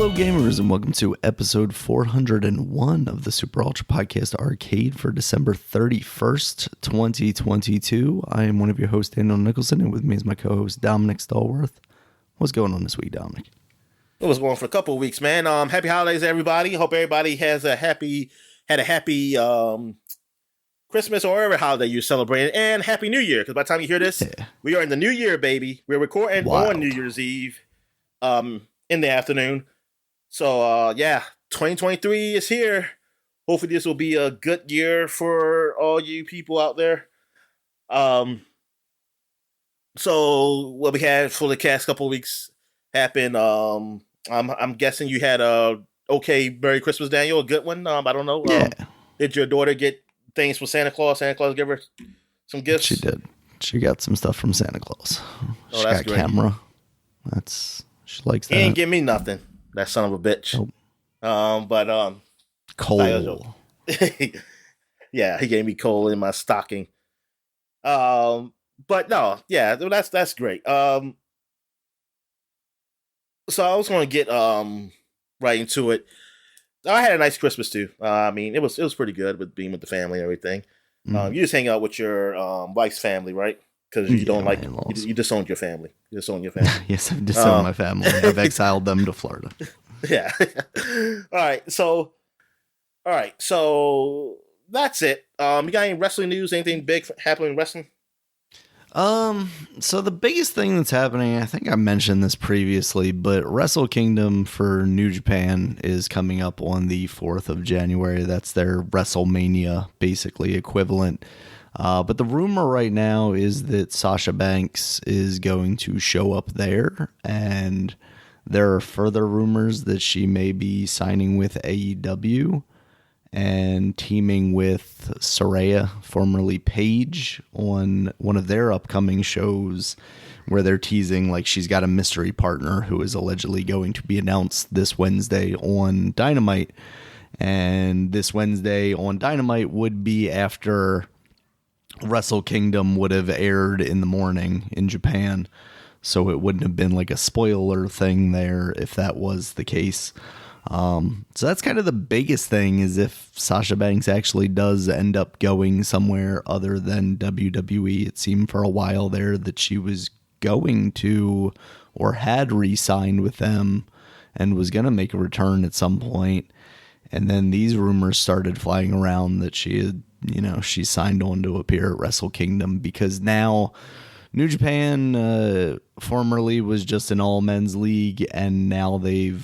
Hello gamers and welcome to episode 401 of the Super Ultra Podcast Arcade for December 31st, 2022. I am one of your hosts, Daniel Nicholson, and with me is my co-host, Dominic Stallworth. What's going on this week, Dominic? It was going for a couple of weeks, man. Happy holidays, everybody. Hope everybody had a happy Christmas or whatever holiday you're celebrating, and Happy New Year, because by the time you hear this, we are in the new year, baby. We're recording on New Year's Eve in the afternoon. So, 2023 is here. Hopefully this will be a good year for all you people out there. So what we had for the past couple of weeks happened. I'm guessing you had a okay Merry Christmas, Daniel, a good one. I don't know. Yeah. Did your daughter get things from Santa Claus? Santa Claus gave her some gifts? She did. She got some stuff from Santa Claus. She got a camera. She likes that. He didn't give me nothing. That son of a bitch. Nope. Coal. Yeah, he gave me coal in my stocking. But no, yeah, that's great. So I was going to get right into it. I had a nice Christmas too. I mean, it was pretty good with being with the family and everything. You just hang out with your wife's family, right? Because you don't like you disowned your family. You disowned your family. Yes, I've disowned my family. I've exiled them to Florida. Yeah. All right. So that's it. You got any wrestling news? Anything big happening in wrestling? So the biggest thing that's happening, I think I mentioned this previously, but Wrestle Kingdom for New Japan is coming up on the 4th of January. That's their WrestleMania, basically, equivalent. But the rumor right now is that Sasha Banks is going to show up there, and there are further rumors that she may be signing with AEW and teaming with Saraya, formerly Paige, on one of their upcoming shows where they're teasing like she's got a mystery partner who is allegedly going to be announced this Wednesday on Dynamite. And this Wednesday on Dynamite would be after Wrestle Kingdom would have aired in the morning in Japan. So it wouldn't have been like a spoiler thing there if that was the case. So that's kind of the biggest thing, is if Sasha Banks actually does end up going somewhere other than WWE. It seemed for a while there that she was going to, or had re-signed with them and was going to make a return at some point. And then these rumors started flying around that she had, she signed on to appear at Wrestle Kingdom, because now New Japan formerly was just an all men's league, and now they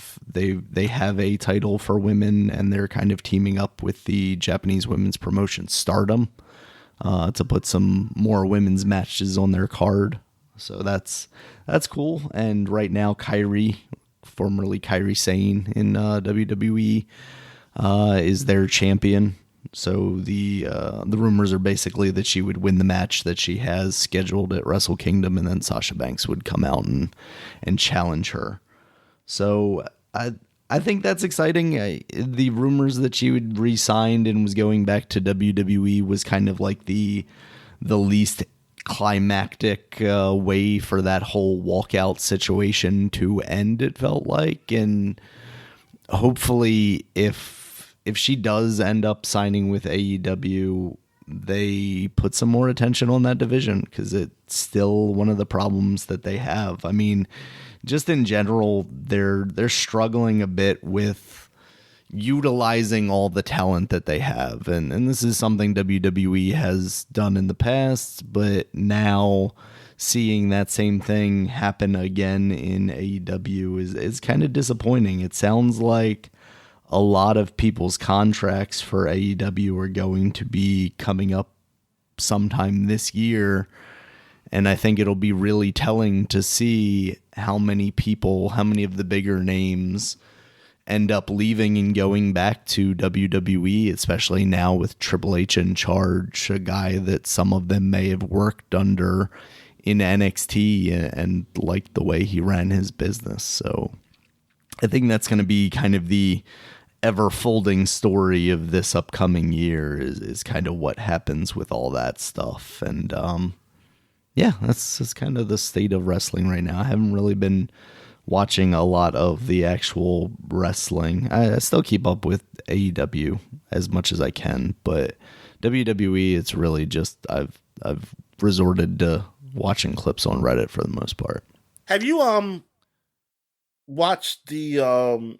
have a title for women, and they're kind of teaming up with the Japanese women's promotion Stardom to put some more women's matches on their card. So that's cool. And right now, Kairi, formerly Kairi Sane in WWE, is their champion. So the rumors are basically that she would win the match that she has scheduled at Wrestle Kingdom, and then Sasha Banks would come out and challenge her. So I think that's exciting. The rumors that she would re-signed and was going back to WWE was kind of like the least climactic way for that whole walkout situation to end, it felt like. And hopefully if she does end up signing with AEW, they put some more attention on that division, because it's still one of the problems that they have. I mean, just in general, they're struggling a bit with utilizing all the talent that they have. And this is something WWE has done in the past, but now seeing that same thing happen again in AEW is kind of disappointing. It sounds like a lot of people's contracts for AEW are going to be coming up sometime this year. And I think it'll be really telling to see how many of the bigger names end up leaving and going back to WWE, especially now with Triple H in charge, a guy that some of them may have worked under in NXT and liked the way he ran his business. So I think that's going to be kind of the ever-folding story of this upcoming year is kind of what happens with all that stuff. And that's kind of the state of wrestling right now. I haven't really been watching a lot of the actual wrestling. I still keep up with AEW as much as I can, but WWE, it's really just I've resorted to watching clips on Reddit for the most part. Have you watched the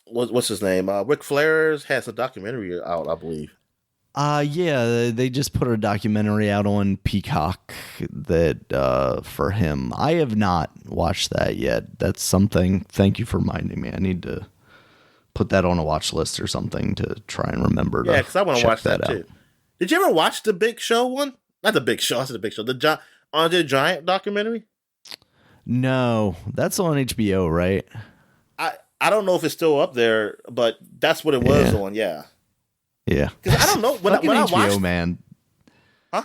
what's his name? Ric Flair has a documentary out, I believe. Yeah, they just put a documentary out on Peacock that for him. I have not watched that yet. That's something. Thank you for reminding me. I need to put that on a watch list or something to try and remember. Yeah, because I want to watch that too. Did you ever watch the Big Show one? Not the Big Show. I said the Big Show. The Andre the Giant documentary. No, that's on HBO, right? I don't know if it's still up there, but that's what it was on. Yeah. Yeah. Because I don't know when I HBO, watched, man. Huh?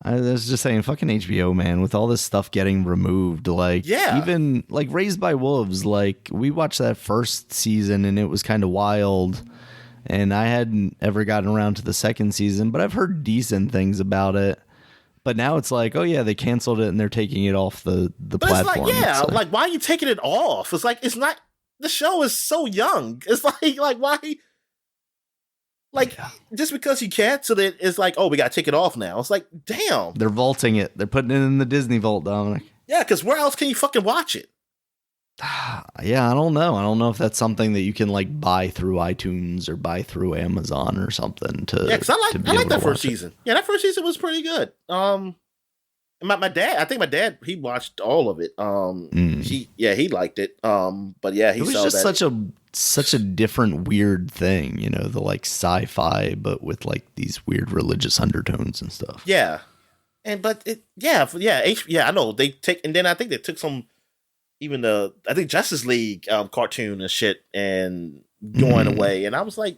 I was just saying, fucking HBO, man, with all this stuff getting removed, like, even like Raised by Wolves, like we watched that first season and it was kind of wild, and I hadn't ever gotten around to the second season, but I've heard decent things about it. But now it's like, oh yeah, they canceled it and they're taking it off the platform. It's like, why are you taking it off? It's like, it's not, the show is so young. It's like why? Like, just because you cancel it, it's like, oh, we got to take it off now. It's like, damn. They're vaulting it. They're putting it in the Disney vault, Dominic. Yeah, because where else can you fucking watch it? Yeah, I don't know. I don't know if that's something that you can like buy through iTunes or buy through Amazon or something. Yeah, because I like that first season. Yeah, that first season was pretty good. My dad, I think my dad, he watched all of it. He liked it. But yeah, he it was saw just that. such a different weird thing, you know, the like sci-fi, but with like these weird religious undertones and stuff. Yeah, I know they take, and then I think they took some, even I think Justice League cartoon and shit, and going away, and I was like,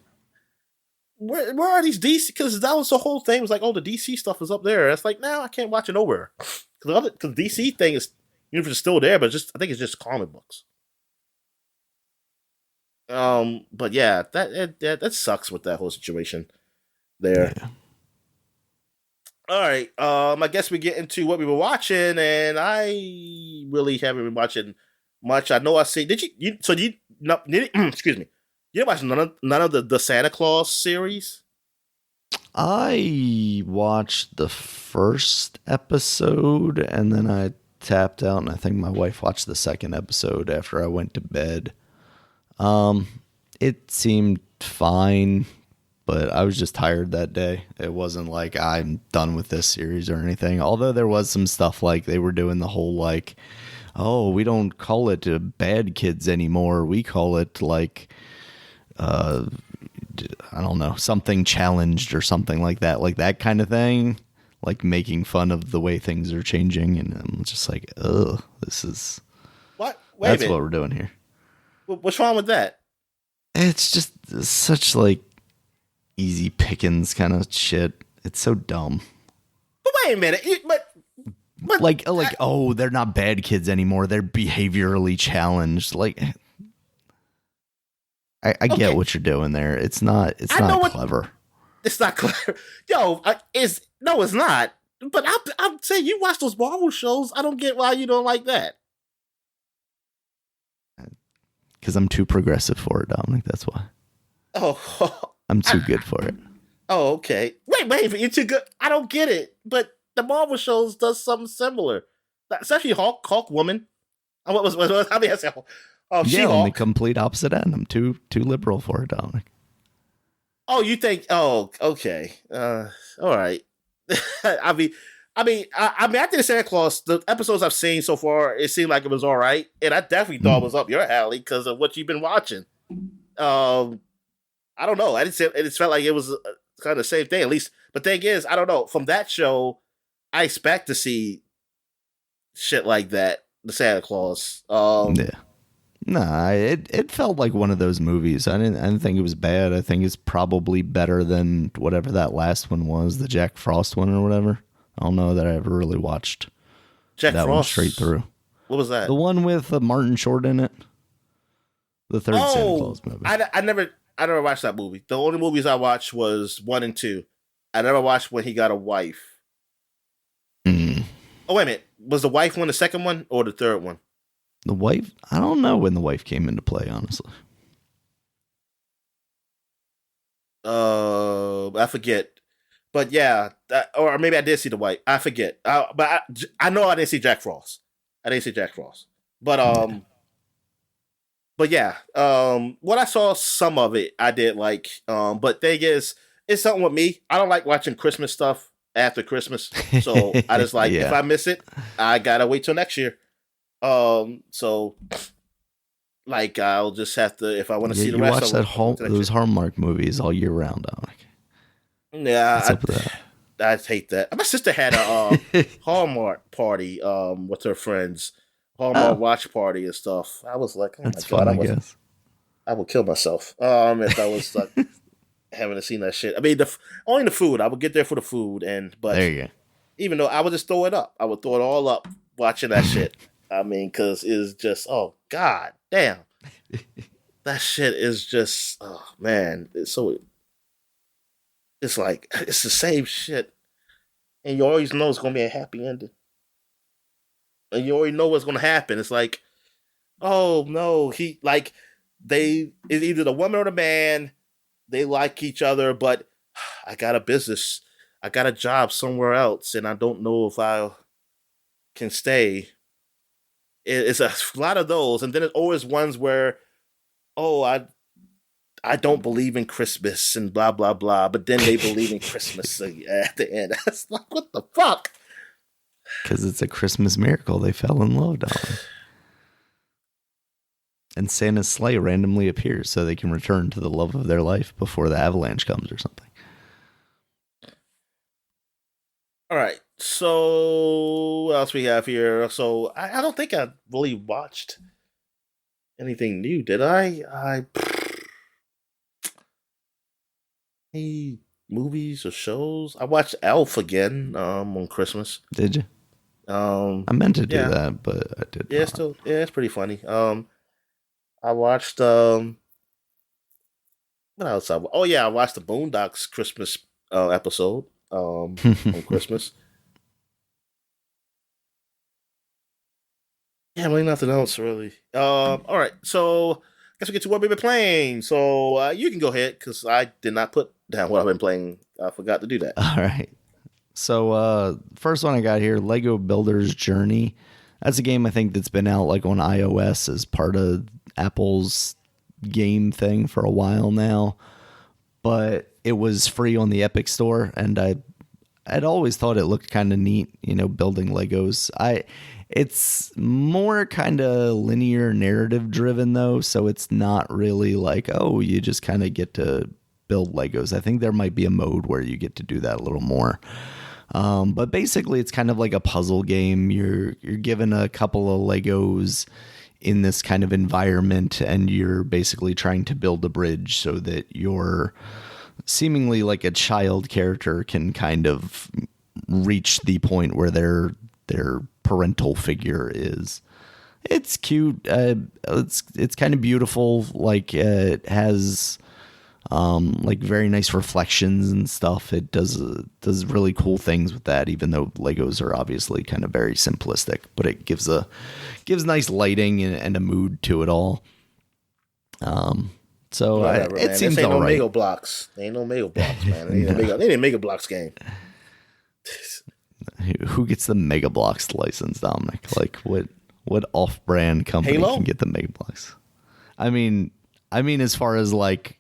where are these DC? Because that was the whole thing. It was like, oh, the DC stuff is up there. It's like, now I can't watch it nowhere. Because DC thing is, universe is still there, but I think it's just comic books. But yeah, that sucks with that whole situation there. Yeah. All right. I guess we get into what we were watching, and I really haven't been watching much. I know I see. Did you? Excuse me. You didn't watch none of the Santa Claus series? I watched the first episode and then I tapped out, and I think my wife watched the second episode after I went to bed. It seemed fine, but I was just tired that day. It wasn't like I'm done with this series or anything. Although there was some stuff like they were doing the whole like, oh, we don't call it Bad Kids anymore. We call it like, I don't know, something challenged or something like that kind of thing, like making fun of the way things are changing. And I'm just like, ugh, this is what? That's what we're doing here. What's wrong with that? It's just such like easy pickings kind of shit. It's so dumb. But wait a minute, but like oh, they're not bad kids anymore. They're behaviorally challenged. Like, I get what you're doing there. It's not clever. It's not clever. Yo, it's not. But I'm saying, you watch those Marvel shows. I don't get why you don't like that. Because I'm too progressive for it, Dominic. That's why. Oh, I'm too good for it. Oh, okay. Wait, you're too good. I don't get it. But the Marvel shows does something similar. Especially Hawk Woman. What was how did I say? Yeah, She-Hulk. On the complete opposite end. I'm too liberal for it, Dominic. Oh, you think? Oh, okay. All right. I think the Santa Claus, the episodes I've seen so far, it seemed like it was all right, and I definitely thought it was up your alley because of what you've been watching. I don't know. It just felt like it was kind of the same thing, at least. But thing is, I don't know. From that show, I expect to see shit like that. The Santa Claus. Yeah. Nah, it felt like one of those movies. I didn't think it was bad. I think it's probably better than whatever that last one was, the Jack Frost one or whatever. I don't know that I ever really watched Jack that Frost one straight through. What was that? The one with Martin Short in it. The third Santa Claus movie. I never watched that movie. The only movies I watched was 1 and 2. I never watched When He Got a Wife. Oh, wait a minute. Was the wife one the second one or the third one? The wife, I don't know when the wife came into play, honestly. I forget. But yeah, or maybe I did see the wife. I forget. I know I didn't see Jack Frost. I didn't see Jack Frost. But Yeah. but yeah, what I saw some of it I did like. But thing is, it's something with me. I don't like watching Christmas stuff after Christmas. So I just like if Yeah. I miss it, I gotta wait till next year. So like I'll just have to if I want to Yeah, see the you rest watch of them. I'll wait till next those Hallmark movies all year round, Dominic. year. Yeah, What's up with that? I hate that. My sister had a Hallmark party with her friends, Hallmark Oh, watch party and stuff. I was like, oh my that's god, fun, I guess. I would kill myself if I was like having seen that shit. I mean, only the food. I would get there for the food, There but you even though I would just throw it up, I would throw it all up watching that go. shit. I mean, because it's just oh god damn, that shit is just oh man, it's like it's the same shit, and you always know it's gonna be a happy ending, and you already know what's gonna happen. It's like oh no, he like they it's either the woman or the man. They like each other, but I got a business, I got a job somewhere else, and I don't know if I can stay. It's a lot of those, and then it's always ones where oh I don't believe in Christmas and blah blah blah, but then they believe in Christmas at the end. That's like what the fuck. Because it's a Christmas miracle. They fell in love, darling. And Santa's sleigh randomly appears so they can return to the love of their life before the avalanche comes or something. All right. So what else we have here? So I don't think I really watched anything new, did I? Any movies or shows? I watched Elf again on Christmas. Did you? Um I meant to do yeah. that, but I did Yeah, not. it's pretty funny. I watched what else? Oh yeah, I watched the Boondocks Christmas episode on Christmas. Yeah, really nothing else really. All right, so guess we get to what we've been playing. So you can go ahead because I did not put down what I've been playing. I forgot to do that. All right. So, first one I got here, Lego Builder's Journey. That's a game I think that's been out like on iOS as part of Apple's game thing for a while now, but it was free on the Epic Store, and I'd always thought it looked kind of neat, building Legos. It's more kind of linear narrative driven though, so it's not really like, oh, you just kind of get to build Legos. I think there might be a mode where you get to do that a little more. But basically it's kind of like a puzzle game. You're given a couple of Legos in this kind of environment, and you're basically trying to build a bridge so that your seemingly like a child character can kind of reach the point where their parental figure is. It's cute. It's kind of beautiful. Like it has like very nice reflections and stuff. It does really cool things with that, even though Legos are obviously kind of very simplistic, but it gives nice lighting and a mood to it all. So Whatever, it man. seems This ain't all no right. Mega Blocks. Ain't no Mega Blocks, man. They ain't a Mega Blocks game. Who gets the Mega Bloks license, Dominic? Like what off-brand company Halo? can get the Mega Bloks? I mean, as far as like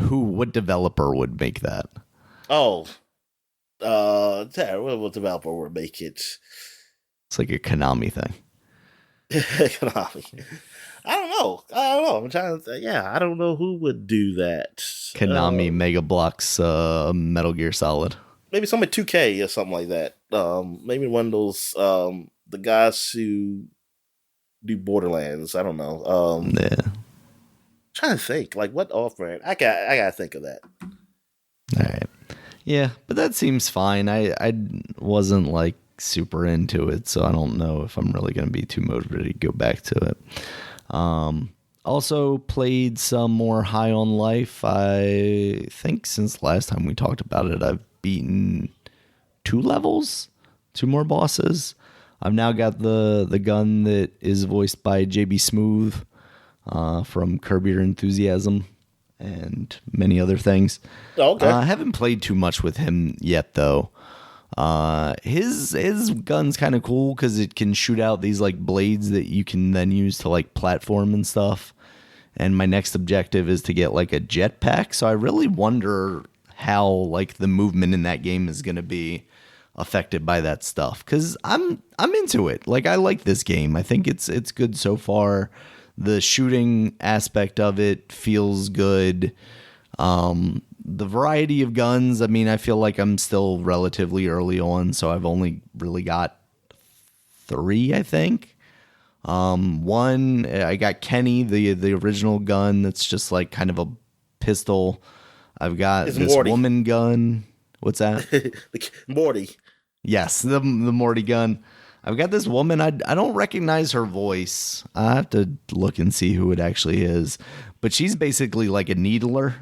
what developer would make that? Oh, what developer would make it? It's like a Konami thing. Konami. I don't know. I'm trying to. Yeah, I don't know who would do that. Konami Mega Bloks Metal Gear Solid. Maybe somebody 2K or something like that. Maybe one of those the guys who do Borderlands. I don't know. Yeah. Trying to think like what off brand. I gotta think of that. All right. Yeah, but that seems fine. I wasn't like super into it, so I don't know if I'm really going to be too motivated to go back to it. Also played some more High on Life. I think since last time we talked about it, I've beaten 2 levels, 2 more bosses. I've now got the gun that is voiced by JB Smooth from Curb Your Enthusiasm and many other things. Oh, okay. I haven't played too much with him yet, though. His gun's kind of cool because it can shoot out these like blades that you can then use to like platform and stuff. And my next objective is to get like a jetpack. So I really wonder how like the movement in that game is going to be affected by that stuff. Because I'm into it. Like I like this game. I think it's good so far. The shooting aspect of it feels good. The variety of guns, I mean, I feel like I'm still relatively early on, so I've only really got 3, I think. One, I got Kenny, the original gun that's just like kind of a pistol. I've got It's this Morty. woman gun. What's that? Morty. Yes, the Morty gun. I've got this woman. I don't recognize her voice. I have to look and see who it actually is. But she's basically like a needler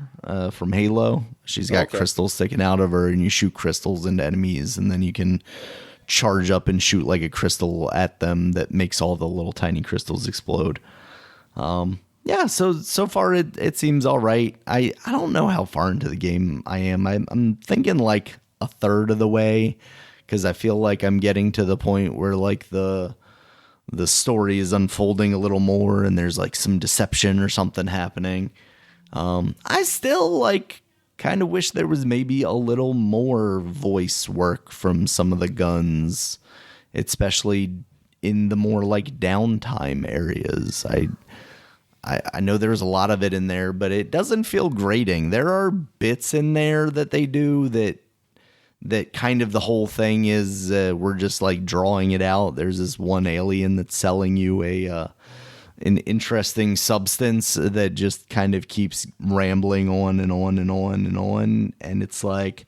from Halo. She's got crystals sticking out of her, and you shoot crystals into enemies, and then you can charge up and shoot like a crystal at them that makes all the little tiny crystals explode. Yeah, so far it seems all right. I don't know how far into the game I am. I'm thinking like a third of the way, because I feel like I'm getting to the point where like the story is unfolding a little more and there's like some deception or something happening. I still like kind of wish there was maybe a little more voice work from some of the guns, especially in the more like downtime areas. I know there's a lot of it in there, but it doesn't feel grating. There are bits in there that they do that kind of the whole thing is we're just like drawing it out. There's this one alien that's selling you an interesting substance that just kind of keeps rambling on and on and on and on. And it's like,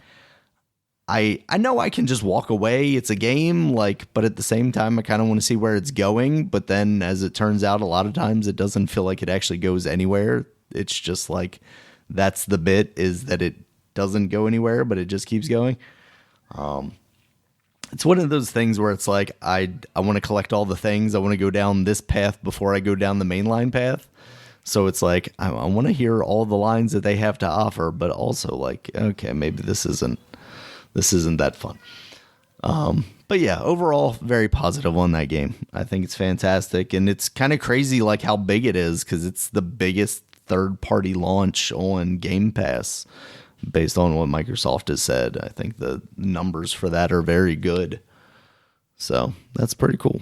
I know I can just walk away. It's a game, like, but at the same time, I kind of want to see where it's going. But then as it turns out, a lot of times it doesn't feel like it actually goes anywhere. It's just like, that's the bit, is that it doesn't go anywhere, but it just keeps going. It's one of those things where it's like, I want to collect all the things. I want to go down this path before I go down the mainline path. So it's like, I want to hear all the lines that they have to offer, but also like, okay, maybe this isn't that fun. But yeah, overall, very positive on that game. I think it's fantastic. And it's kind of crazy like how big it is, because it's the biggest third-party launch on Game Pass. Based on what Microsoft has said, I think the numbers for that are very good. So that's pretty cool.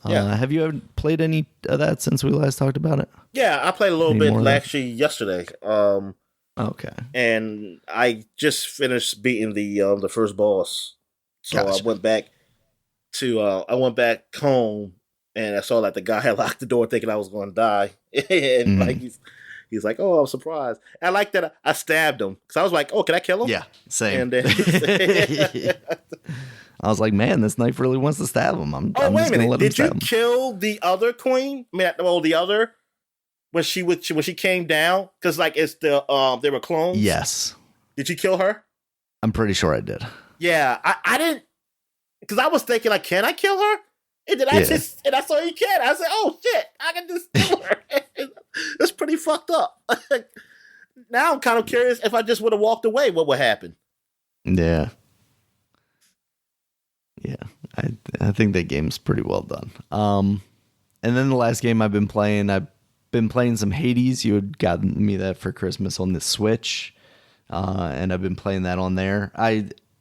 Yeah. Have you ever played any of that since we last talked about it? Yeah, I played a little bit actually yesterday. Okay. And I just finished beating the first boss. So Gotcha. I went back home and I saw that the guy had locked the door thinking I was going to die. And like he's like, "Oh, I'm surprised." And I like that I stabbed him, because I was like, "Oh, can I kill him?" Yeah, same. And then I was like, "Man, this knife really wants to stab him." I'm wait just a gonna minute! let him Did you stab him. kill the other queen? I mean, well, the other when she came down, because like it's they were clones. Yes, Did you kill her? I'm pretty sure I did. Yeah, I didn't, because I was thinking like, can I kill her? And then I saw you can. I said, "Oh shit, I can just kill her." It's pretty fucked up. Now I'm kind of curious, if I just would have walked away, what would happen? Yeah. I think that game's pretty well done. And then the last game I've been playing some Hades. You had gotten me that for Christmas on the Switch, and I've been playing that on there.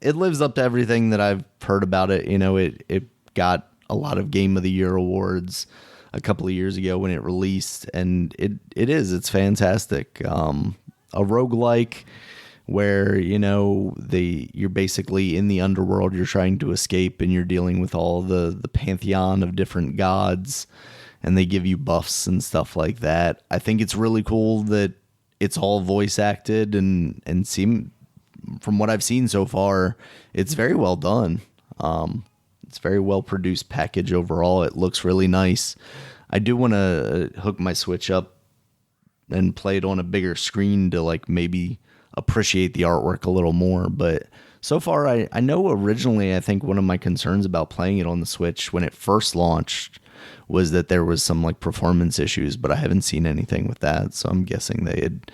It lives up to everything that I've heard about it. You know, it got a lot of Game of the Year awards a couple of years ago when it released, and it's fantastic. A roguelike where, you know, you're basically in the underworld, you're trying to escape, and you're dealing with all the pantheon of different gods, and they give you buffs and stuff like that. I think it's really cool that it's all voice acted, and from what I've seen so far, it's very well done. It's a very well produced package overall. It looks really nice. I do want to hook my Switch up and play it on a bigger screen to like maybe appreciate the artwork a little more. But So far, I know originally, I think one of my concerns about playing it on the Switch when it first launched was that there was some like performance issues, but I haven't seen anything with that. So I'm guessing they had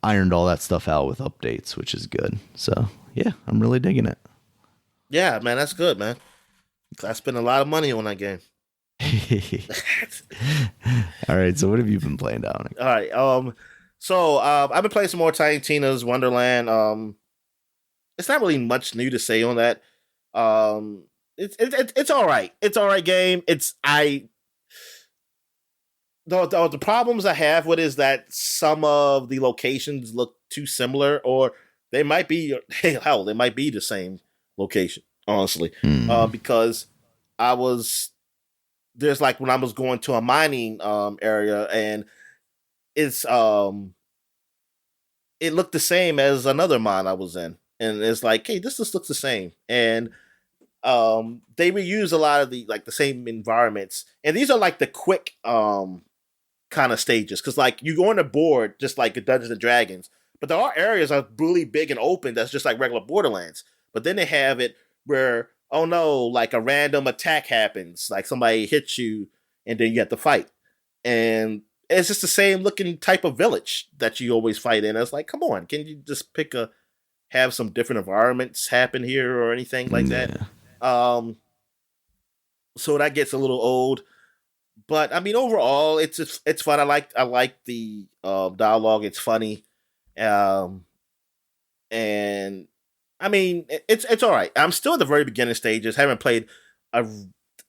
ironed all that stuff out with updates, which is good. So yeah, I'm really digging it. Yeah, man, that's good, man. I spent a lot of money on that game. All right, so what have you been playing, Dominic? All right. So I've been playing some more Tiny Tina's Wonderland. It's not really much new to say on that. It's all right. It's all right game. It's I the problems I have with is that some of the locations look too similar, or they might be hell, they might be the same location. Honestly, because I was there's like when I was going to a mining area and it's it looked the same as another mine I was in, and it's like, hey, this just looks the same, and they reuse a lot of the like the same environments, and these are like the quick kind of stages because like you go on the board just like the Dungeons and Dragons, but there are areas are really big and open that's just like regular Borderlands, but then they have it where oh no, like a random attack happens, like somebody hits you and then you have to fight, and it's just the same looking type of village that you always fight in. It's like, come on, can you just have some different environments happen here or anything like that? Yeah. So that gets a little old. But I mean, overall, it's fun. I like the dialogue. It's funny, um, and I mean, it's all right. I'm still at the very beginning stages. Haven't played a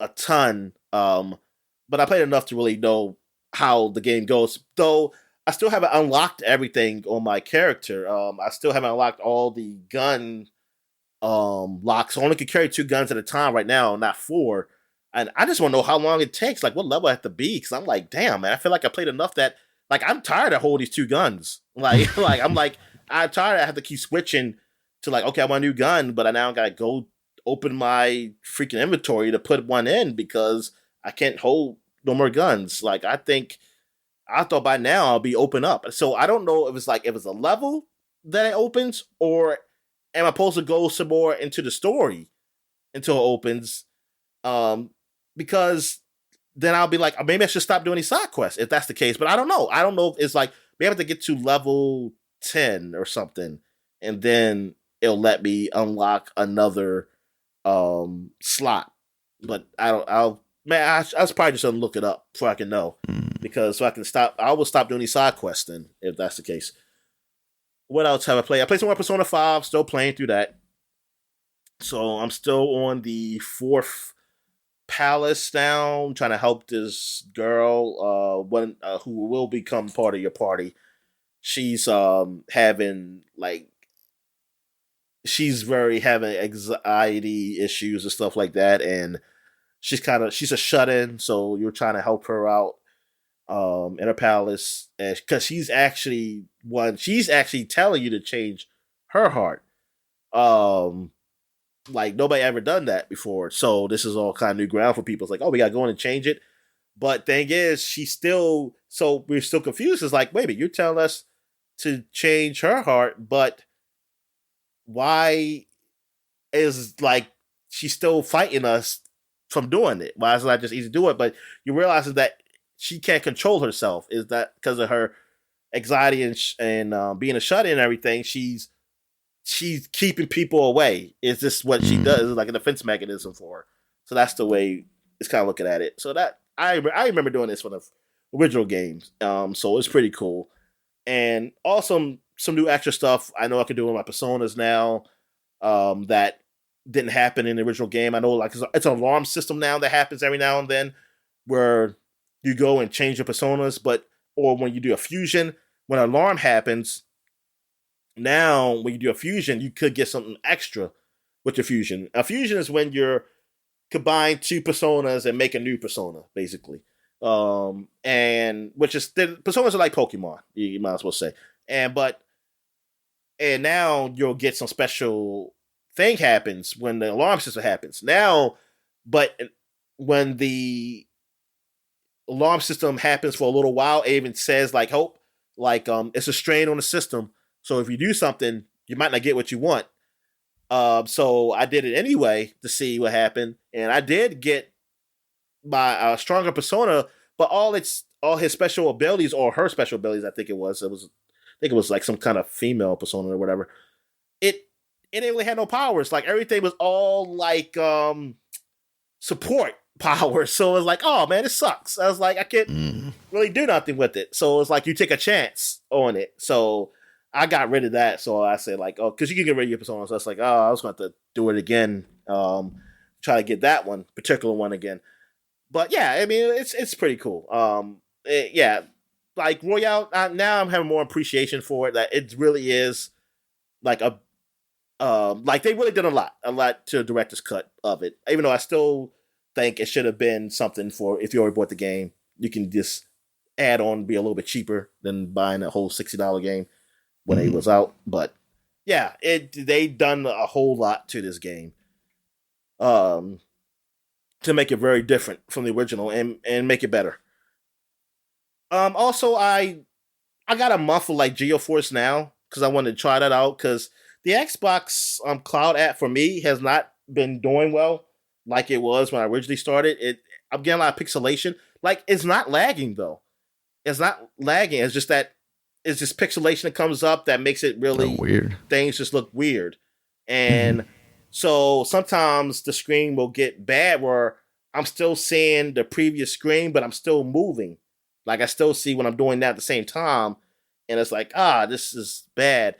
a ton, but I played enough to really know how the game goes. Though I still haven't unlocked everything on my character. I still haven't unlocked all the gun locks. I only can carry 2 guns at a time right now, not 4. And I just want to know how long it takes, like what level I have to be, because I'm like, damn, man, I feel like I played enough that like I'm tired of holding these 2 guns. Like, I'm tired. I have to keep switching to like, okay, I want a new gun, but I now gotta go open my freaking inventory to put one in because I can't hold no more guns. Like, I thought by now I'll be open up. So I don't know if it's a level that it opens, or am I supposed to go some more into the story until it opens? Um, because then I'll be like, maybe I should stop doing these side quests if that's the case. But I don't know. I don't know if it's like maybe I have to get to level 10 or something, and then it'll let me unlock another slot. But I don't. I was probably just gonna look it up before I can know, because so I can stop. I will stop doing these side quests then if that's the case. What else have I played? I played some more Persona 5. Still playing through that. So I'm still on the 4th palace down, trying to help this girl, who will become part of your party. She's having like she's very having anxiety issues and stuff like that, and she's a shut in, so you're trying to help her out in her palace, and because she's actually telling you to change her heart. Um, like nobody ever done that before, so this is all kind of new ground for people. It's like, oh, we gotta go in and change it. But thing is, we're still confused. It's like, wait a minute, you're telling us to change her heart, but why is like she's still fighting us from doing it? Why is it not just easy to do it? But you realize that she can't control herself. Is that because of her anxiety and being a shut in and everything? She's keeping people away. Is this what she does? It's like a defense mechanism for her. So that's the way it's kind of looking at it. So that I remember doing this for the original games. So it's pretty cool. And also some new extra stuff I know I can do with my personas now. That didn't happen in the original game. I know like it's an alarm system now that happens every now and then where you go and change your personas, or when you do a fusion, when an alarm happens, now when you do a fusion, you could get something extra with your fusion. A fusion is when you're combine 2 personas and make a new persona, basically. And which is the personas are like Pokemon, you might as well say. And now you'll get some special thing happens when the alarm system happens. Now, but when the alarm system happens for a little while, it even says like hope, like it's a strain on the system. So if you do something, you might not get what you want. So I did it anyway to see what happened, and I did get my stronger persona, but all his special abilities or her special abilities, I think it was like some kind of female persona or whatever. It it didn't really have no powers. Like everything was all like support powers. So it was like, oh man, it sucks. I was like, I can't really do nothing with it. So it's like you take a chance on it. So I got rid of that. So I said like, oh, because you can get rid of your persona. So I was like, oh, I was going to have to do it again. Try to get that particular one again. But yeah, I mean, it's pretty cool. Yeah, like Royale. Now I'm having more appreciation for it. That it really is like like they really did a lot to the director's cut of it. Even though I still think it should have been something for if you already bought the game, you can just add on, be a little bit cheaper than buying a whole $60 game when it was out. But yeah, they done a whole lot to this game. To make it very different from the original and make it better. Also, I got a month of like GeoForce Now because I wanted to try that out because the Xbox Cloud app for me has not been doing well like it was when I originally started. I'm getting a lot of pixelation. Like it's not lagging though. It's not lagging. It's just that it's just pixelation that comes up that makes it really weird. Things just look weird, and so sometimes the screen will get bad where I'm still seeing the previous screen, but I'm still moving. Like I still see when I'm doing that at the same time, and it's like, this is bad.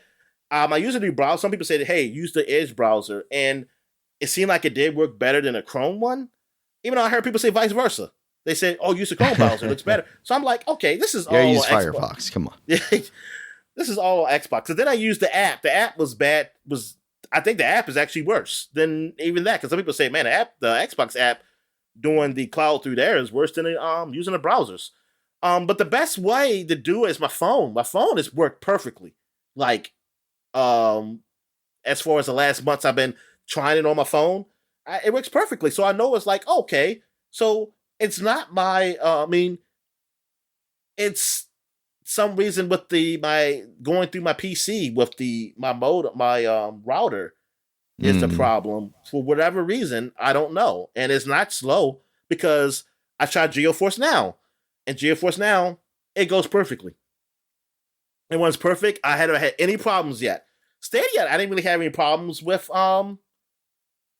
I use a new browser. Some people say that, hey, use the Edge browser, and it seemed like it did work better than a Chrome one. Even though I heard people say vice versa. They said, oh, use the Chrome browser, it looks better. So I'm like, okay, this is all use Firefox. Come on. This is all on Xbox. So then I used the app. The app was bad. I think the app is actually worse than even that. Because some people say, man, the Xbox app doing the cloud through there is worse than using the browsers. But the best way to do it is my phone. My phone has worked perfectly. Like, as far as the last months I've been trying it on my phone, it works perfectly. So I know it's like, okay, so it's not my, it's some reason with my going through my PC with my router is the problem for whatever reason. I don't know. And it's not slow because I tried GeoForce Now, and GeoForce Now, it goes perfectly. It was perfect. I hadn't had any problems yet. Stadia, I didn't really have any problems with I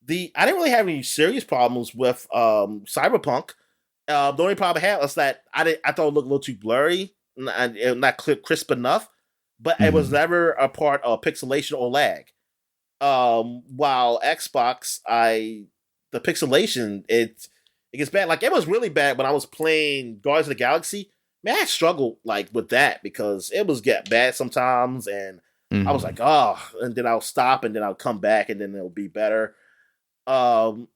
didn't really have any serious problems with Cyberpunk. The only problem I had was that I thought it looked a little too blurry and not crisp enough, but it was never a part of pixelation or lag. While Xbox, the pixelation it gets bad. Like it was really bad when I was playing Guardians of the Galaxy. Man, I struggled like with that because it was get bad sometimes, and I was like, and then I'll stop, and then I'll come back, and then it'll be better. So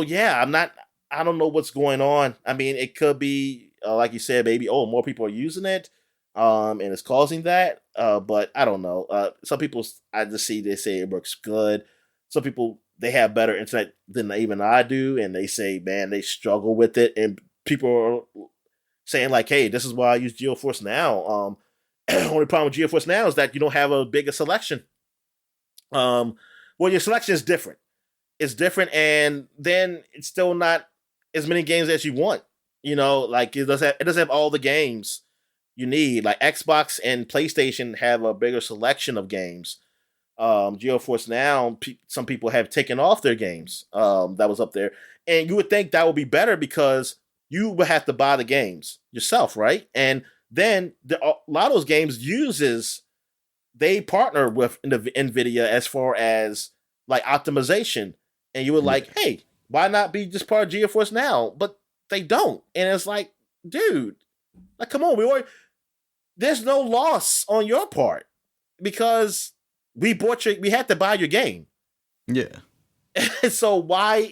yeah, I don't know what's going on. I mean, it could be like you said, maybe more people are using it, and it's causing that. But I don't know. Some people I just see they say it works good. Some people they have better internet than even I do, and they say, man, they struggle with it, and people are saying like, hey, this is why I use GeoForce Now. Only problem with GeoForce Now is that you don't have a bigger selection. Well, your selection is different. It's different, and then it's still not as many games as you want. You know, like it doesn't have all the games you need. Like Xbox and PlayStation have a bigger selection of games. GeoForce Now, some people have taken off their games that was up there, and you would think that would be better because you would have to buy the games yourself, right? And then a lot of those games they partner with NVIDIA as far as like optimization, and you were like, hey, why not be just part of GeForce Now? But they don't, and it's like, dude, like, come on, there's no loss on your part because we had to buy your game. Yeah. So why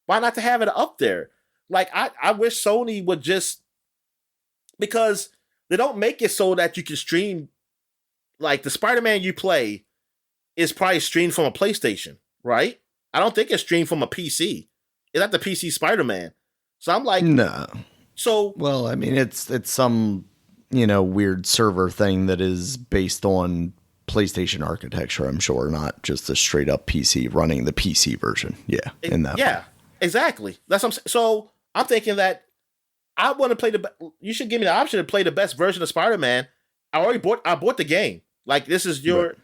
not to have it up there? Like, I wish Sony would just, because they don't make it so that you can stream, like the Spider-Man you play is probably streamed from a PlayStation, right? I don't think it's streamed from a PC. It's not the PC Spider-Man. So I'm like, no. So, well, I mean, it's some, weird server thing that is based on PlayStation architecture, I'm sure, not just a straight up PC running the PC version. Yeah, in that. Yeah, exactly. That's what I'm saying. So I'm thinking that I want to play you should give me the option to play the best version of Spider-Man. I bought the game. Like this is Right.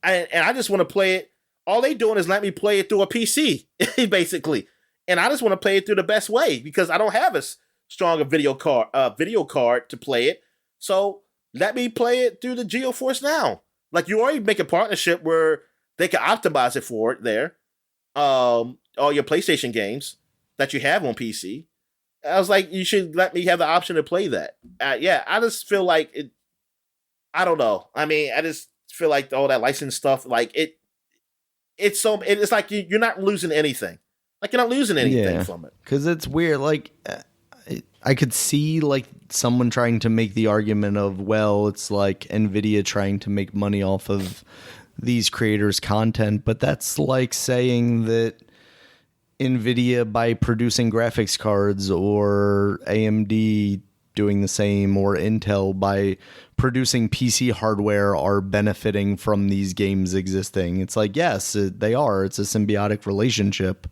and I just want to play it. All they doing is let me play it through a PC, basically. And I just want to play it through the best way because I don't have a strong video card to play it. So let me play it through the GeoForce Now. Like you already make a partnership where they can optimize it for it there. All your PlayStation games that you have on PC. I was like, you should let me have the option to play that. Yeah, I just feel like it. I don't know. I mean, I just feel like all that license stuff, like it's like you're not losing anything. Like you're not losing anything from it. Because it's weird. Like I could see like someone trying to make the argument of, well, it's like Nvidia trying to make money off of these creators' content, but that's like saying that Nvidia, by producing graphics cards, or AMD doing the same, or Intel by producing PC hardware, are benefiting from these games existing. It's like, yes, they are. It's a symbiotic relationship.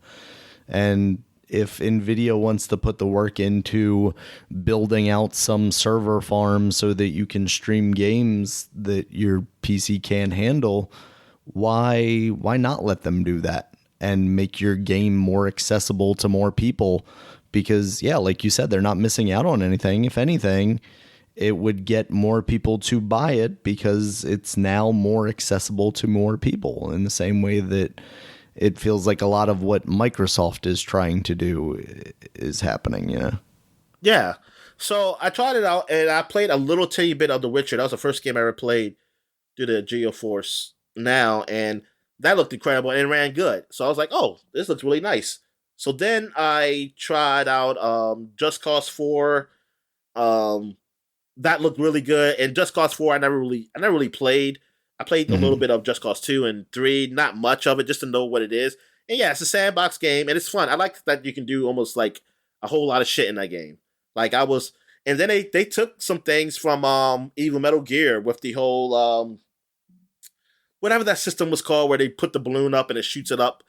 And if Nvidia wants to put the work into building out some server farm so that you can stream games that your PC can't handle, why not let them do that and make your game more accessible to more people? Because, yeah, like you said, they're not missing out on anything. If anything, it would get more people to buy it because it's now more accessible to more people, in the same way that it feels like a lot of what Microsoft is trying to do is happening, you know? Yeah. So I tried it out and I played a little teeny bit of The Witcher. That was the first game I ever played through the GeoForce Now, and that looked incredible and it ran good. So I was like, oh, this looks really nice. So then I tried out Just Cause 4. That looked really good. And Just Cause 4 I never really played. I played a little bit of Just Cause 2 and 3, not much of it, just to know what it is. And yeah, it's a sandbox game and it's fun. I like that you can do almost like a whole lot of shit in that game. Like and then they took some things from Evil Metal Gear with the whole whatever that system was called, where they put the balloon up and it shoots it up.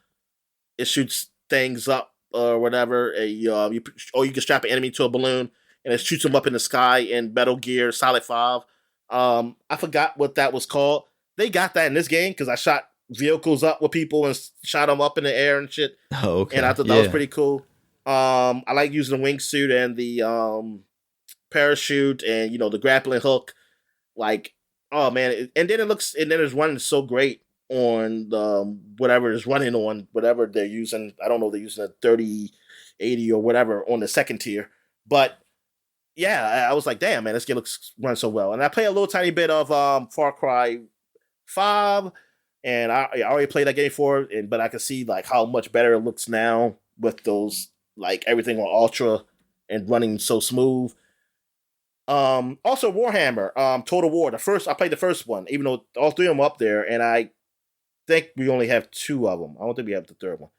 It shoots things up or whatever. Or you can strap an enemy to a balloon and it shoots them up in the sky in Metal Gear Solid 5. I forgot what that was called. They got that in this game because I shot vehicles up with people and shot them up in the air and shit. Oh, okay. And I thought that was pretty coll. I like using the wingsuit and the parachute and the grappling hook. Like, oh man! And then it's running so great on whatever is running on whatever they're using. I don't know if they're using a 3080 or whatever on the second tier, but yeah, I was like, damn man, this game runs so well. And I play a little tiny bit of Far Cry 5, and I already played that game before, but I can see like how much better it looks now with those, like, everything on ultra and running so smooth. Also Warhammer, Total War. I played the first one, even though all three of them up there, and I think we only have two of them. I don't think we have the third one.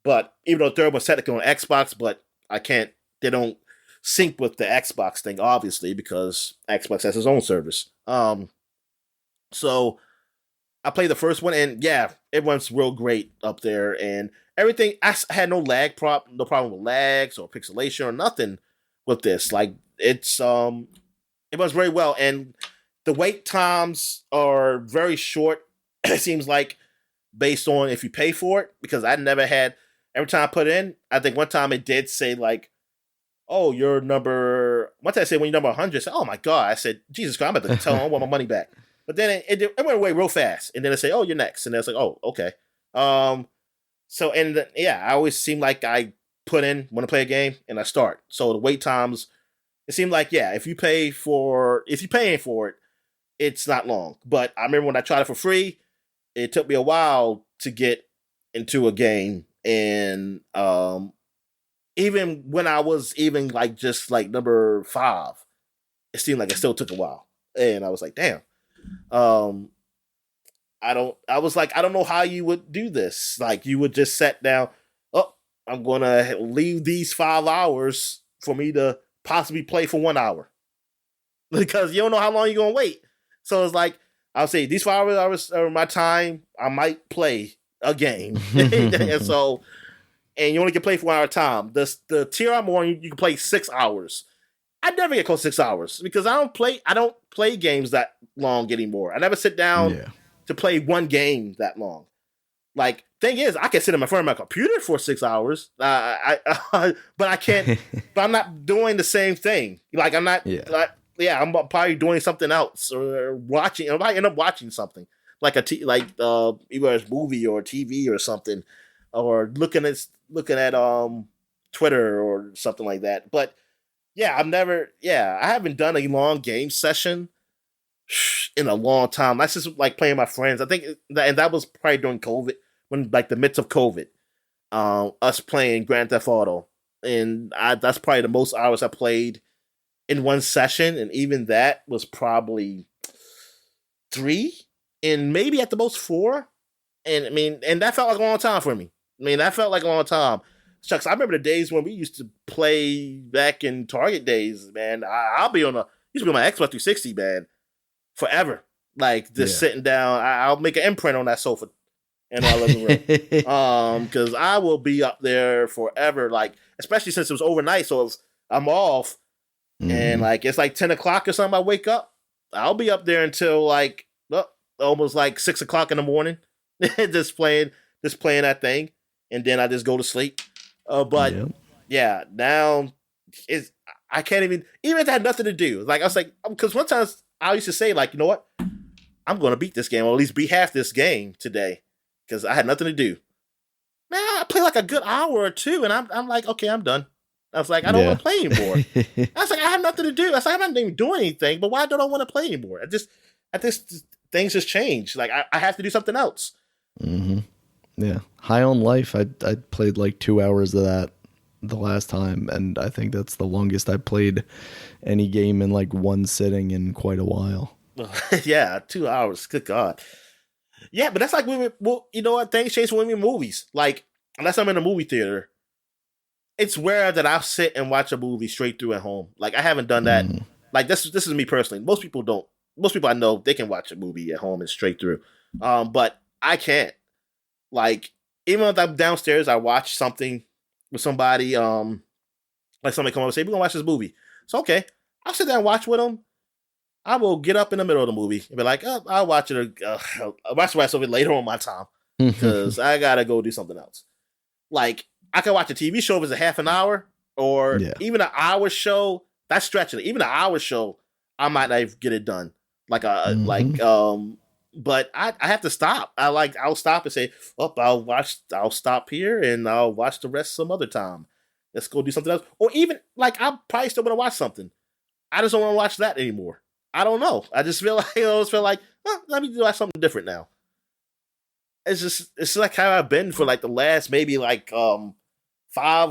But even though the third one's technically on Xbox, but they don't sync with the Xbox thing, obviously, because Xbox has its own service. So I played the first one, and yeah, it runs real great up there, and everything. I had no problem with lags or pixelation or nothing with this. Like, it runs very well, and the wait times are very short. It seems like, based on if you pay for it, because I never had. Every time I put in, I think one time it did say like, "Oh, your number." One time I said when you're number 100, I said, "Oh my god!" I said, "Jesus Christ, I'm about to tell them I want my money back." But then it went away real fast, and then it say, "Oh, you're next," and it's like, "Oh, okay." So I always seem like I put in want to play a game and I start. So the wait times, it seemed like, yeah, if you're paying for it, it's not long. But I remember when I tried it for free, it took me a while to get into a game, and even when I was even like just like number 5, it seemed like it still took a while, and I was like, damn. I was like, I don't know how you would do this. Like, you would just sit down, oh, I'm gonna leave these 5 hours for me to possibly play for 1 hour. Because you don't know how long you're gonna wait. So it's like, I'll say these 5 hours are my time. I might play a game, and so and you only can play for 1 hour time. The tier I'm on, you can play 6 hours. I never get close to 6 hours because I don't play games that long anymore. I never sit down Yeah. to play one game that long. Like, thing is, I can sit in front of my computer for 6 hours. But I can't. But I'm not doing the same thing. Like, I'm not. Yeah. Like, yeah, I'm probably doing something else or watching. I might end up watching something like either a movie or TV or something, or looking at Twitter or something like that. But yeah, I haven't done a long game session in a long time. That's just like playing with my friends. I think that was probably during COVID, when like the midst of COVID, us playing Grand Theft Auto, and that's probably the most hours I played in one session, and even that was probably 3, and maybe at the most 4. And I mean, and that felt like a long time for me. I mean, that felt like a long time. Shucks, I remember the days when we used to play back in Target days, man. I'll be used to be on my Xbox 360, man, forever. Like just sitting down. I'll make an imprint on that sofa in our living room. Because I will be up there forever. Like, especially since it was overnight, so I'm off, and like it's like 10 o'clock or something. I wake up. I'll be up there until like almost like 6 o'clock in the morning, just playing that thing, and then I just go to sleep. But yeah, now I can't even if it had nothing to do. Like I was like, because one time I used to say like, you know what, I'm going to beat this game, or at least beat half this game today, because I had nothing to do. Man, I play like a good hour or two, and I'm like, okay, I'm done. I was like, I don't want to play anymore. I was like, I have nothing to do. I was like, I'm not even doing anything, but why don't I want to play anymore? Things just change. Like I have to do something else. Mm-hmm. Yeah. High on Life, I played like 2 hours of that the last time, and I think that's the longest I played any game in like one sitting in quite a while. Yeah, 2 hours. Good God. Yeah, but that's like well, you know what? Things change when we're in movies. Like, unless I'm in a movie theater, it's rare that I'll sit and watch a movie straight through at home. Like, I haven't done that. Like, this is me personally. Most people don't. Most people I know, they can watch a movie at home and straight through. But I can't. Like, even if I'm downstairs, I watch something with somebody, like somebody come over and say, we're going to watch this movie. So, okay. I'll sit there and watch with them. I will get up in the middle of the movie and be like, oh, I'll watch it. I'll watch the rest of it later on my time, because I got to go do something else. Like, I can watch a TV show if it's a half an hour, or even an hour show. That's stretching it. Even an hour show, I might not get it done. But I have to stop. I'll stop and say, oh, I'll stop here and I'll watch the rest some other time. Let's go do something else. Or even, like, I'm probably still going to watch something. I just don't want to watch that anymore. I don't know. I just feel like, let me do something different now. It's like how I've been for like the last maybe like 5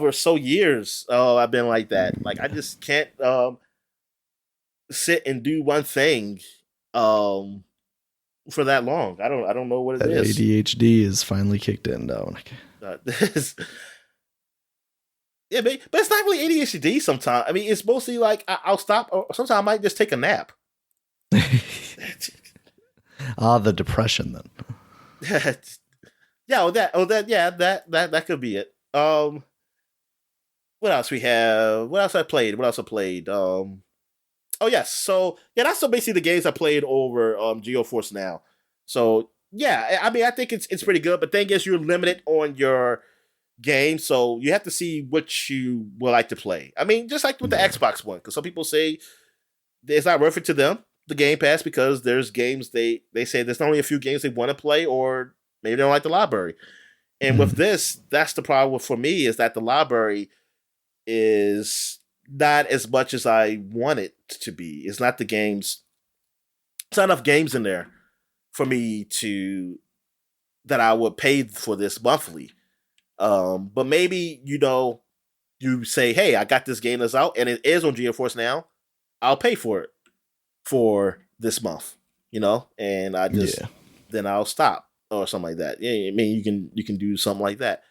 or so years. I've been like that. Like, I just can't sit and do one thing for that long. I don't know what it is. ADHD is finally kicked in now. Yeah, but it's not really ADHD sometimes. I mean, it's mostly like I'll stop, or sometimes I might just take a nap. The depression then. That could be it. What else we have? What else I played? Oh yes, so yeah, that's basically the games I played over GeoForce Now. So yeah, I mean, I think it's pretty good, but thing is, you're limited on your game, so you have to see what you would like to play. I mean, just like with the Xbox One, because some people say it's not worth it to them, the Game Pass, because there's games they say there's only a few games they want to play, or maybe they don't like the library. And with this, that's the problem for me, is that the library is not as much as I want it to be. It's not the games. It's not enough games in there for me that I would pay for this monthly. But maybe, you say, hey, I got this game that's out and it is on GeForce Now. I'll pay for it for this month, and I just then I'll stop or something like that. Yeah, I mean, you can do something like that.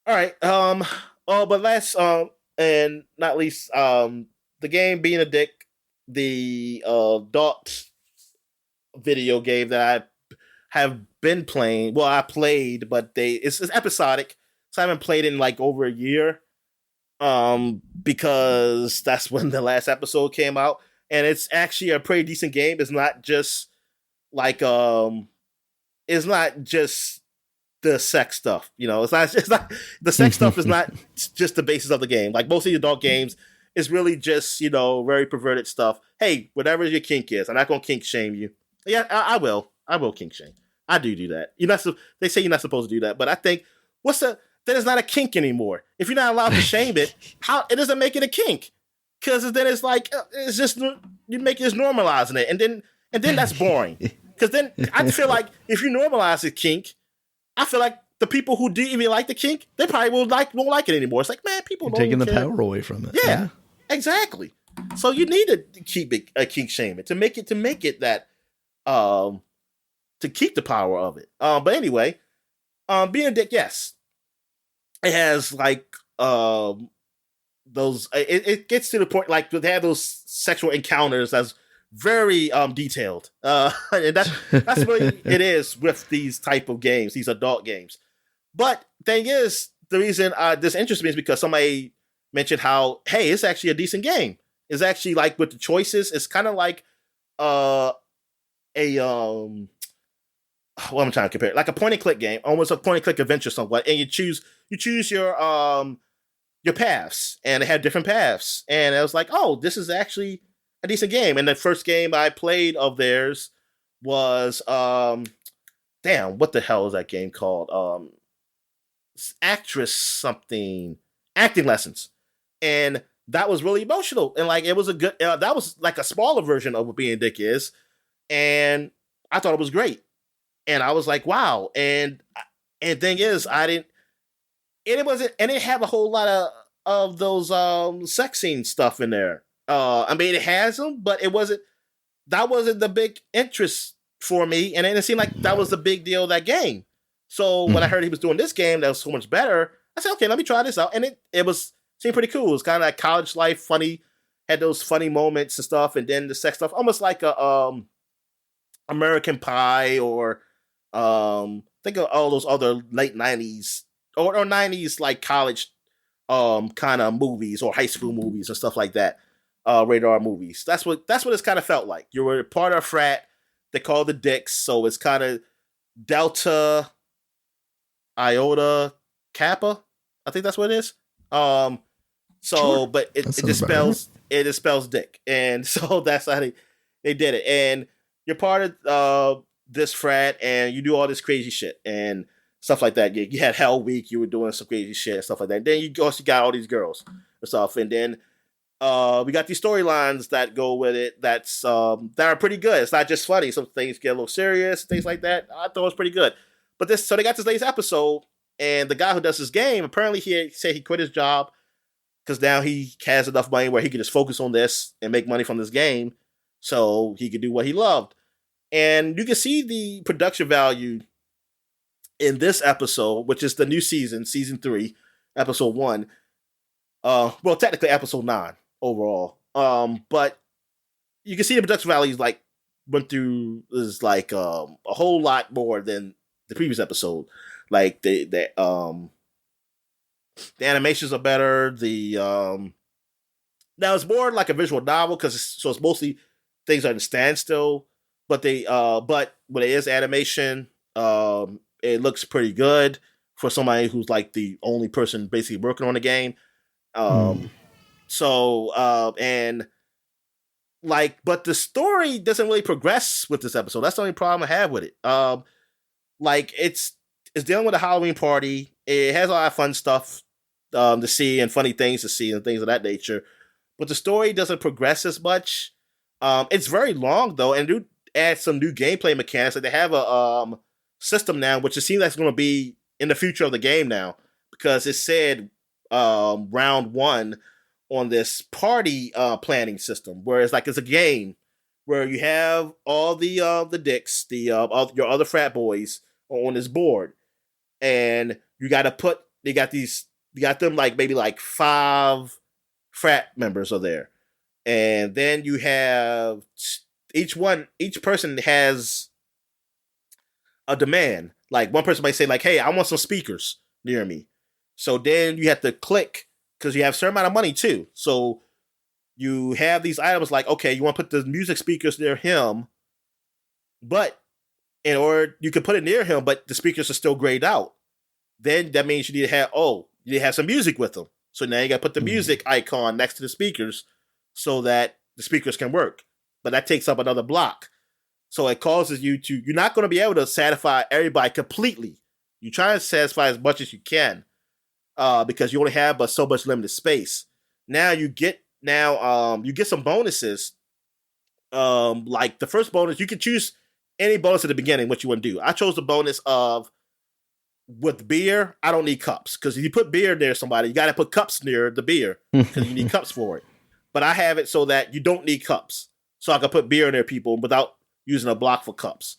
All right. But last and not least, the game being a dick, the adult video game that I have been playing. Well, I played, but it's episodic, so I haven't played in like over a year. Because that's when the last episode came out, and it's actually a pretty decent game. It's not just like it's not just the sex stuff. You know, it's not the sex stuff is not just the basis of the game. Like most of the adult games, it's really just, you know, very perverted stuff. Hey, whatever your kink is, I'm not gonna kink shame you. Yeah, I will. I will kink shame. I do that. You're not. They say you're not supposed to do that, but I think then it's not a kink anymore. If you're not allowed to shame it, how it doesn't make it a kink? Because then it's like it's just you make it normalizing it, and then that's boring. Because then I feel like if you normalize a kink, I feel like the people who do even like the kink, they probably won't like it anymore. It's like, man, people don't taking the care. power away from it. Yeah, exactly. So you need to keep it a kink shaming to make it that to keep the power of it. But anyway, being a dick, yes, it has like those. It gets to the point like they have those sexual encounters that's very detailed, and that's what it is with these type of games, these adult games. But thing is, the reason this interests me is because somebody mentioned how, hey, it's actually a decent game. It's actually like with the choices, it's kind of like what I'm trying to compare, like a point and click game, almost a point and click adventure somewhat, and you choose your paths, and they have different paths, and I was like, oh, this is actually a decent game. And the first game I played of theirs was damn, what the hell is that game called? Actress something, acting lessons, and that was really emotional, and like it was a good. That was like a smaller version of what Being a Dick is, and I thought it was great, and I was like, wow. And thing is, I didn't. And it wasn't, and it had a whole lot of those sex scene stuff in there. I mean, it has them, but it wasn't. That wasn't the big interest for me, and it seemed like that was the big deal of that game. So when I heard he was doing this game that was so much better, I said, okay, let me try this out, and it seemed pretty cool. It was kind of like college life, funny, had those funny moments and stuff, and then the sex stuff, almost like a American Pie, or think of all those other late 90s or 90s like college kind of movies or high school movies and stuff like that. Radar movies. That's what it's kind of felt like. You were part of a frat. They call the Dicks, so it's kind of Delta Iota Kappa. I think that's what it is. So, sure. But it just spells dick, and so that's how they did it. And you're part of this frat, and you do all this crazy shit and stuff like that. You had Hell Week. You were doing some crazy shit and stuff like that. And then you also got all these girls and stuff, and then we got these storylines that go with it. That are pretty good. It's not just funny. Some things get a little serious, things like that. I thought it was pretty good. But so they got this latest episode, and the guy who does this game, apparently he said he quit his job because now he has enough money where he can just focus on this and make money from this game, so he could do what he loved. And you can see the production value in this episode, which is the new season 3, episode 1. Well, technically episode 9 overall. But you can see the production value is like a whole lot more than the previous episode. Like the animations are better. Now it's more like a visual novel because it's mostly things are in standstill. But but when it is animation, it looks pretty good for somebody who's like the only person basically working on the game. So and like, but the story doesn't really progress with this episode. That's the only problem I have with it. Like it's dealing with a Halloween party. It has a lot of fun stuff to see and funny things to see and things of that nature. But the story doesn't progress as much. It's very long though, and do add some new gameplay mechanics. Like they have a system now, which it seems like it's going to be in the future of the game now, because it said round 1 on this party planning system, where it's a game where you have all the dicks, your other frat boys on this board, and you got them like maybe like 5 frat members are there, and then you have each person has a demand. Like one person might say like, "Hey, I want some speakers near me." So then you have to click because you have a certain amount of money too. So you have these items like, okay, you want to put the music speakers near him, but in order you can put it near him, but the speakers are still grayed out. Then that means you need to have some music with them. So now you got to put the music icon next to the speakers so that the speakers can work. But that takes up another block. So it causes you're not going to be able to satisfy everybody completely. You try to satisfy as much as you can because you only have but so much limited space. Now you get some bonuses. Like the first bonus, you can choose any bonus at the beginning what you want to do. I chose the bonus of with beer. I don't need cups because if you put beer near somebody, you got to put cups near the beer because you need cups for it. But I have it so that you don't need cups, so I can put beer near people without using a block for cups.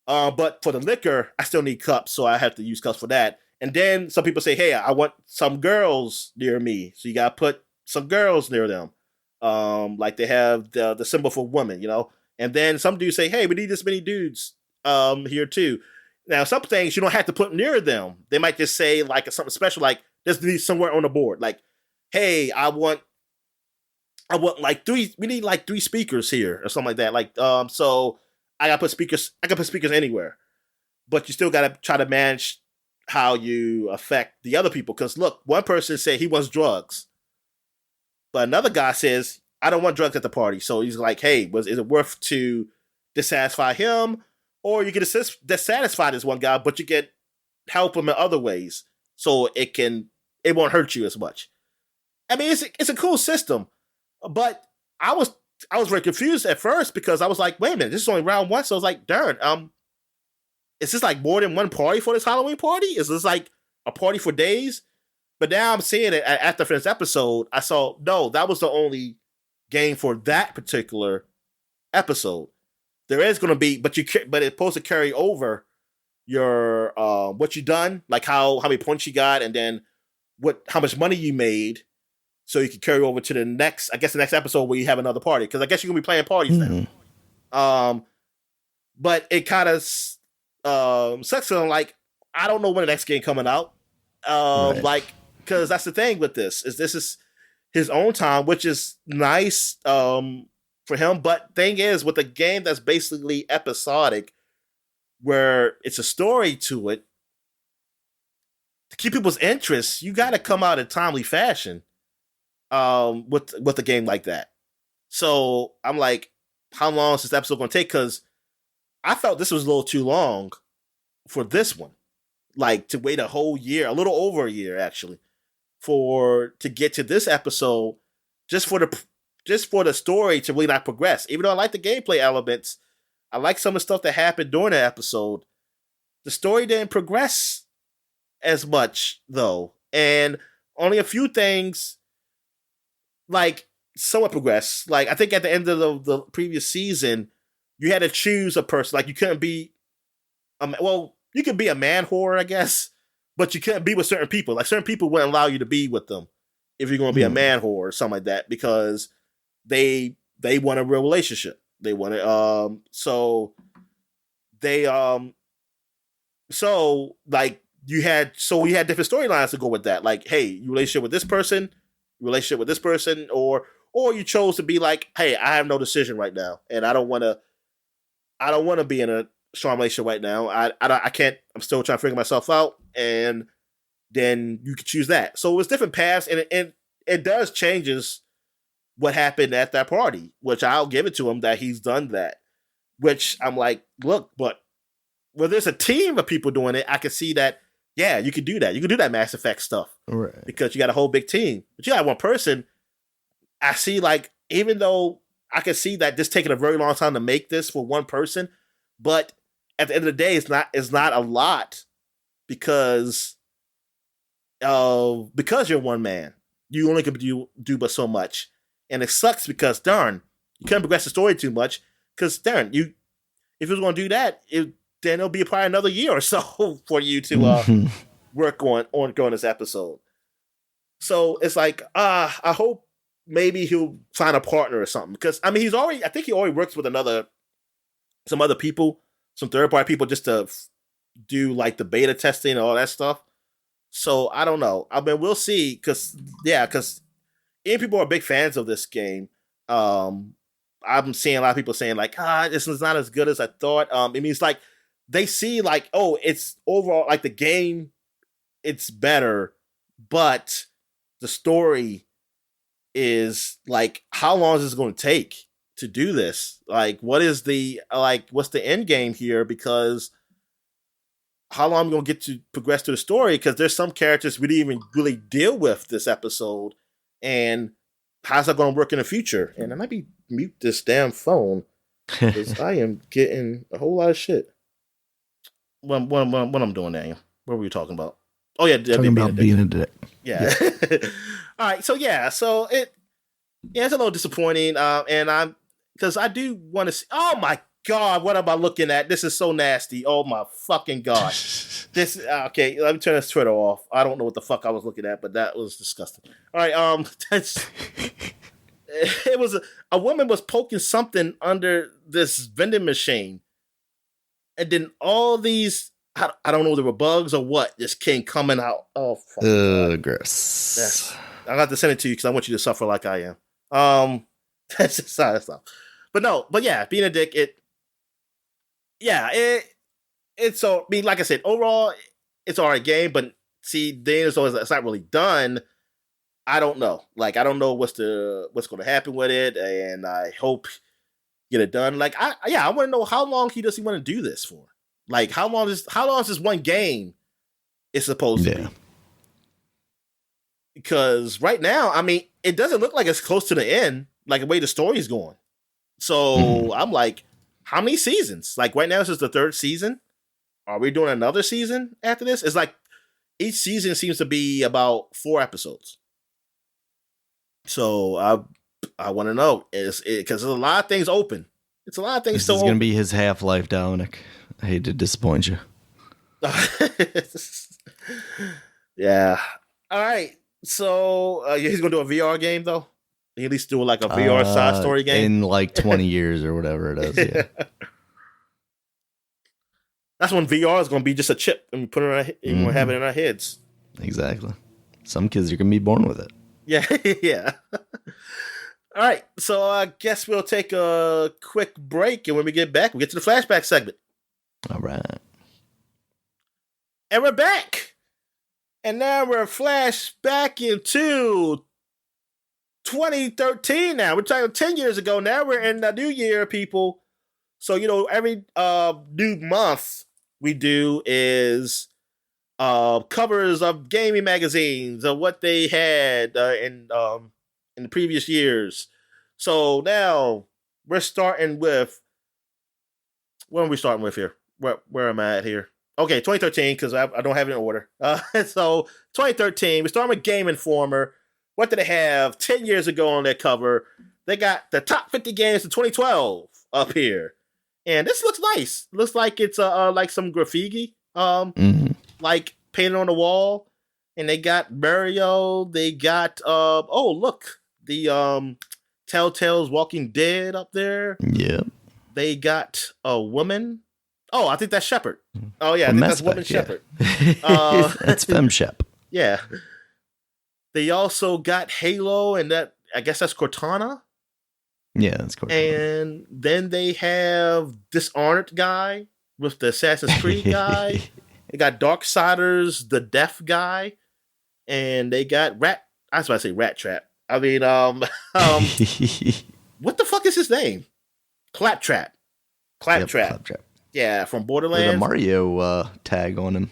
But for the liquor, I still need cups, so I have to use cups for that. And then some people say, "Hey, I want some girls near me," so you got to put some girls near them. Like they have the symbol for women, And then some dudes say, "Hey, we need this many dudes here too." Now, some things you don't have to put near them. They might just say like something special, like this needs somewhere on the board. Like, "Hey, I want like three. We need like 3 speakers here or something like that." Like, so I gotta put speakers. I can put speakers anywhere, but you still gotta try to manage how you affect the other people. Because look, one person said he wants drugs, but another guy says I don't want drugs at the party. So he's like, "Hey, is it worth to dissatisfy him, or you can dissatisfy this one guy, but you can help him in other ways, so it won't hurt you as much." I mean, it's a cool system. But I was very confused at first because I was like, wait a minute, this is only round 1. So I was like, darn, is this like more than one party for this Halloween party? Is this like a party for days? But now I'm seeing it after this episode. I saw, no, that was the only game for that particular episode. There is going to be, but it's supposed to carry over your what you done, like how many points you got, and then how much money you made. So you can carry over to the next episode where you have another party. Because I guess you're going to be playing parties now. But it kind of sucks. Like, I don't know when the next game coming out. Right. Like, because that's the thing with this is his own time, which is nice for him. But thing is, with a game that's basically episodic, where it's a story to it, to keep people's interest, you got to come out in timely fashion. With a game like that. So I'm like, how long is this episode going to take? Because I felt this was a little too long for this one. Like, to wait a whole year, a little over a year actually, to get to this episode, just for the story to really not progress. Even though I like the gameplay elements, I like some of the stuff that happened during the episode. The story didn't progress as much though, and only a few things like somewhat progress. Like, I think at the end of the previous season, you had to choose a person. Like, you couldn't be, you could be a man whore, I guess, but you couldn't be with certain people. Like, certain people wouldn't allow you to be with them if you're going to be a man whore or something like that, because they want a real relationship. They want it. You had different storylines to go with that. Like, hey, you relationship with this person, or you chose to be like, hey, I have no decision right now, and I don't want to be in a strong relationship right now. I can't. I'm still trying to figure myself out, and then you could choose that. So it's different paths, and it does changes what happened at that party, which I'll give it to him that he's done that. Which I'm like, look, but when there's a team of people doing it, I can see that. Yeah, you could do that. You could do that Mass Effect stuff. Right. Because you got a whole big team. But you got one person. I see, like, even though I can see that this taking a very long time to make this for one person, but at the end of the day, it's not a lot because you're one man. You only can do but so much. And it sucks because, darn, you couldn't progress the story too much because, darn, if you was going to do that, then it'll be probably another year or so for you to work on this episode. So it's like, I hope maybe he'll find a partner or something. Because I mean, I think he already works with some other people, some third party people, just to do like the beta testing and all that stuff. So I don't know. I mean, we'll see. Because people are big fans of this game. I'm seeing a lot of people saying like, this is not as good as I thought. It means like they see like, oh, it's overall like the game, it's better, but the story is like, how long is this going to take to do this? Like, what's the end game here? Because how long am I going to get to progress through the story? Because there's some characters we didn't even really deal with this episode, and how's that going to work in the future? And I might be mute this damn phone because I am getting a whole lot of shit. What I'm doing, Daniel? What were we talking about? Oh yeah, talking about being a dick. Yeah. All right. So it's a little disappointing. And because I do want to see. Oh my God, what am I looking at? This is so nasty. Oh my fucking God. Okay. Let me turn this Twitter off. I don't know what the fuck I was looking at, but that was disgusting. All right. It was a woman was poking something under this vending machine, and then all these. I don't know if there were bugs or what. Just came coming out. Oh, fuck. Gross. Yes. I'll have to send it to you because I want you to suffer like I am. That's just sad stuff. But yeah, being a dick, it's so. I mean, like I said, overall, it's all right game. But see, then it's not really done. I don't know. Like, I don't know what's going to happen with it, and I hope get it done. Like, I want to know how long does he want to do this for? Like, how long is this one game is supposed to be? Because right now, I mean, it doesn't look like it's close to the end, like the way the story's going. So I'm like, how many seasons? Like right now, this is the 3rd season. Are we doing another season after this? It's like each season seems to be about 4 episodes. So I want to know because there's a lot of things open. It's a lot of things this still is going to be his Half-Life, Dominic. I hate to disappoint you. Yeah. All right. So he's going to do a VR game, though? He at least do like a VR side story game? In like 20 years or whatever it is, yeah. That's when VR is going to be just a chip and we put it in our, have it in our heads. Exactly. Some kids are going to be born with it. Yeah, yeah. All right. So I guess we'll take a quick break, and when we get back, we'll get to the flashback segment. All right. And we're back. And now we're flashback into 2013 now. We're talking 10 years ago. Now we're in the new year, people. So, every new month we do is covers of gaming magazines of what they had in the previous years. So now we're starting with, what are we starting with here? Where am I at here? Okay, 2013, because I don't have it in order. So 2013, we start with Game Informer. What did they have 10 years ago on their cover? They got the top 50 games of 2012 up here. And this looks nice. Looks like it's like some graffiti, like painted on the wall. And they got Mario. They got look, the Telltale's Walking Dead up there. Yeah. They got a woman. Oh, I think that's Shepard. Oh yeah, I think that's woman Shepard. That's Fem Shep. Yeah. They also got Halo, and that I guess that's Cortana. Yeah, that's Cortana. And then they have Dishonored guy with the Assassin's Creed guy. They got Darksiders, the Deaf guy, and they got Rat. I was about to say Rat Trap. I mean, what the fuck is his name? Claptrap. Claptrap. Yeah, from Borderlands. There's a Mario tag on him.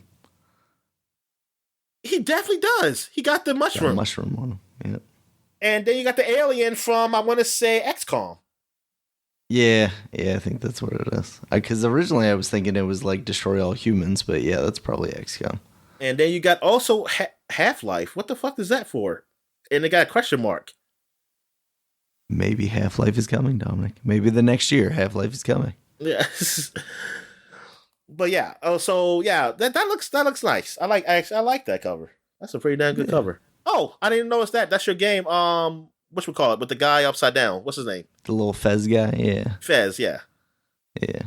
He definitely does. He got the mushroom. Got a mushroom on him. Yep. And then you got the alien from, I want to say, XCOM. Yeah, I think that's what it is. Because originally I was thinking it was like Destroy All Humans, but yeah, that's probably XCOM. And then you got also Half-Life. What the fuck is that for? And they got a question mark. Maybe Half-Life is coming, Dominic. Maybe the next year Half-Life is coming. Yeah. But yeah. Oh, so yeah, that looks nice. I like that cover. That's a pretty damn good cover. Oh, I didn't notice that. That's your game. what we call it, with the guy upside down. What's his name? The little Fez guy. Yeah. Fez. Yeah. Yeah.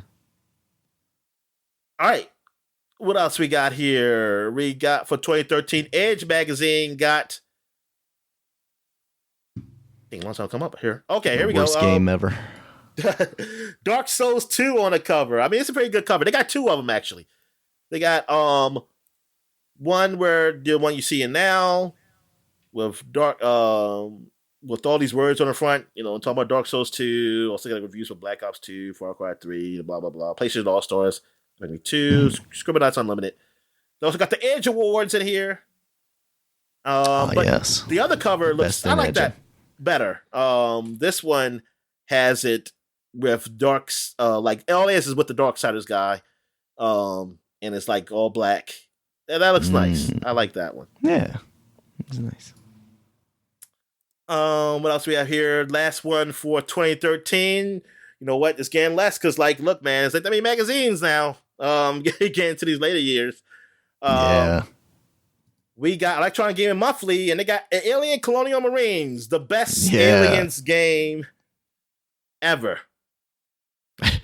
All right. What else we got here? We got for 2013, Edge magazine got. Dang, once I'll come up here. Okay, here we go. Worst game ever. Dark Souls 2 on the cover. I mean, it's a pretty good cover. They got two of them actually. They got one where the one you see in now with with all these words on the front, talking about Dark Souls 2. Also got reviews for Black Ops 2, Far Cry 3, blah blah blah. PlayStation All Stars, maybe 2, Scribblenauts Unlimited. They also got the Edge Awards in here. But yes. The other cover looks. I like Edge. That better. This one has it with darks. Like all it is with the Darksiders guy. And it's like all black. And that looks nice. I like that one. Yeah, it's nice. What else we have here? Last one for 2013. You know what? It's getting less because, like, look, man, it's like that many magazines now. Getting to these later years. Yeah. We got Electronic Gaming Monthly, and they got Alien Colonial Marines, the best Aliens game ever.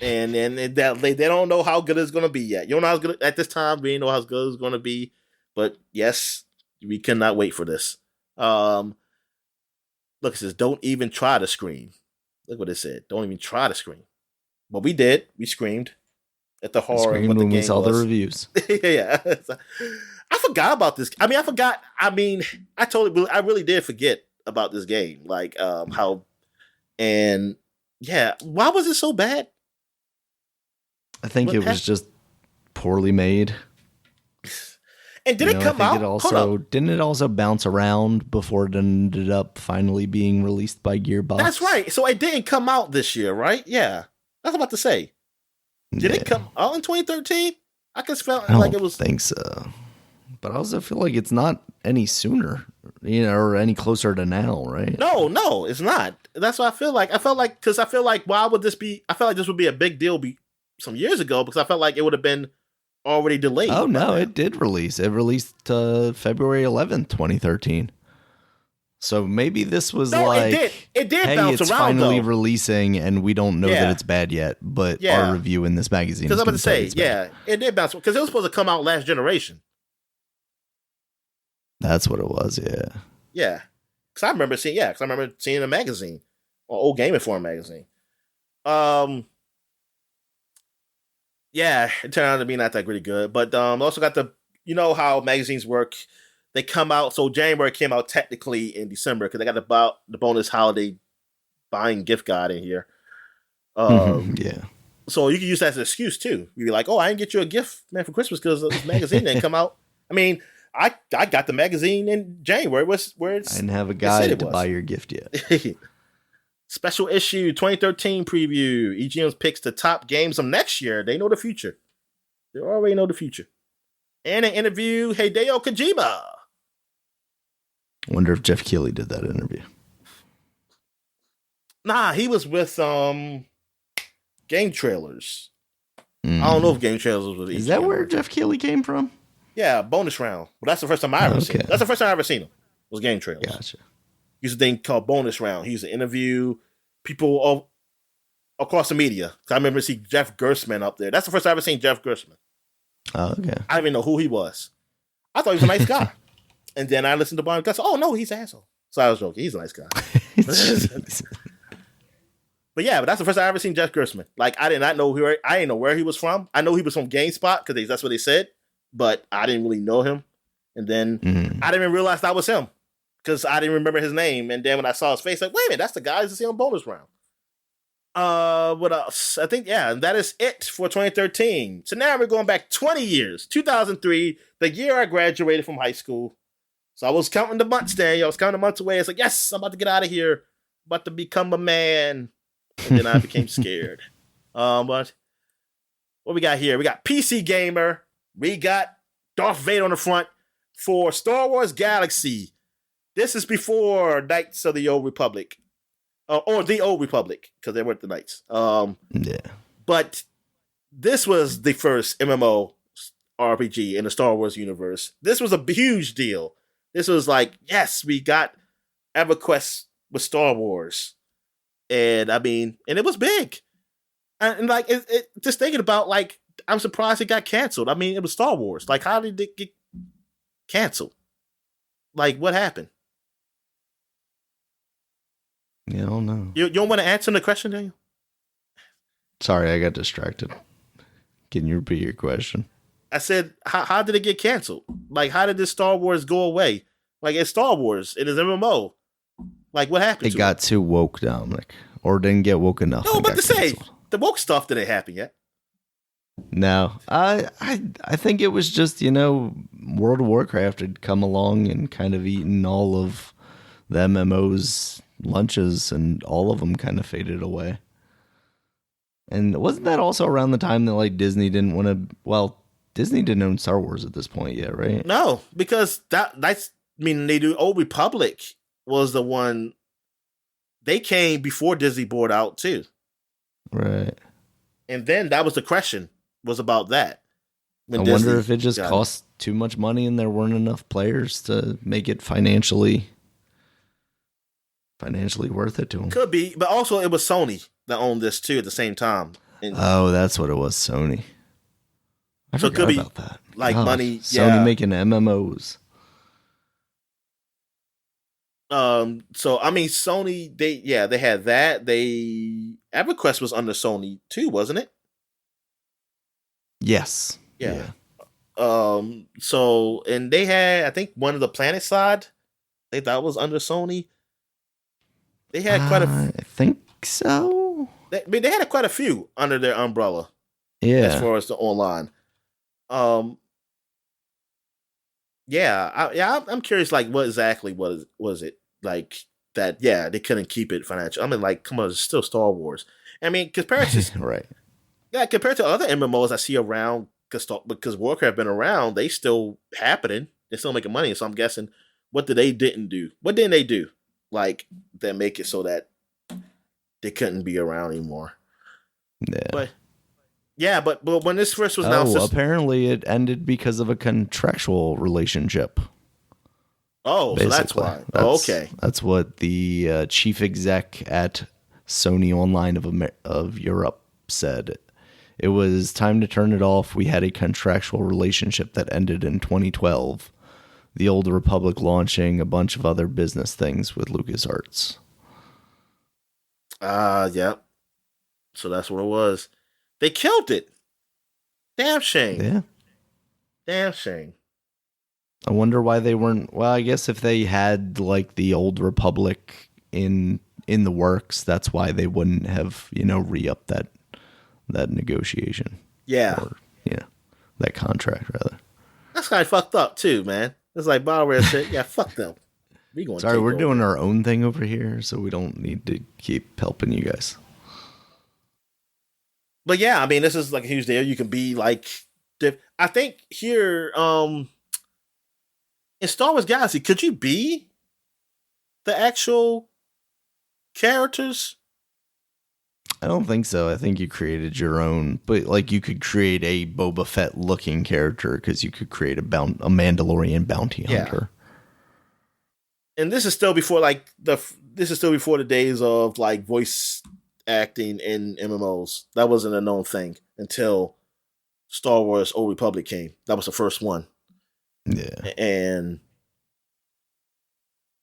and they don't know how good it's going to be yet. You don't know how good at this time. We don't know how good it's going to be, but yes, we cannot wait for this. Look, it says, "Don't even try to scream." Look what it said. Don't even try to scream. But we did. We screamed at the horror of what the game we saw was. the reviews. Yeah. I forgot about this. I really did forget about this game. Like, how, and yeah, why was it so bad? I think it was just poorly made. And did it come out? Didn't it also bounce around before it ended up finally being released by Gearbox? That's right. So it didn't come out this year, right? Yeah. I was about to say. Did it come out in 2013? I just felt like it was. I think so. But I also feel like it's not any sooner, or any closer to now, right? No, it's not. That's what I feel like. I felt like why would this be? I felt like this would be a big deal some years ago because I felt like it would have been already delayed. Oh no, it did release. It released February 11th, 2013. So maybe this was it did hey, bounce it's around, finally releasing, and we don't know that it's bad yet. But our review in this magazine, because I'm going to say, it did bounce because it was supposed to come out last generation. That's what it was, yeah. Yeah. Because I remember seeing a magazine, or old Game Informer magazine. Yeah, it turned out to be not that really good. But also got how magazines work. They come out, so January came out technically in December because they got the bonus holiday buying gift guide in here. Yeah. So you can use that as an excuse too. You'd be like, "Oh, I didn't get you a gift, man, for Christmas because this magazine didn't come out." I mean, I got the magazine in January. Where it's, I didn't have a guide to buy your gift yet. Special issue 2013 preview. EGM's picks the top games of next year. They know the future. They already know the future. And an interview Hideo Kojima. Wonder if Jeff Keighley did that interview. Nah, he was with Game Trailers. I don't know if Game Trailers was with. Is that where Jeff Keighley came from? Yeah, bonus round. Well, that's the first time I ever seen him. That's the first time I ever seen him. Was Game Trailers. Gotcha. He used a thing called bonus round. He used to interview people all across the media. I remember seeing Jeff Gerstmann up there. That's the first time I ever seen Jeff Gerstmann. Oh, okay. I didn't even know who he was. I thought he was a nice guy. And then I listened to Brian Gus. Oh no, he's an asshole. So I was joking. He's a nice guy. But that's the first time I ever seen Jeff Gerstmann. Like I did not know I didn't know where he was from. I know he was from GameSpot because that's what they said. But I didn't really know him. And then I didn't even realize that was him because I didn't remember his name. And then when I saw his face, like, wait a minute, that's the guy who's on bonus round. What else? I think, that is it for 2013. So now we're going back 20 years. 2003, the year I graduated from high school. So I was counting the months there. I was counting the months away. It's like, yes, I'm about to get out of here. About to become a man. And then I became scared. But what we got here? We got PC Gamer. We got Darth Vader on the front for Star Wars Galaxy. This is before Knights of the Old Republic. Or the Old Republic, because they weren't the Knights. But this was the first MMO RPG in the Star Wars universe. This was a huge deal. This was like, yes, we got EverQuest with Star Wars, and I mean, and it was big, and like just thinking about like, I'm surprised it got canceled. I mean, it was Star Wars. Like, how did it get canceled? Like, what happened? Yeah, I don't know. You don't want to answer the question, Daniel? Sorry, I got distracted. Can you repeat your question? I said, how did it get canceled? Like, how did this Star Wars go away? Like, it's Star Wars. It is MMO. Like, what happened It got too woke, Dominic. Or didn't get woke enough. No, but to say, the woke stuff didn't happen yet. No. I think it was just, World of Warcraft had come along and kind of eaten all of the MMO's lunches, and all of them kind of faded away. And wasn't that also around the time that like Disney didn't want to? Well, Disney didn't own Star Wars at this point yet, right? No, because that's they do. Old Republic was the one. They came before Disney bought out too, right? And then that was the question was about that. I wonder if it just cost too much money and there weren't enough players to make it financially worth it to them. Could be, but also it was Sony that owned this too at the same time. And that's what it was, Sony. I forgot could be about that. Like money, Sony making MMOs. So I mean, Sony, they had that. EverQuest was under Sony too, wasn't it? Yes. Yeah. So and they had, I think, one of the Planet side. I think that was under Sony. They had quite I think so. They had quite a few under their umbrella. Yeah. As far as the online. I'm curious, like, what exactly was it like that? Yeah, they couldn't keep it financial. I mean, like, come on, it's still Star Wars. I mean, compared to right, yeah, compared to other MMOs I see around, because Warcraft been around, they still happening. They're still making money. So I'm guessing, what didn't they do, like, that make it so that they couldn't be around anymore? Yeah, but when this first was announced, apparently it ended because of a contractual relationship. Oh, basically. So that's why. Okay, that's what the chief exec at Sony Online of Europe said. It was time to turn it off. We had a contractual relationship that ended in 2012. The Old Republic launching a bunch of other business things with LucasArts. Yeah. So that's what it was. They killed it. Damn shame. Yeah. Damn shame. I wonder why they weren't. Well, I guess if they had like the Old Republic in the works, that's why they wouldn't have, re-upped that negotiation. Yeah. Or, that contract rather. That's kind of fucked up too, man. It's like BioWare said, yeah, fuck them. We're doing our own thing over here, so we don't need to keep helping you guys. But yeah, I mean, this is like a huge deal. You can be like, I think here, in Star Wars Galaxy, could you be the actual characters? I don't think so. I think you created your own, but like you could create a Boba Fett looking character because you could create a Mandalorian bounty hunter. And this is still before the days of like voice acting in MMOs. That wasn't a known thing until Star Wars Old Republic came. That was the first one. Yeah. And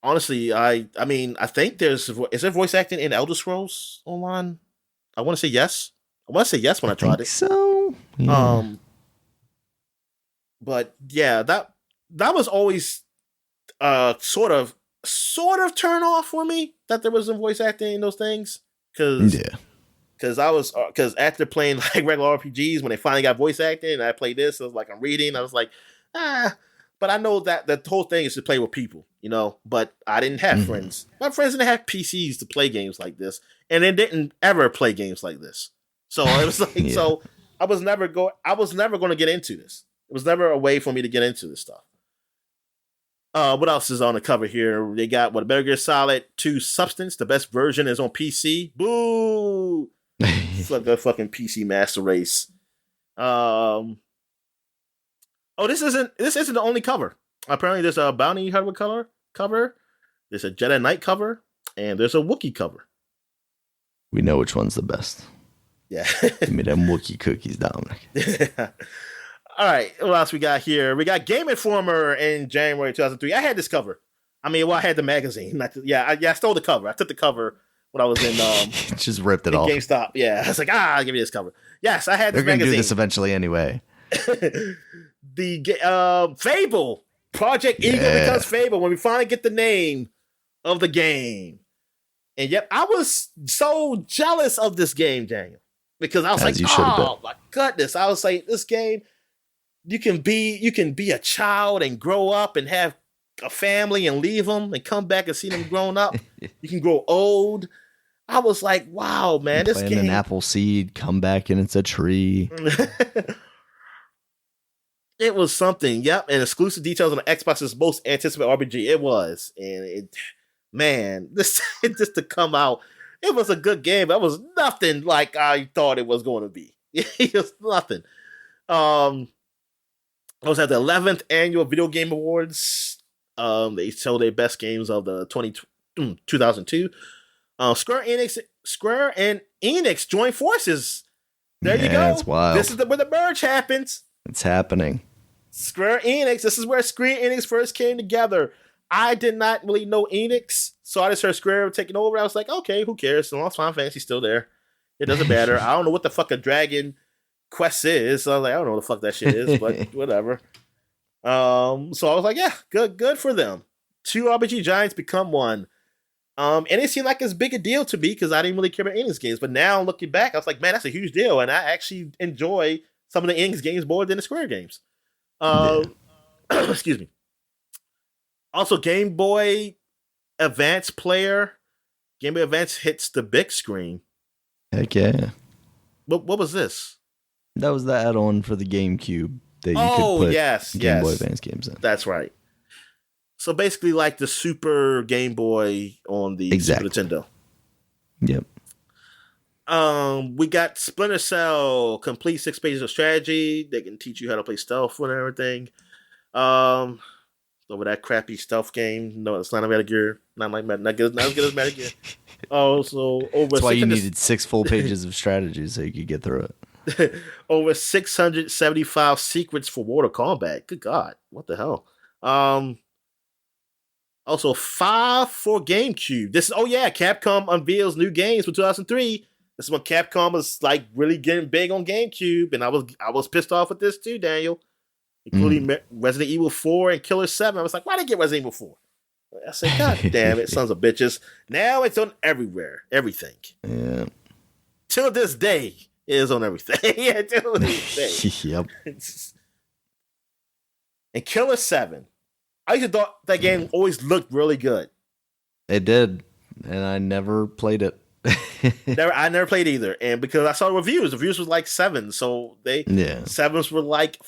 honestly, I think is there voice acting in Elder Scrolls Online? I want to say yes. When I tried it. So. Yeah. But yeah, that was always sort of turn off for me that there was some voice acting in those things. Because after playing like regular RPGs, when they finally got voice acting, and I played this, I was like, I'm reading, I was like, but I know that the whole thing is to play with people, but I didn't have friends. My friends didn't have PCs to play games like this, and they didn't ever play games like this. So it was like, so I was never going to get into this. It was never a way for me to get into this stuff. What else is on the cover here? They got Metal Gear Solid 2 Substance. The best version is on PC. Boo! It's like a fucking PC master race. This isn't the only cover. Apparently, there's a Bounty Hunter cover. There's a Jedi Knight cover. and there's a Wookiee cover. We know which one's the best. Yeah. Give me them Wookiee cookies, Dominic. All right, what else we got here? We got Game Informer in January 2003. I had this cover. I mean, well, I had the magazine. I stole the cover. I took the cover when I was in just ripped it off. GameStop. Yeah, I was like, give me this cover. Yes, I had this magazine. They're going to do this eventually anyway. The Fable. Project Eagle becomes Fable when we finally get the name of the game. And yep, I was so jealous of this game, Daniel. Because I was like, oh my goodness. I was like, this game, you can be a child and grow up and have a family and leave them and come back and see them grown up. You can grow old. I was like, wow, man, this game. An apple seed, come back and it's a tree. It was something. Yep. And exclusive details on the Xbox's most anticipated RPG. It was. And this just to come out. It was a good game. It was nothing like I thought it was going to be. It was nothing. I was at the 11th annual Video Game Awards. They show their best games of the 2002. Square and Enix joined forces. There you go. That's wild. This is where the merge happens. It's happening. Square Enix. This is where Square Enix first came together. I did not really know Enix, so I just heard Square taking over. I was like, okay, who cares? As long as Final Fantasy's still there, it doesn't matter. I don't know what the fuck a Dragon Quest is. So I was like, I don't know what the fuck that shit is, but whatever. So I was like, yeah, good for them. Two RPG giants become one. And it seemed like it's big a deal to me because I didn't really care about Enix games. But now looking back, I was like, man, that's a huge deal. And I actually enjoy some of the Enix games more than the Square games. Excuse me. Also, Game Boy Advance player. Game Boy Advance hits the big screen. Heck yeah. What was this? That was the add-on for the GameCube that you could put Game Boy Advance games in. That's right. So basically like the Super Game Boy on the Super Nintendo. Yep. We got Splinter Cell, complete 6 pages of strategy. They can teach you how to play stealth and everything. Over that crappy stealth game. No, it's not a Metal Gear. Not as good as Metal Gear. Also, that's why you needed 6 full pages of strategy so you could get through it. Over 675 secrets for Mortal Kombat. Good God, what the hell? Also 5 for GameCube. Capcom unveils new games for 2003. This is when Capcom was like really getting big on GameCube, and I was pissed off with this too, Daniel. Including Resident Evil 4 and Killer 7. I was like, why did I get Resident Evil 4? I said, God damn it, sons of bitches. Now it's on everywhere. Everything. Yeah. Till this day, it is on everything. Yeah, till this day. Yep. And Killer 7. I used to thought that game always looked really good. It did. And I never played it. I never played either. And because I saw reviews was like 7. So 7s were like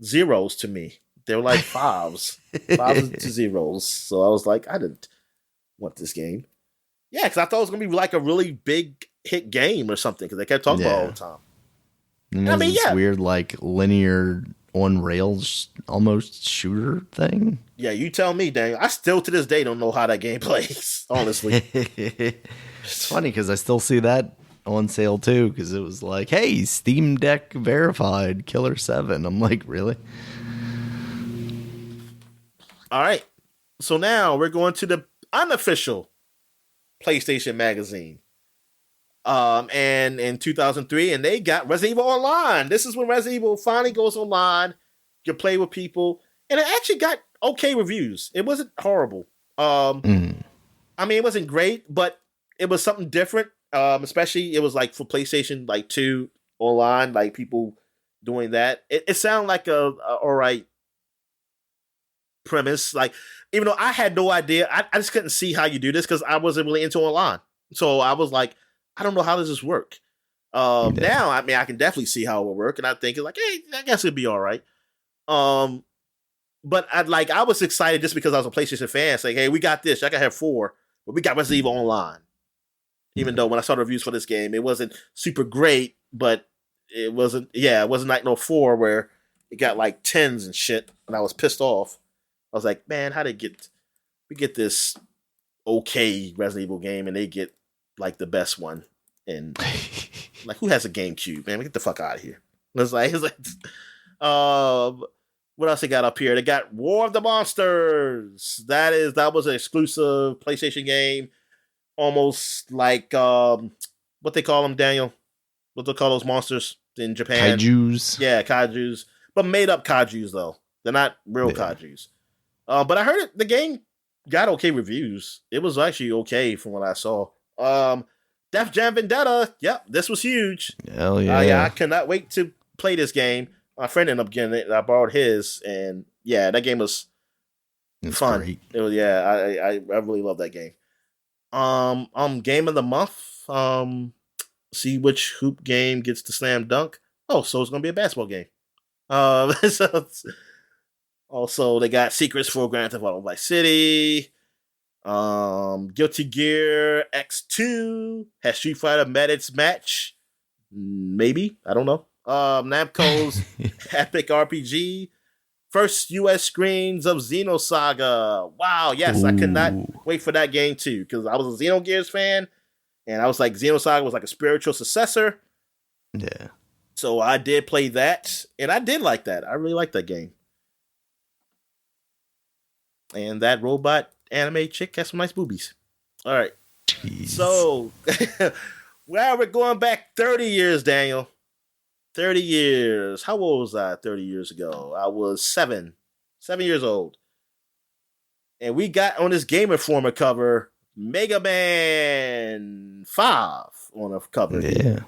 0s to me. They were like 5s. 5s to 0s. So I was like, I didn't want this game. Yeah, because I thought it was going to be like a really big hit game or something because they kept talking about it all the time. And I mean, this weird like linear on rails almost shooter thing. Yeah, you tell me, Daniel. I still to this day don't know how that game plays, honestly. It's funny because I still see that on sale too because it was like, hey, Steam Deck verified Killer 7. I'm like, really? All right. So now we're going to the unofficial PlayStation magazine. And in 2003, and they got Resident Evil Online. This is when Resident Evil finally goes online. You can play with people. And it actually got okay reviews. It wasn't horrible. I mean, it wasn't great, but it was something different. Especially it was like for PlayStation like 2 online, like people doing that. It sounded like a all right premise. Like, even though I had no idea, I just couldn't see how you do this because I wasn't really into online. So I was like, I don't know how does this work. Now, I mean, I can definitely see how it will work, and I think it's like, hey, I guess it'd be all right. But I was excited just because I was a PlayStation fan, saying, hey, we got this. I can have 4, but we got Resident Evil Online. Even though when I saw the reviews for this game, it wasn't super great, but it wasn't like no 4 where it got like 10s and shit, and I was pissed off. I was like, man, how did we get this okay Resident Evil game, and they get like the best one. And like, who has a GameCube, man? Get the fuck out of here. It's like, what else they got up here? They got War of the Monsters. That was an exclusive PlayStation game, almost like what they call them, Daniel? What they call those monsters in Japan? Kaijus. Yeah, kaijus, but made up kaijus though. They're not real kaijus. But I heard the game got okay reviews. It was actually okay from what I saw. Def Jam Vendetta. Yep, this was huge. Hell yeah. I cannot wait to play this game. My friend ended up getting it, and I borrowed his, and yeah, that game was fun. Great. It was, I really love that game. Game of the month. See which hoop game gets the slam dunk. Oh, so it's gonna be a basketball game. Also, they got secrets for Grand Theft Auto Vice City. Guilty Gear X2 has Street Fighter Medics match. Maybe, I don't know. Namco's Epic RPG. First US screens of Xenosaga. Wow, yes, I could not wait for that game too, because I was a Xenogears fan, and I was like, Xenosaga was like a spiritual successor. Yeah. So I did play that, and I did like that. I really liked that game. And that robot anime chick has some nice boobies. All right. Jeez. So, well, we're going back 30 years, Daniel. 30 years. How old was I 30 years ago? I was 7 years old. And we got on this Game Informer cover, Mega Man 5 on a cover. Yeah.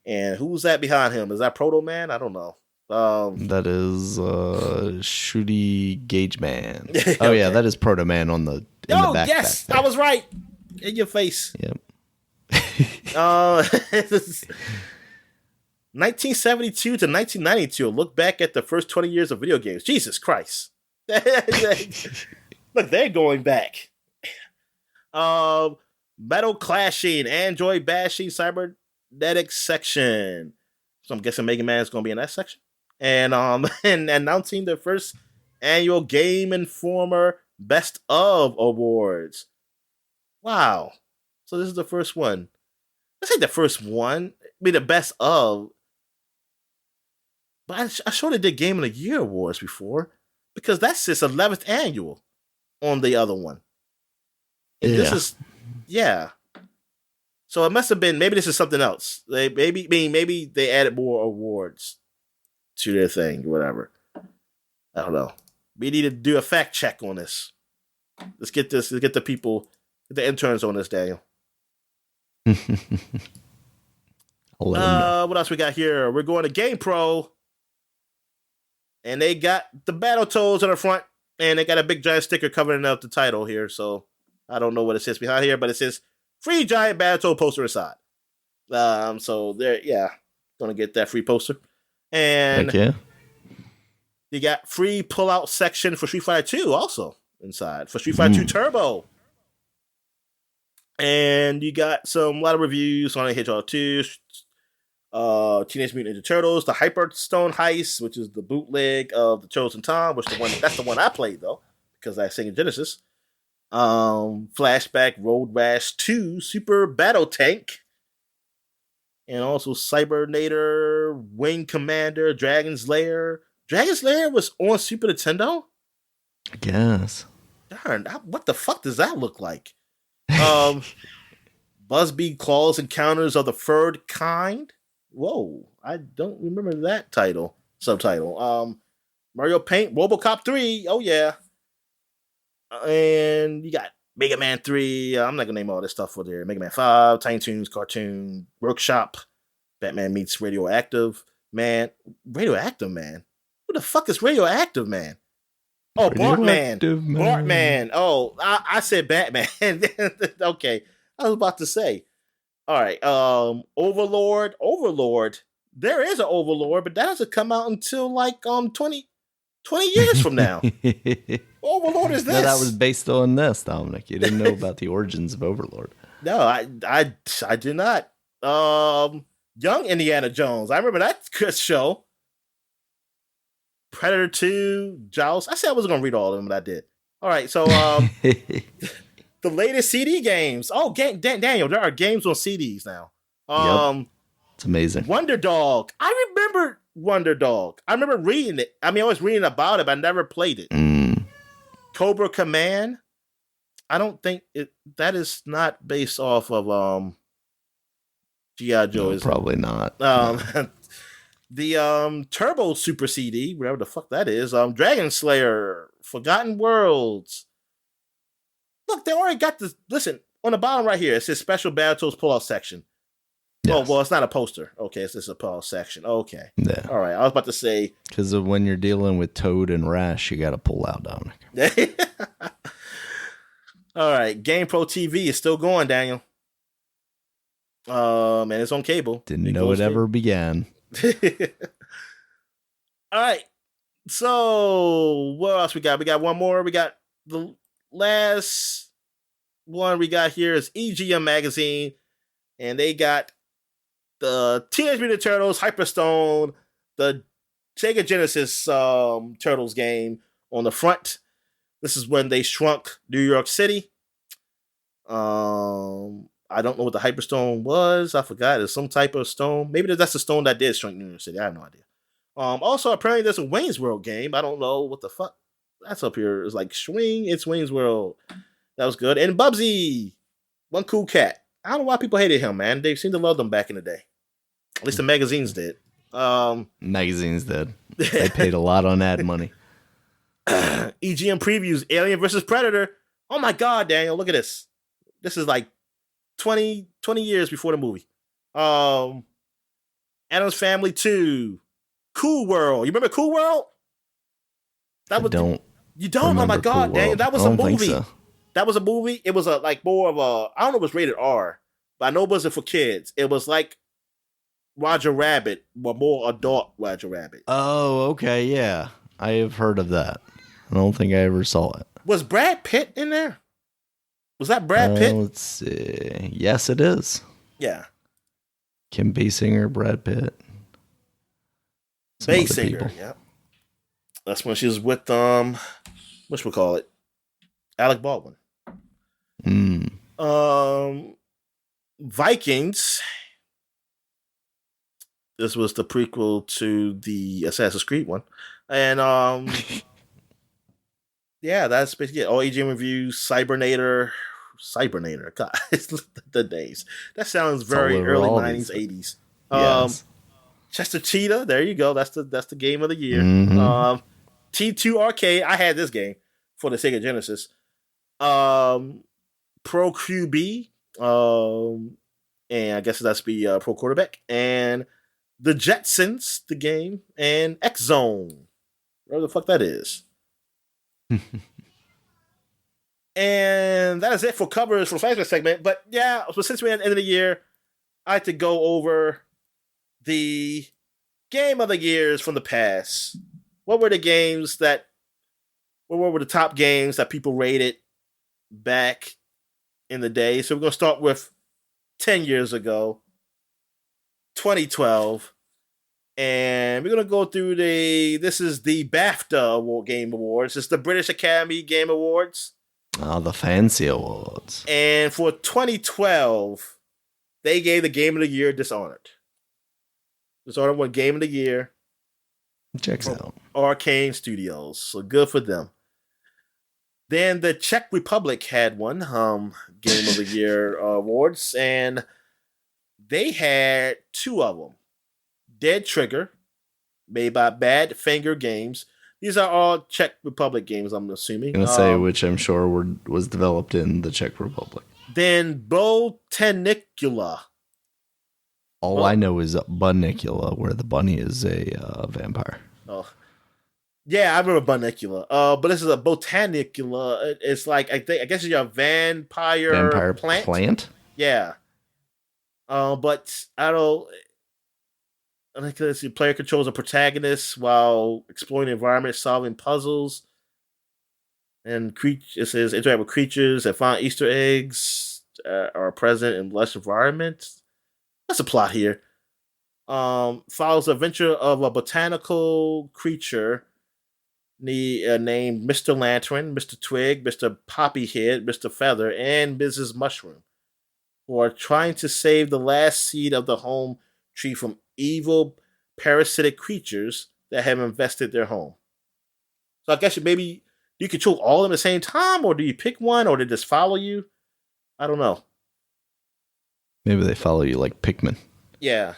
And who's that behind him? Is that Proto Man? I don't know. That is Shooty Gauge Man. Okay. Oh yeah, that is Proto Man in the back. Yes, back there. I was right. In your face. Yep. 1972 to 1992. Look back at the first 20 years of video games. Jesus Christ. Look, they're going back. Metal Clashing, Android Bashing, Cybernetic Section. So I'm guessing Mega Man is going to be in that section. And and announcing the first annual Game Informer Best of Awards. Wow. So this is the first one. Let's say the first one. I mean, the best of. But I sure they did Game of the Year Awards before, because that's its 11th annual on the other one. And this is, So it must have been, maybe this is something else. Maybe they added more awards to their thing, or whatever. I don't know. We need to do a fact check on this. Let's get the people, get the interns on this, Daniel. What else we got here? We're going to Game Pro. And they got the Battletoads on the front. And they got a big giant sticker covering up the title here. So I don't know what it says behind here, but it says free giant Battletoad poster inside. So they're, gonna get that free poster. And you got free pull-out section for Street Fighter 2 also inside. For Street Fighter 2 Turbo. And you got a lot of reviews on Hedgehog 2, Teenage Mutant Ninja Turtles, the Hyperstone Heist, which is the bootleg of the Chosen Time, that's the one I played though, because I sing in Genesis. Flashback Road Rash 2, Super Battle Tank, and also Cybernator, Wing Commander, Dragon's Lair. Dragon's Lair was on Super Nintendo? I guess. Darn, what the fuck does that look like? Busby Claws Encounters of the Third Kind. Whoa, I don't remember that subtitle. Mario Paint, RoboCop 3. Oh yeah. And you got Mega Man 3. I'm not gonna name all this stuff for there. Mega Man 5, Tiny Toons Cartoon Workshop, Batman meets Radioactive Man. Radioactive Man? Who the fuck is Radioactive Man? Oh, Bartman. Bartman. Oh, I said Batman. Okay. I was about to say. All right. Overlord. There is an Overlord, but that doesn't come out until like 20 years from now. Overlord is this. No, that was based on this, Dominic. You didn't know about the origins of Overlord. No, I did not. Young Indiana Jones. I remember that show. Predator 2, Jaws. I said I wasn't going to read all of them, but I did. All right, so The latest CD games. Oh, Daniel, there are games on CDs now. Yep. It's amazing. Wonder Dog. I remember Wonder Dog. I remember reading it. I mean, I was reading about it, but I never played it. Cobra Command. I don't think that is not based off of G.I. Joe. No, probably not. The Turbo Super CD, whatever the fuck that is. Dragon Slayer, Forgotten Worlds. Look, they already got this. Listen, on the bottom right here, it says Special Battletoads pull-out section. Yes. Oh, well, it's not a poster. Okay, it's just a pull-out section. Okay. Yeah. All right, I was about to say. Because when you're dealing with Toad and Rash, you got to pull out down. All right, GamePro TV is still going, Daniel. And it's on cable. Didn't know it ever began. All right. So what else we got? We got one more. We got the last one we got here is EGM Magazine, and they got the Teenage Mutant Ninja Turtles, Hyperstone, the Sega Genesis Turtles game on the front. This is when they shrunk New York City. I don't know what the Hyperstone was. I forgot. It's some type of stone. Maybe that's the stone that did shrink New York City. I have no idea. Also, apparently there's a Wayne's World game. I don't know what the fuck. That's up here. It's like Swing. It's Wayne's World. That was good. And Bubsy. One cool cat. I don't know why people hated him, man. They seemed to love them back in the day. At least the magazines did. Magazines did. They paid a lot on ad money. EGM previews Alien vs. Predator. Oh my God, Daniel. Look at this. This is like 20 years before the movie. Addams Family 2. Cool World. You remember Cool World? You don't? Oh my God, cool Daniel. That was a movie. So. That was a movie. It was like more of a, I don't know if it was rated R, but I know it wasn't for kids. It was like Roger Rabbit, but more adult Roger Rabbit. Oh, okay, yeah. I have heard of that. I don't think I ever saw it. Was Brad Pitt in there? Was that Brad Pitt? Let's see. Yes, it is. Yeah. Kim Basinger, Brad Pitt. Basinger, yeah. That's when she was with whatchamacallit? Alec Baldwin. Vikings. This was the prequel to the Assassin's Creed one. And yeah, that's basically it. All EGM reviews, Cybernator. God, it's the days. That sounds very early 90s, 80s. Yes. Chester Cheetah, there you go. That's the game of the year. Mm-hmm. T2 Arcade, I had this game for the Sega Genesis. Pro QB, and I guess that's be Pro Quarterback, and the Jetsons, the game, and X Zone, whatever the fuck that is. And that is it for covers for Flashback Segment. But yeah, so since we're at the end of the year, I had to go over the game of the years from the past. What were the top games that people rated back in the day? So we're going to start with 10 years ago, 2012. And we're going to go through this is the BAFTA Game Awards. It's the British Academy Game Awards. Oh, the fancy awards. And for 2012, they gave the Game of the Year Dishonored. Dishonored won Game of the Year. Checks out. Arcane Studios. So good for them. Then the Czech Republic had one Game of the Year awards, and they had two of them. Dead Trigger, made by Badfinger Games. These are all Czech Republic games, I'm assuming. I'm going to say which I'm sure was developed in the Czech Republic. Then Botanicula. All I know is Bunnicula, where the bunny is a vampire. Oh, yeah, I remember Bunnicula. But this is a Botanicula. It's like I guess it's a vampire plant. Yeah. But I don't. I think the player controls a protagonist while exploring the environment, solving puzzles, and it says interact with creatures that find Easter eggs are present in lush environments. That's a plot here. Follows the adventure of a botanical creature named Mr. Lantern, Mr. Twig, Mr. Poppyhead, Mr. Feather, and Mrs. Mushroom, who are trying to save the last seed of the home tree from evil parasitic creatures that have infested their home. So I guess maybe you control all of them at the same time, or do you pick one, or they just follow you? I don't know. Maybe they follow you like Pikmin. Yeah.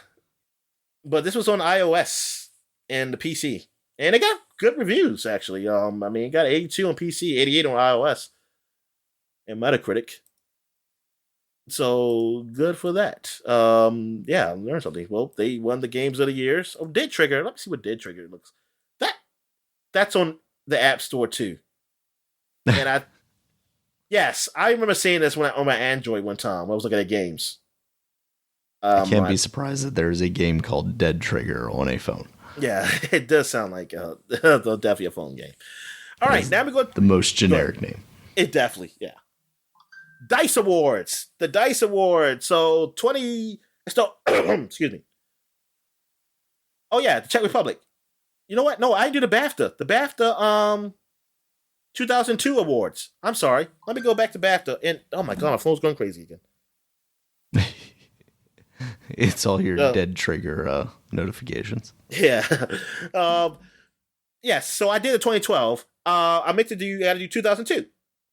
But this was on iOS and the PC. And it got good reviews, actually. I mean, it got 82 on PC, 88 on iOS, and Metacritic. So good for that. Yeah, learned something. Well, they won the games of the years. Oh, Dead Trigger. Let me see what Dead Trigger looks. That's on the App Store too. And I remember seeing this on my Android one time when I was looking at games. I can't be surprised that there's a game called Dead Trigger on a phone. Yeah, it does sound like definitely a phone game. All right, now we go. The most generic name. It definitely, yeah. Dice Awards. The Dice Awards. So excuse me. Oh yeah, the Czech Republic. You know what? No, I do the BAFTA. The BAFTA 2002 awards. I'm sorry. Let me go back to BAFTA. And oh my god, my phone's going crazy again. It's all your Dead Trigger notifications. Yeah. Yes. So I did the 2012. I meant to do. I got to do 2002.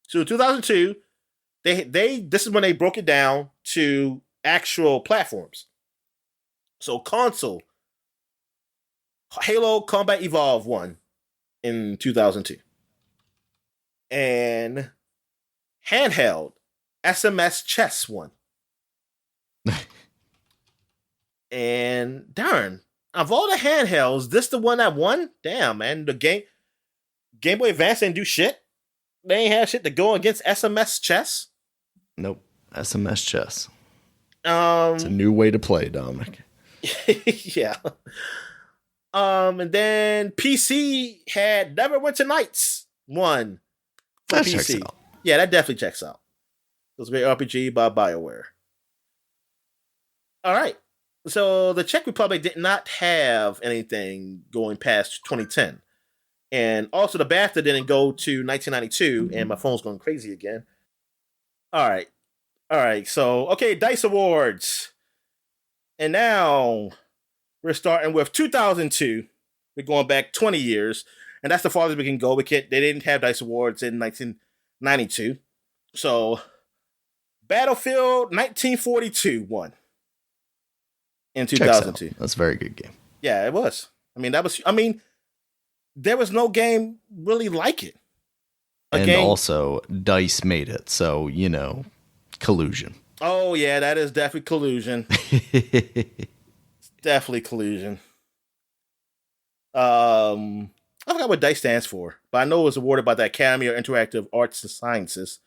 So 2002. This is when they broke it down to actual platforms. So console, Halo Combat Evolve won in 2002. And handheld, SMS Chess won. And darn, of all the handhelds, this the one that won? Damn, man. The Game Boy Advance didn't do shit. They ain't have shit to go against SMS Chess. Nope. SMS Chess. It's a new way to play, Dominic. Yeah. And then PC had Neverwinter Nights won. That PC. checks out. Yeah, that definitely checks out. It was a great RPG by BioWare. All right. So the Czech Republic did not have anything going past 2010. And also the BAFTA didn't go to 1992, and my phone's going crazy again. All right. So, okay, Dice Awards. And now we're starting with 2002. We're going back 20 years, and that's the farthest we can go. They didn't have Dice Awards in 1992. So, Battlefield 1942 won in 2002. That's a very good game. Yeah, it was. There was no game really like it. Also, DICE made it, so, collusion. Oh, yeah, that is definitely collusion. It's definitely collusion. I forgot what DICE stands for, but I know it was awarded by the Academy of Interactive Arts and Sciences.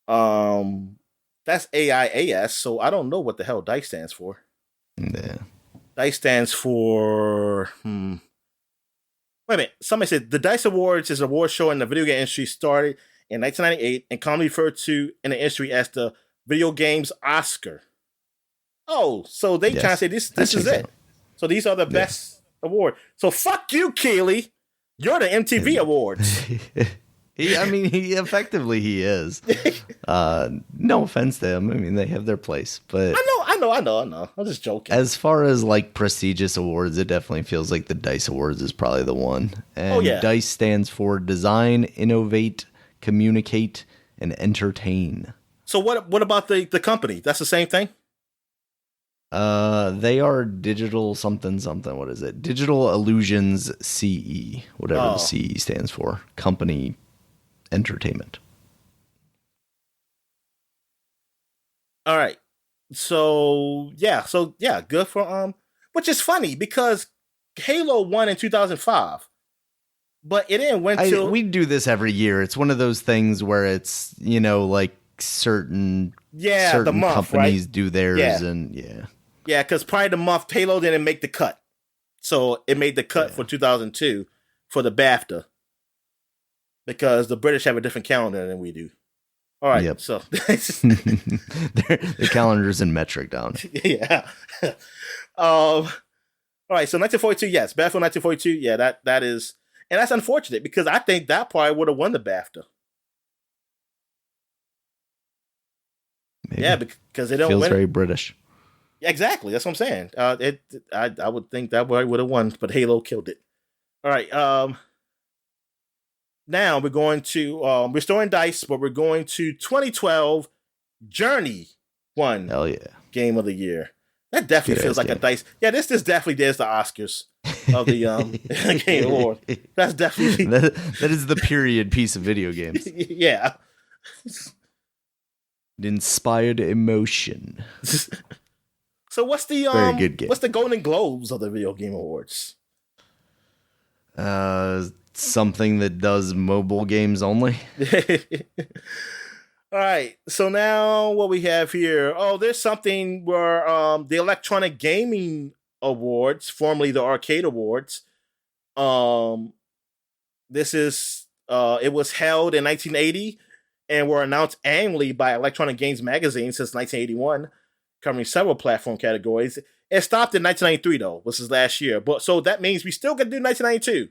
That's AIAS, so I don't know what the hell DICE stands for. Yeah. DICE stands for... Wait a minute. Somebody said the DICE Awards is an award show in the video game industry started in 1998 and commonly referred to in the industry as the Video Games Oscar. Oh, so they trying to say this is it. So these are the best award. So fuck you, Keeley. You're the MTV Awards. He effectively he is. No offense to him. I mean, they have their place, but I know. I'm just joking. As far as like prestigious awards, it definitely feels like the DICE Awards is probably the one. And DICE stands for Design, Innovate, Communicate, and Entertain. So what about the company? That's the same thing? They are digital something. What is it? Digital Illusions CE, whatever the CE stands for. Company Entertainment. All right. So good for which is funny because Halo won in 2005. But it didn't win till we do this every year. It's one of those things where it's, like certain the month, companies right? do theirs Yeah, because prior to the month, Halo didn't make the cut. So it made the cut for 2002 for the BAFTA. Because the British have a different calendar than we do. All right, so the calendar's in metric down. Yeah. All right, so 1942, yes, Battlefield 1942, yeah, that is, And that's unfortunate because I think that probably would have won the BAFTA. Maybe. Yeah, because they don't feels win. very British. Exactly, that's what I'm saying. I would think that would have won, but Halo killed it. All right. Now we're going to we're still in dice, but we're going to 2012 Journey won Hell yeah. Game of the Year. That definitely feels like game. a dice. Yeah, this definitely is the Oscars of the Game Award. That's definitely that is the period piece of video games. Yeah. It inspired emotion. So what's the Very good game. what's the Golden Globes of the Video Game Awards? Something that does mobile games only. All right. So now what we have here? Oh, there's something where the Electronic Gaming Awards, formerly the Arcade Awards. This is it was held in 1980 and were announced annually by Electronic Games Magazine since 1981, covering several platform categories. It stopped in 1993 though, which is last year. But so that means we still could do 1992.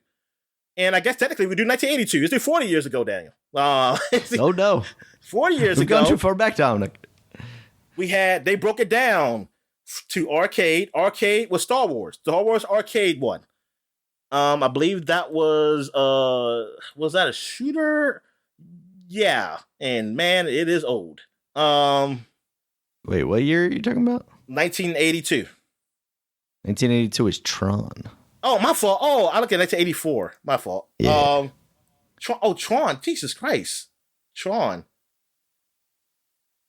And I guess technically we do 1982. It's 40 years ago, Daniel. Oh no. 40 years We've ago. gone too far back down. They broke it down to arcade. Arcade was Star Wars. Star Wars Arcade won. I believe that was that a shooter? Yeah. And man, it is old. Wait, what year are you talking about? 1982. 1982 is Tron. Oh, my fault. Oh, I look at 1984. My fault. Yeah. Tron. Jesus Christ. Tron.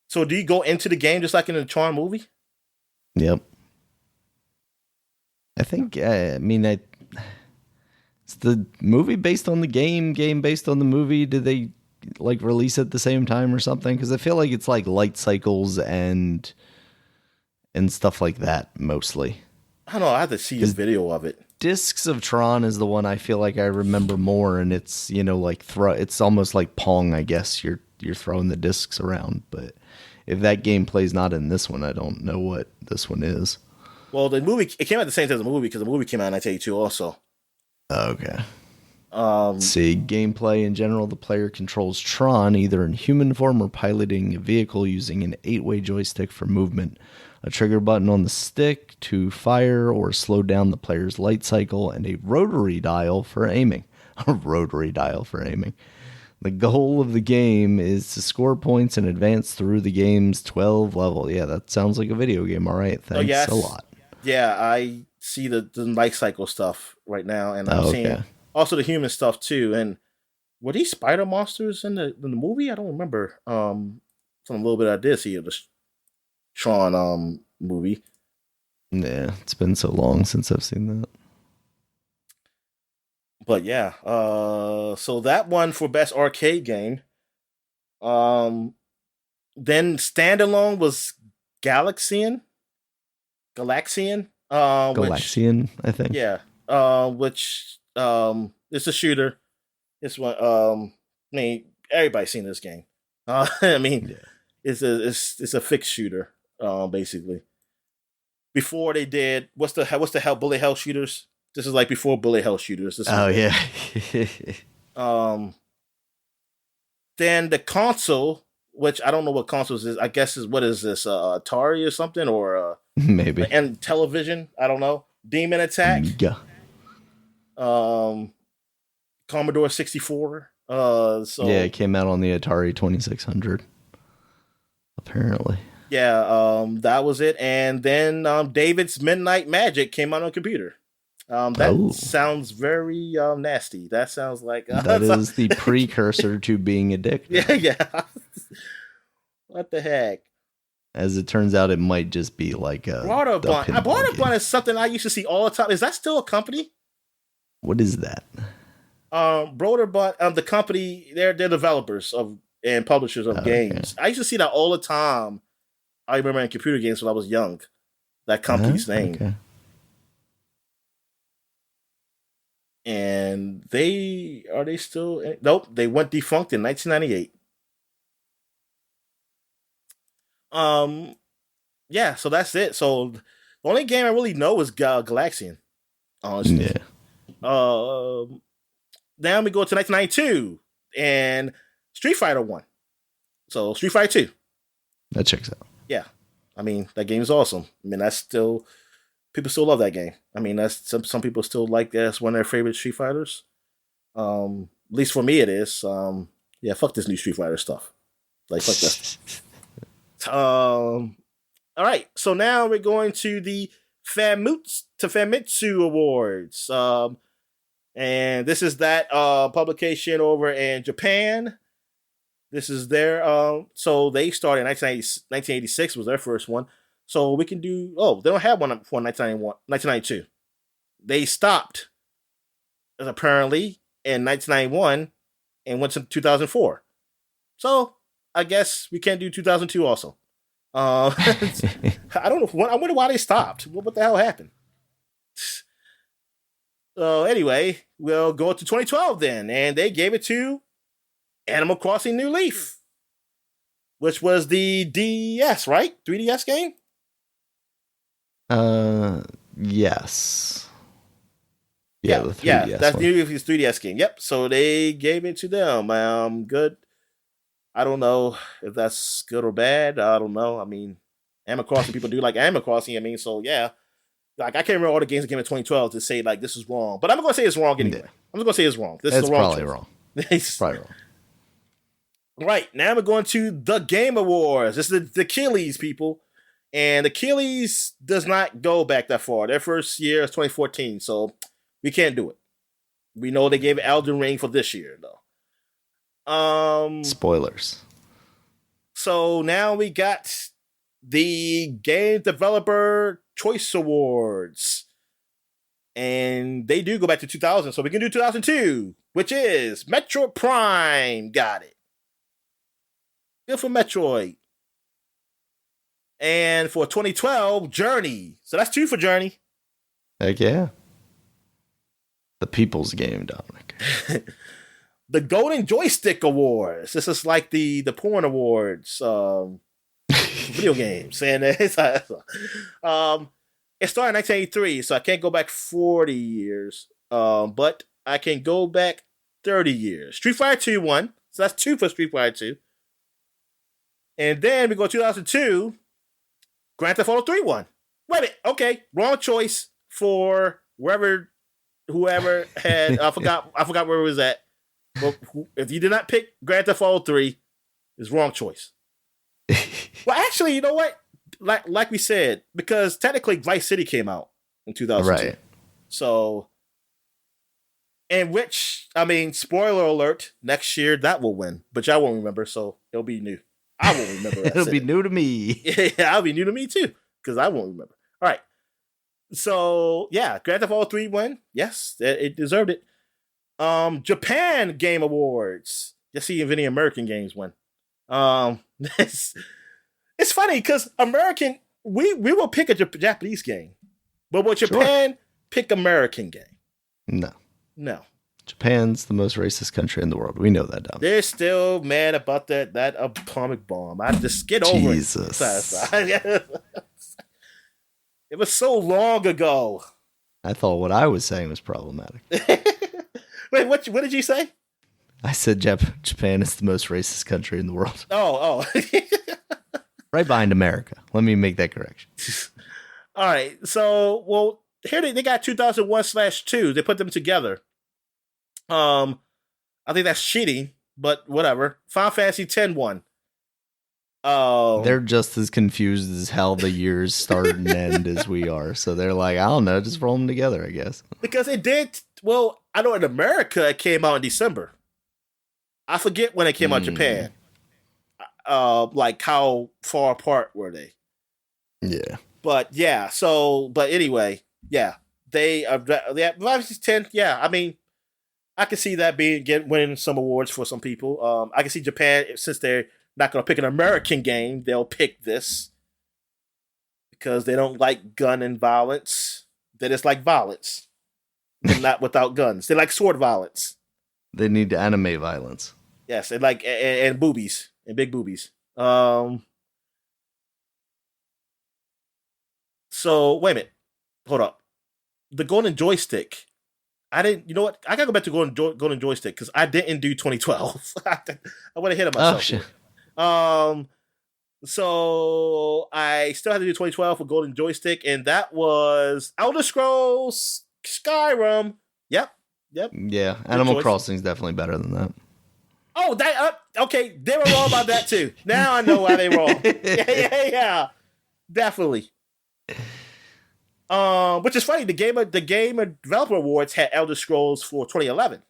So do you go into the game just like in the Tron movie? Yep. I think, it's the movie based on the game based on the movie. Did they like release at the same time or something? Because I feel like it's like light cycles and stuff like that mostly. I don't know. I have to see a video of it. Discs of Tron is the one I feel like I remember more, and it's like it's almost like Pong, I guess. You're throwing the discs around, but if that gameplay's not in this one, I don't know what this one is. Well, the movie it came out the same time as the movie because the movie came out in 1982 also. Okay. See, gameplay in general, the player controls Tron either in human form or piloting a vehicle using an 8-way joystick for movement, a trigger button on the stick to fire or slow down the player's light cycle, and a rotary dial for aiming. A rotary dial for aiming. The goal of the game is to score points and advance through the game's 12 level. Yeah, that sounds like a video game. All right, thanks a lot. Yeah, I see the life cycle stuff right now, and I'm seeing also the human stuff too. And were these spider monsters in the movie? I don't remember. From a little bit I did see of the Tron movie. Yeah, it's been so long since I've seen that. But yeah, so that one for best arcade game. Then standalone was Galaxian. Galaxian, I think. Yeah, which it's a shooter. It's one. Everybody's seen this game. It's a fixed shooter, basically. Before they did what's the hell bullet hell shooters? This is like before bullet hell shooters. Yeah. Then the console, which I don't know what consoles is. I guess what is this? Atari or something, or maybe and television. I don't know. Demon Attack. Yeah. Commodore 64. It came out on the Atari 2600. Apparently. Yeah, that was it. And then David's Midnight Magic came out on computer. That sounds very nasty. That sounds like that is the precursor to being addicted. Yeah. What the heck? As it turns out, it might just be like a Broader Blunt is something I used to see all the time. Is that still a company? What is that? Broader Blunt, the company, they're developers and publishers of games. Okay. I used to see that all the time. I remember in computer games when I was young. That company's name. Okay. And they still? Nope, they went defunct in 1998. Yeah, so that's it. So the only game I really know is Galaxian. Honestly. Yeah. now we go to 1992 and Street Fighter 1. So Street Fighter 2. That checks out. Yeah. I mean, that game is awesome. I mean, that's still people still love that game. I mean, that's some people still like that's one of their favorite Street Fighters. At least for me, it is. Yeah, fuck this new Street Fighter stuff. Like, fuck that. All right, so now we're going to the Famitsu Awards. And this is that publication over in Japan. This is their so they started in 1986 was their first one. So we can do they don't have one for 1992. They stopped apparently in 1991 and went to 2004. So I guess we can't do 2002 also. I don't know. I wonder why they stopped. What the hell happened? So anyway, we'll go to 2012 then, and they gave it to Animal Crossing New Leaf, which was the DS, right? 3DS game? Yes. Yeah, the 3DS that's New Leaf's 3DS game. Yep. So they gave it to them. Good. I don't know if that's good or bad. I don't know. I mean, Animal Crossing people do like Animal Crossing. I mean, so yeah. Like I can't remember all the games that came in 2012 to say like this is wrong, but I'm gonna say it's wrong anyway. Yeah. I'm just gonna say it's wrong. This is the wrong. Wrong. It's probably wrong. Right now we're going to the Game Awards. This is the Achilles people, and the Achilles does not go back that far. Their first year is 2014, so we can't do it. We know they gave Elden Ring for this year though. Spoilers. So now we got the Game Developer Choice Awards. And they do go back to 2000, so we can do 2002, which is Metroid Prime. Got it. Good for Metroid. And for 2012, Journey. So that's 2 for Journey. Heck yeah. The people's game, Dominic. The Golden Joystick Awards. This is like the porn awards. Video games. And it started in 1983, so I can't go back 40 years. But I can go back 30 years. Street Fighter 2 won. So that's 2 for Street Fighter 2. And then we go 2002. Grand Theft Auto 3 won. Wait a minute. Okay. Wrong choice for whoever had I forgot where it was at. But if you did not pick Grand Theft Auto 3, it's wrong choice. Well, actually, you know what? Like we said, because technically Vice City came out in 2002. Right. So, and which, I mean, spoiler alert, next year that will win, but y'all won't remember, so it'll be new. I won't remember. It'll be new to me. Yeah, it'll be new to me too, because I won't remember. All right. So, yeah, Grand Theft Auto 3 won. Yes, it deserved it. Japan Game Awards. Just see if any American games win. It's funny because American, we will pick a Japanese game, but will Japan pick American game? No. Japan's the most racist country in the world. We know that, Dom. They're still mad about that atomic bomb. I just get over Jesus. it. It was so long ago. I thought what I was saying was problematic. Wait, what did you say? I said Japan is the most racist country in the world. Oh. Right behind America. Let me make that correction. All right. So, well, here they got 2001/2. They put them together. I think that's cheating, but whatever. Final Fantasy X won. They're just as confused as how the years start and end as we are. So they're like, I don't know, just roll them together, I guess. Because it did, well, I know in America it came out in December. I forget when it came out in Japan. Like how far apart were they? Yeah. But yeah, but anyway, yeah. Final Fantasy X, yeah, I mean, I can see that winning some awards for some people. I can see Japan, since they're not going to pick an American game, they'll pick this because they don't like gun and violence. They just like violence, and not without guns. They like sword violence. They need to animate violence. Yes, and like and boobies and big boobies. So wait a minute, hold up. The Golden Joystick. I didn't. You know what? I gotta go back to Golden Joystick because I didn't do 2012. I would have hit it Oh myself shit. here. So I still had to do 2012 for Golden Joystick, and that was Elder Scrolls Skyrim. Yep. Yeah, Good Animal choice. Crossing's definitely better than that. Oh, that okay. They were wrong about that too. Now I know why they were wrong. Yeah. Definitely. Which is funny. The game of Developer Awards had Elder Scrolls for 2011.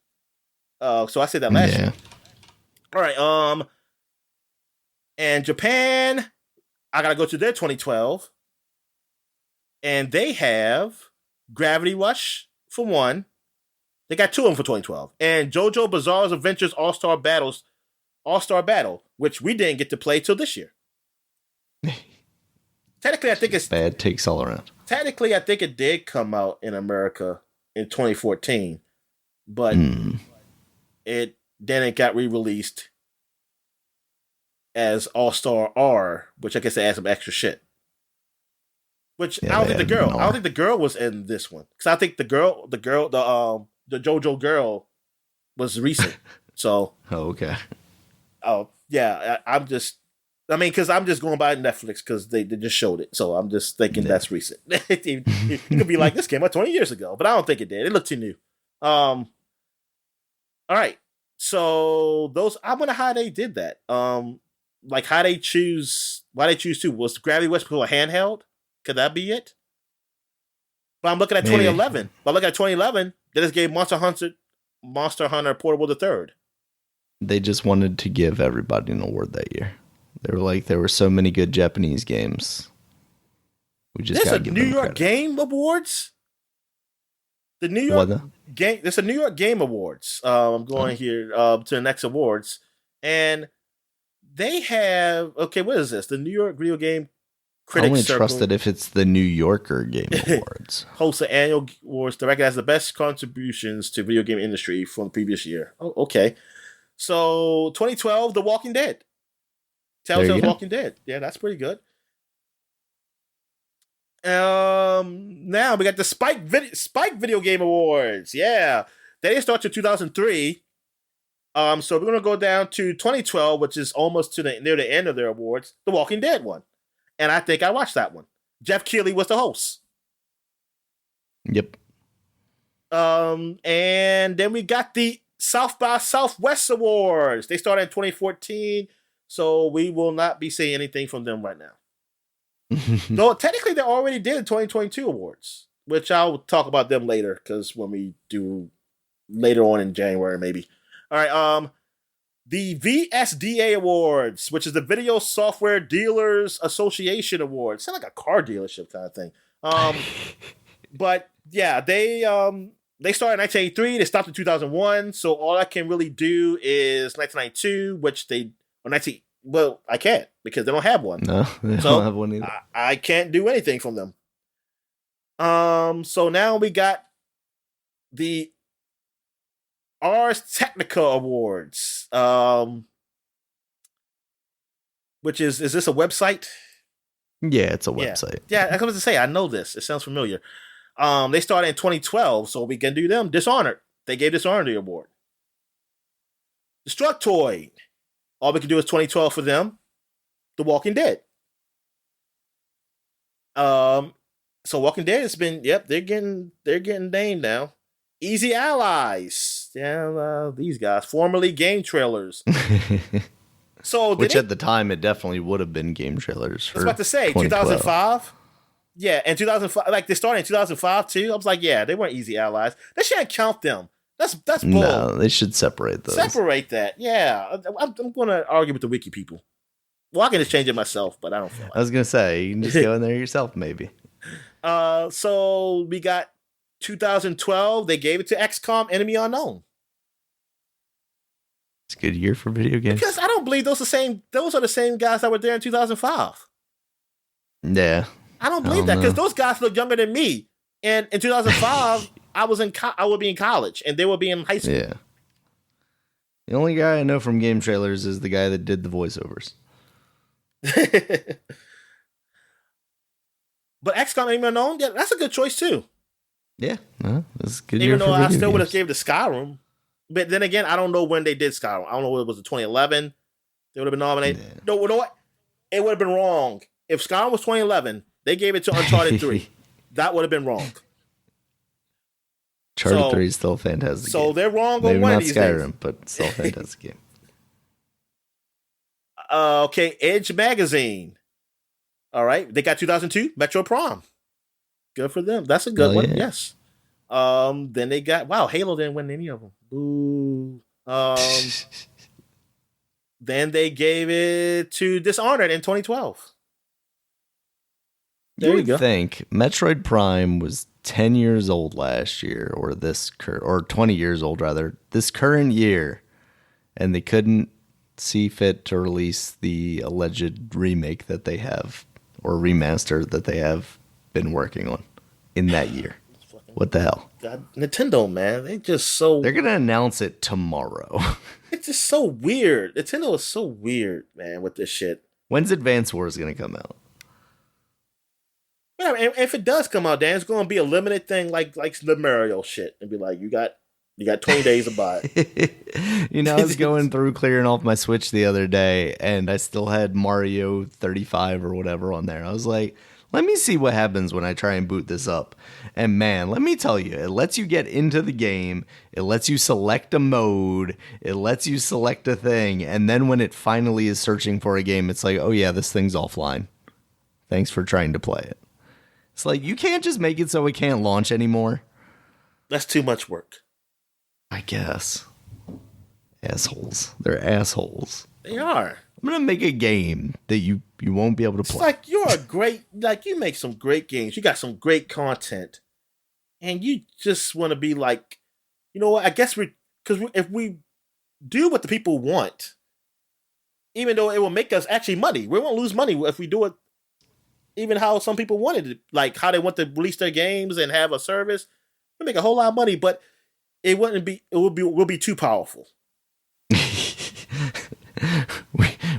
So I said that last year. All right. And Japan, I gotta go to their 2012, and they have Gravity Rush for one. They got two of them for 2012, and JoJo Bizarre's Adventures All Star Battle, which we didn't get to play till this year. Technically, I think it's bad takes all around. Technically, I think it did come out in America in 2014, but it got re-released as All Star R, which I guess they add some extra shit. Which I don't think the girl was in this one because I think the JoJo girl was recent. So okay. Oh yeah, because I'm just going by Netflix because they just showed it. So I'm just thinking that's recent. You could be like, this came out 20 years ago, but I don't think it did. It looked too new. All right. So I wonder how they did that. Like why they choose two? Was Gravity Rush for a handheld? Could that be it? But I'm looking at 2011. But look at 2011, they just gave Monster Hunter Portable the Third. They just wanted to give everybody an award that year. They were like, there were so many good Japanese games. We just got to give them New York credit. Game Awards. The New York Game. There's a New York Game Awards. I'm going here to the next awards, and they have what is this? The New York Video Game Critics I only Circle. trust it if it's the New Yorker Game Awards. Hosts the annual awards that recognize the best contributions to video game industry from the previous year. Oh, okay. So 2012, The Walking Dead. Telltale's Walking Dead. Yeah, that's pretty good. Now we got the Spike Video Game Awards. Yeah, they didn't start to 2003. So we're gonna go down to 2012, which is almost near the end of their awards. The Walking Dead one, and I think I watched that one. Jeff Keighley was the host. Yep. And then we got the South by Southwest Awards. They started in 2014, so we will not be seeing anything from them right now. Though technically they already did 2022 awards, which I'll talk about them later because when we do later on in January, maybe. All right. The VSDA Awards, which is the Video Software Dealers Association Awards. Sound like a car dealership kind of thing. But yeah, they started in 1983. They stopped in 2001. So all I can really do is 1992, which well, I can't because they don't have one. No, they don't have one either. I can't do anything from them. So now we got the Ars Technica Awards. Which is this a website? Yeah, it's a website. Yeah, I was going to say, I know this. It sounds familiar. They started in 2012, so we can do them. Dishonored. They gave Dishonored the award. Destructoid. All we can do is 2012 for them. The Walking Dead. So Walking Dead has been, they're getting named now. Easy Allies. Yeah, these guys. Formerly Game Trailers. So which at the time it definitely would have been Game Trailers. I was about to say 2005. Yeah, and 2005, like they started in 2005 too. I was like, yeah, they weren't Easy Allies. They shouldn't count them. That's bull. No, they should separate those. Separate that. Yeah, I'm going to argue with the wiki people. Well, I can just change it myself, but I don't feel like I was going to say, you can just go in there yourself, maybe. So we got 2012. They gave it to XCOM Enemy Unknown. It's a good year for video games. Because I don't believe those are the same guys that were there in 2005. Yeah. I don't believe that because those guys look younger than me. And in 2005, I would be in college and they would be in high school. Yeah. The only guy I know from Game Trailers is the guy that did the voiceovers. But XCOM Enemy Unknown, yeah, that's a good choice too. Yeah, no, it's a good year Even though for I video still would have games. gave it to Skyrim. But then again, I don't know when they did Skyrim. I don't know whether it was in 2011. They would have been nominated. No, you know what? It would have been wrong. If Skyrim was 2011, they gave it to Uncharted 3. That would have been wrong. Uncharted 3 is still a fantastic game. So they're wrong Maybe on one not of these Skyrim, things. but still a fantastic game. Okay, Edge Magazine. All right, they got 2002 Metro Prom. Good for them. That's a good one. Yeah. Yes. Then they got Halo didn't win any of them. Boo. Then they gave it to Dishonored in 2012. There you go. Think Metroid Prime was 10 years old last year, or 20 years old rather, this current year, and they couldn't see fit to release the alleged remake that they have, or remaster that they have been working on in that year. What the hell? God, Nintendo, man, they're gonna announce it tomorrow. It's just so weird. Nintendo is so weird, man, with this shit. When's Advance Wars gonna come out? Yeah, if it does come out, Dan, it's gonna be a limited thing, like the Mario shit, and be like, you got 20 days to buy it. You know, I was going through clearing off my Switch the other day, and I still had Mario 35 or whatever on there. I was like, let me see what happens when I try and boot this up. And man, let me tell you, it lets you get into the game. It lets you select a mode. It lets you select a thing. And then when it finally is searching for a game, it's like, oh yeah, this thing's offline. Thanks for trying to play it. It's like, you can't just make it so it can't launch anymore. That's too much work. I guess. Assholes. They're assholes. They are. I'm going to make a game that you won't be able to play. It's like, you're a great, you make some great games. You got some great content. And you just want to be like, you know what? I guess if we do what the people want, even though it will make us actually money, we won't lose money if we do it even how some people wanted it, like how they want to release their games and have a service. We make a whole lot of money, but it will be too powerful.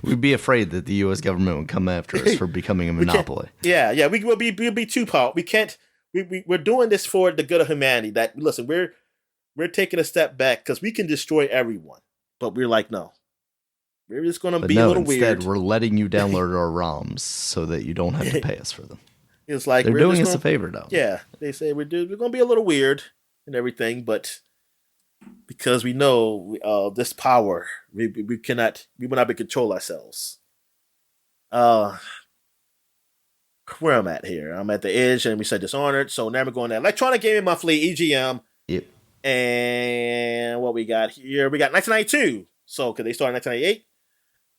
We'd be afraid that the U.S. government would come after us for becoming a monopoly. We will be too powerful. We can't. We're doing this for the good of humanity. That listen, we're taking a step back because we can destroy everyone, but we're like, no, we're just going to be a little instead, weird. We're letting you download our ROMs so that you don't have to pay us for them. It's like they're doing us a favor, though. Yeah, they say we're going to be a little weird and everything, but because we know this power, we will not be control ourselves. Where I'm at here, I'm at the edge, and we said Dishonored. So now we're going to Electronic Gaming Monthly (EGM). Yep. And what we got here, we got 1992. So because they started in 1998,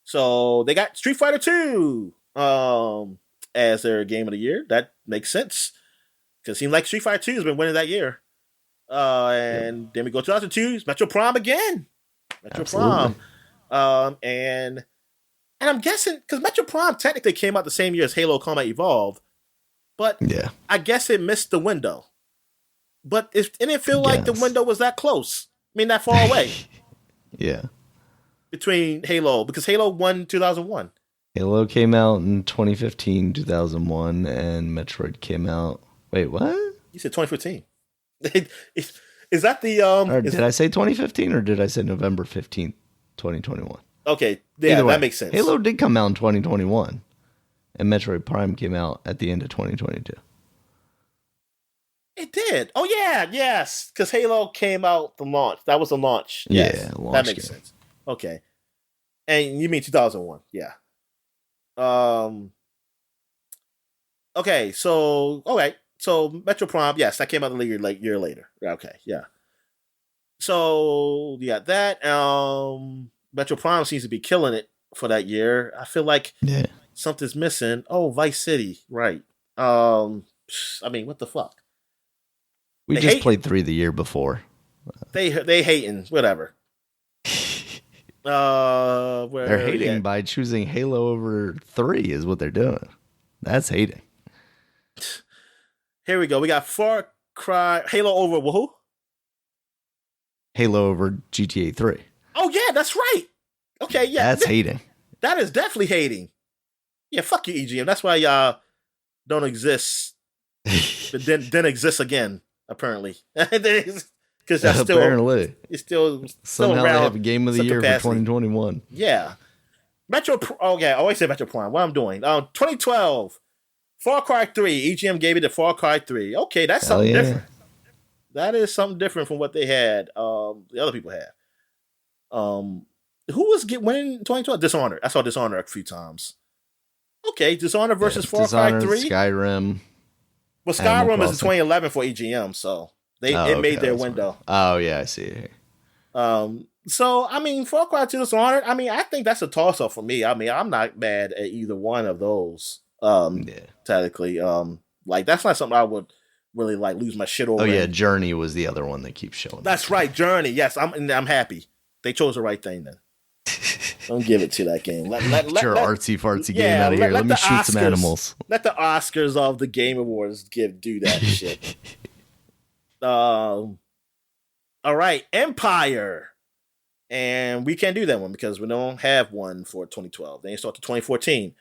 so they got Street Fighter 2 as their game of the year. That makes sense because it seems like Street Fighter 2 has been winning that year. And then we go to 2002, Metro Prime again. Metro Prime. And I'm guessing, because Metro Prime technically came out the same year as Halo Combat Evolved, but I guess it missed the window. But it didn't feel like the window was that close. I mean, that far away. Yeah. Between Halo, because Halo won 2001. Halo came out in 2015, 2001, and Metroid came out. Wait, what? You said 2015. Is that the did I say 2015 or did I say November 15th, 2021? Okay, yeah, that makes sense. Halo did come out in 2021, and Metroid Prime came out at the end of 2022. It did. Oh yeah, yes, because Halo came out the launch. That was the launch. Yes. Yeah, launch that makes sense. Okay, and you mean 2001? Yeah. Okay, so all right. So Metro Prime, yes, that came out a year later. Okay, yeah. So you got that. Metro Prime seems to be killing it for that year. I feel like something's missing. Oh, Vice City, right? I mean, what the fuck? We just played 3 the year before. They hating, whatever. They're hating by choosing Halo over 3 is what they're doing. That's hating. Here we go. We got Far Cry, Halo over who? Halo over GTA 3. Oh yeah, that's right. Okay, yeah. That's hating. That is definitely hating. Yeah, fuck you, EGM. That's why y'all don't exist. But then exist again. apparently. Because that's apparently it's still somehow around they have a game of the year capacity. for 2021. Yeah. I always say Metro Prime. What I'm doing. 2012, Far Cry 3. EGM gave it to Far Cry 3. Okay, that's something different. That is something different from what they had. The other people had. Who was winning 2012? Dishonored. I saw Dishonored a few times. Okay, Dishonored versus Far Cry 3. Skyrim. Well, Skyrim is in 2011 for EGM, so it made their window. Oh yeah, I see it here. So I mean, Far Cry 2 Dishonored. I mean, I think that's a toss up for me. I mean, I'm not mad at either one of those. Technically, like that's not something I would really like lose my shit over. Oh yeah, Journey was the other one that keeps showing. That's right, Journey. Yes, I'm happy. They chose the right thing then. Don't give it to that game. Let your artsy fartsy game out of here. Let me shoot some animals. Let the Oscars of the Game Awards do that shit. All right, Empire. And we can't do that one because we don't have one for 2012. They start to 2014.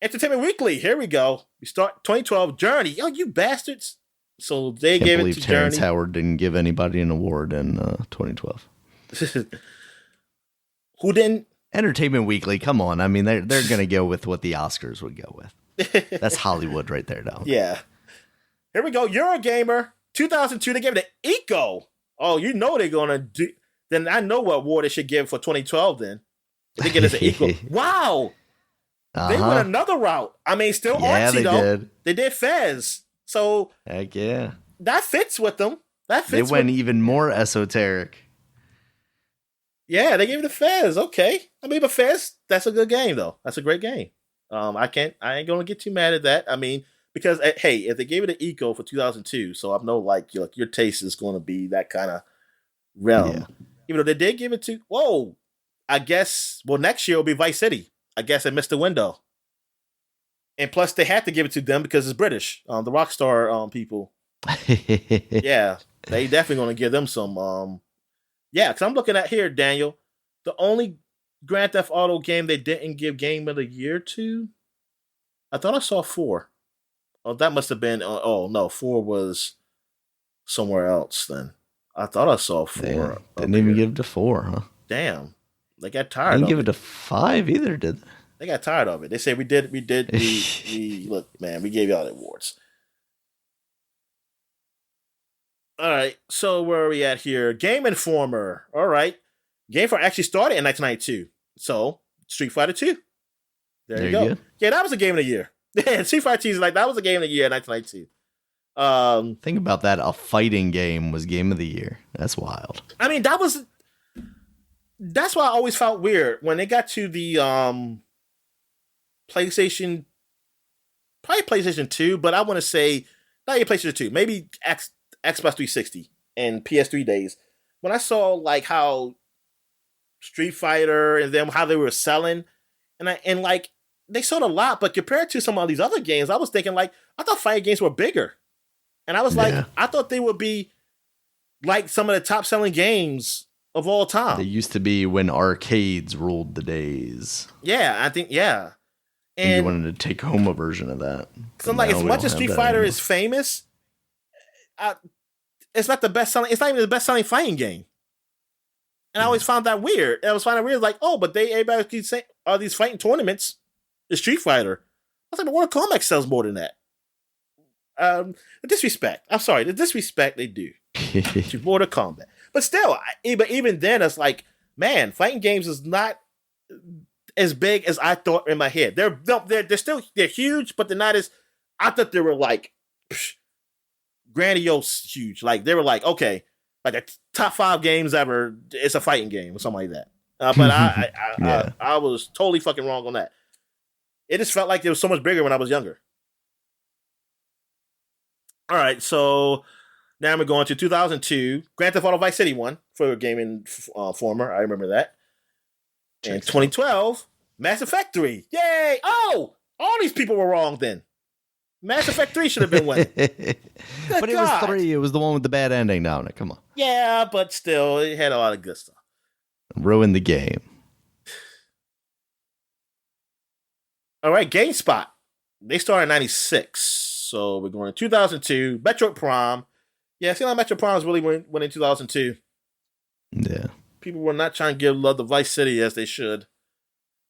Entertainment Weekly. Here we go. We start 2012. Journey. Oh, you bastards. So they gave it to Terrence Journey. Howard didn't give anybody an award in 2012. Who didn't? Entertainment Weekly. Come on. I mean, they're going to go with what the Oscars would go with. That's Hollywood right there, though. Yeah. Here we go. Eurogamer. 2002. They gave it an Eco. Oh, you know they're going to do... Then I know what award they should give for 2012 then. They get us an Eco. Wow. They went another route. I mean, still artsy, though. They did Fez. So... Heck yeah. That fits with them. They went even more esoteric. Yeah, they gave it a Fez. Okay. I mean, but Fez, that's a good game, though. That's a great game. I ain't going to get too mad at that. I mean, because, hey, if they gave it an Eco for 2002, so I know, like your taste is going to be that kind of realm. Yeah. Even though they did give it to, I guess, next year will be Vice City. I guess they missed the window. And plus, they had to give it to them because it's British. The Rockstar people. Yeah, they definitely going to give them some. Yeah, because I'm looking at here, Daniel. The only Grand Theft Auto game they didn't give Game of the Year to, I thought I saw 4. Oh, that must have been. No, 4 was somewhere else then. I thought I saw 4. Damn, didn't even give it to 4, huh? Damn. They got tired of it. Didn't give it to 5 either, did they? They got tired of it. They said we look, man, we gave y'all the awards. All right, so where are we at here? Game Informer. All right. Game Informer actually started in 1992. So, Street Fighter 2. There you go. Yeah, that was a game of the year. Yeah, Street Fighter 2 is like, that was a game of the year in 1992. Think about that. A fighting game was game of the year. That's wild. I mean, that's why I always felt weird when they got to the PlayStation, probably PlayStation 2, but I want to say not even PlayStation 2, maybe Xbox 360 and PS3 days. When I saw like how Street Fighter and them how they were selling, and like they sold a lot, but compared to some of these other games, I was thinking like I thought fighting games were bigger. And I was like, I thought they would be like some of the top selling games of all time. They used to be when arcades ruled the days. Yeah, I think, yeah. And you wanted to take home a version of that. Because I'm like, as much as Street Fighter is famous, it's not the best selling, it's not even the best selling fighting game. And I always found that weird. I was finding it weird, like, but everybody keeps saying, these fighting tournaments is Street Fighter. I was like, but Mortal Kombat sells more than that. The disrespect. I'm sorry, the disrespect they do to Mortal Kombat. But still, even then, it's like, man, fighting games is not as big as I thought in my head. They're huge, but they're not as. I thought they were like grandiose, huge. Like they were like, okay, like the top 5 games ever. It's a fighting game or something like that. But I was totally fucking wrong on that. It just felt like it was so much bigger when I was younger. All right, so now we're going to 2002. Grand Theft Auto Vice City 1 for Game Informer. I remember that. And 2012, Mass Effect 3. Yay! Oh! All these people were wrong then. Mass Effect 3 should have been winning. But it was 3. It was the one with the bad ending down it. Come on. Yeah, but still, it had a lot of good stuff. Ruined the game. All right, GameSpot. They started in 96. So we're going to 2002. Metroid Prime. Yeah, Sailor Metro Primes really went in 2002. Yeah. People were not trying to give love to Vice City as they should.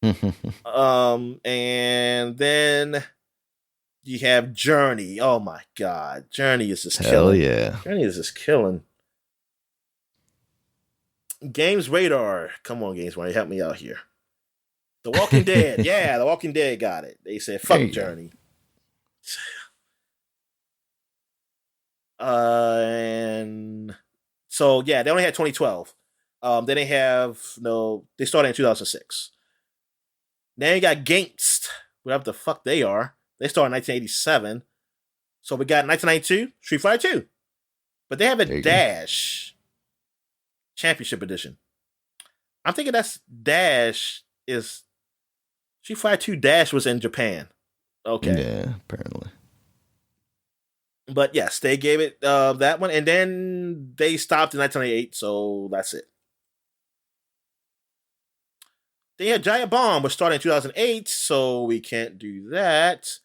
And then you have Journey. Oh my God, Journey is just killing. Yeah. Journey is just killing. Games Radar. Come on, Games Radar, help me out here. The Walking Dead. Yeah, The Walking Dead got it. They said, fuck Journey. And so, yeah, they only had 2012. Then they they started in 2006. Then you got Gangst, whatever the fuck they are. They started in 1987. So we got 1992, Street Fighter 2. But they have a Dash Championship Edition. I'm thinking that's Dash is Street Fighter 2 Dash was in Japan. Okay. Yeah, apparently. But yes, they gave it that one, and then they stopped in 1998, so that's it. They had Giant Bomb, which started in 2008, so we can't do that.